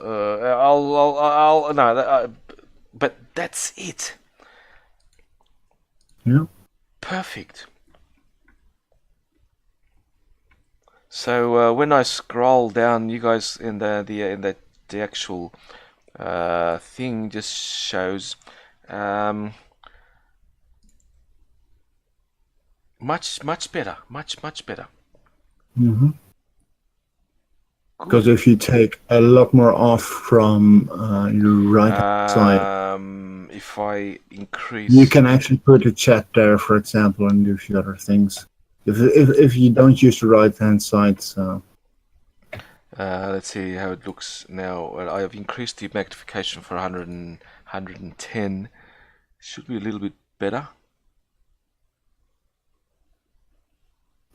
I'll no, but that's it. Yeah. Perfect. So when I scroll down, you guys in the actual thing just shows much better, much better. Mm-hmm. Because if you take a lot more off from your right side, If I increase, you can actually put a chat there, for example, and do a few other things. If you don't use the right hand side, so let's see how it looks now. I have increased the magnification for 110. Should be a little bit better.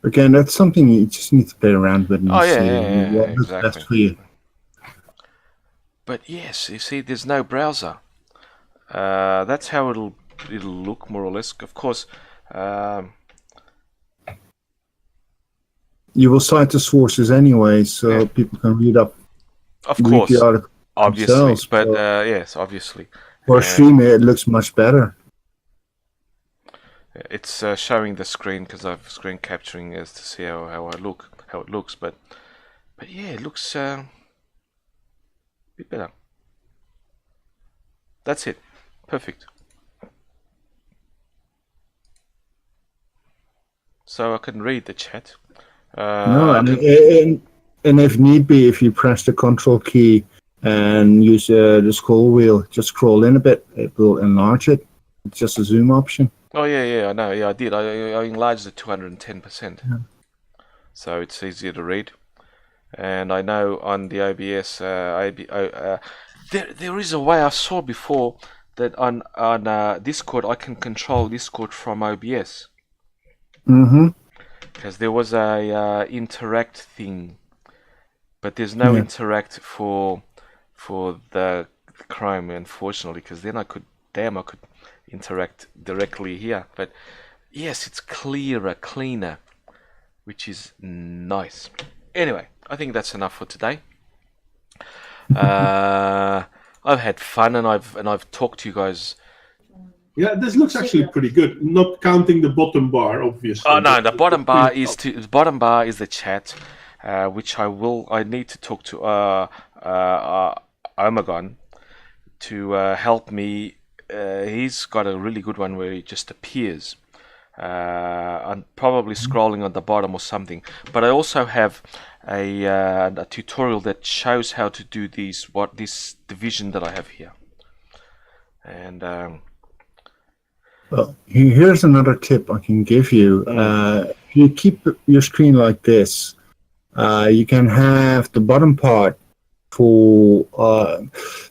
again, that's something you just need to play around with and Oh, yeah, see yeah, what is exactly. best for you. But yes, you see, there's no browser. That's how it'll look more or less. Of course, You will cite the sources anyway, so Yeah. people can read of course, the article obviously, themselves. but So yes, obviously, for and streaming, it looks much better. it's showing the screen because I've screen capturing as to see how I look, how it looks. But yeah, it looks a bit better. That's it, perfect. So I can read the chat. No, I and, can, and if need be, if you press the control key and use the scroll wheel, just scroll in a bit, it will enlarge it. It's just a zoom option. oh yeah, I know. Yeah, I did. I enlarged it 210%, so it's easier to read. And I know on the OBS, there is a way I saw before that on Discord I can control Discord from OBS Mm-hmm. because there was a interact thing, but there's no Yeah. interact for the Chrome, unfortunately, because then I could interact directly here. But yes, it's cleaner, which is nice. Anyway, I think that's enough for today. I've had fun and I've talked to you guys. Yeah, this looks actually pretty good. Not counting the bottom bar, obviously. Oh no, but the bottom bar pretty is top. the bottom bar is the chat, which I need to talk to Omegon to help me. He's got a really good one where it just appears. I'm probably scrolling on the bottom or something. But I also have a tutorial that shows how to do this division that I have here. And Well, here's another tip I can give you. If you keep your screen like this, you can have the bottom part for,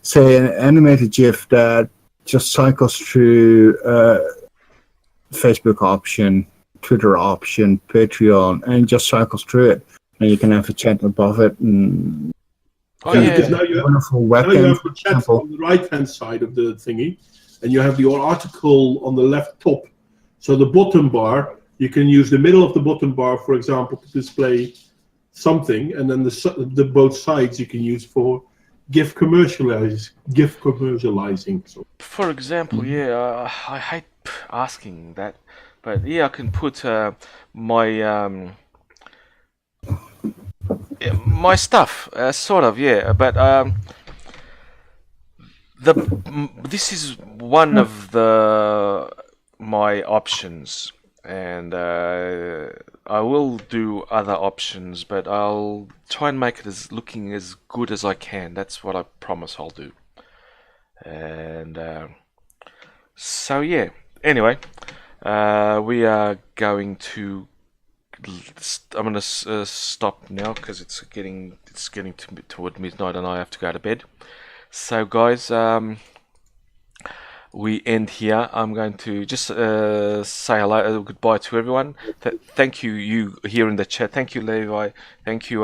say, an animated GIF that just cycles through Facebook option, Twitter option, Patreon, and just cycles through it. And you can have a chat above it. And oh Yeah, yeah, because now you wonderful now you webcam, have for the chat example. on the right-hand side of the thingy, and you have your article on the left top. So the bottom bar, you can use the middle of the bottom bar, for example, to display something, and then the both sides you can use for GIF commercializing. So for example, yeah, I hate asking that, but yeah, I can put my my stuff, sort of, yeah. But This is one of the my options, and I will do other options, but I'll try and make it as looking as good as I can. That's what I promise I'll do. And so yeah. Anyway, we are going to. I'm gonna stop now because it's getting toward midnight and I have to go to bed. So guys, we end here. I'm going to just say hello, goodbye to everyone. Thank you, you here in the chat. Thank you, Levi. Thank you,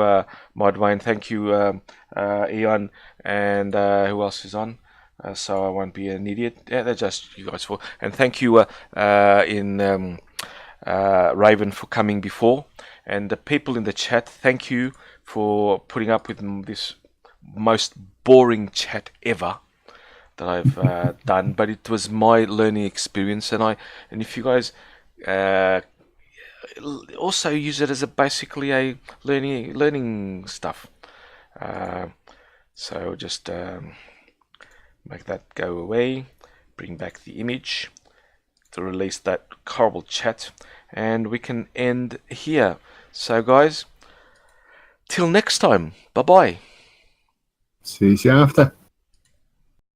Modwayne. Thank you, Eon, and who else is on? So I won't be an idiot. Yeah, they're just you guys for. And thank you, Raven, for coming before, and the people in the chat. Thank you for putting up with this most boring chat ever that I've done, but it was my learning experience, and if you guys also use it as basically a learning stuff. So just make that go away, bring back the image to release that horrible chat, and we can end here. So guys, till next time, bye bye. See you after.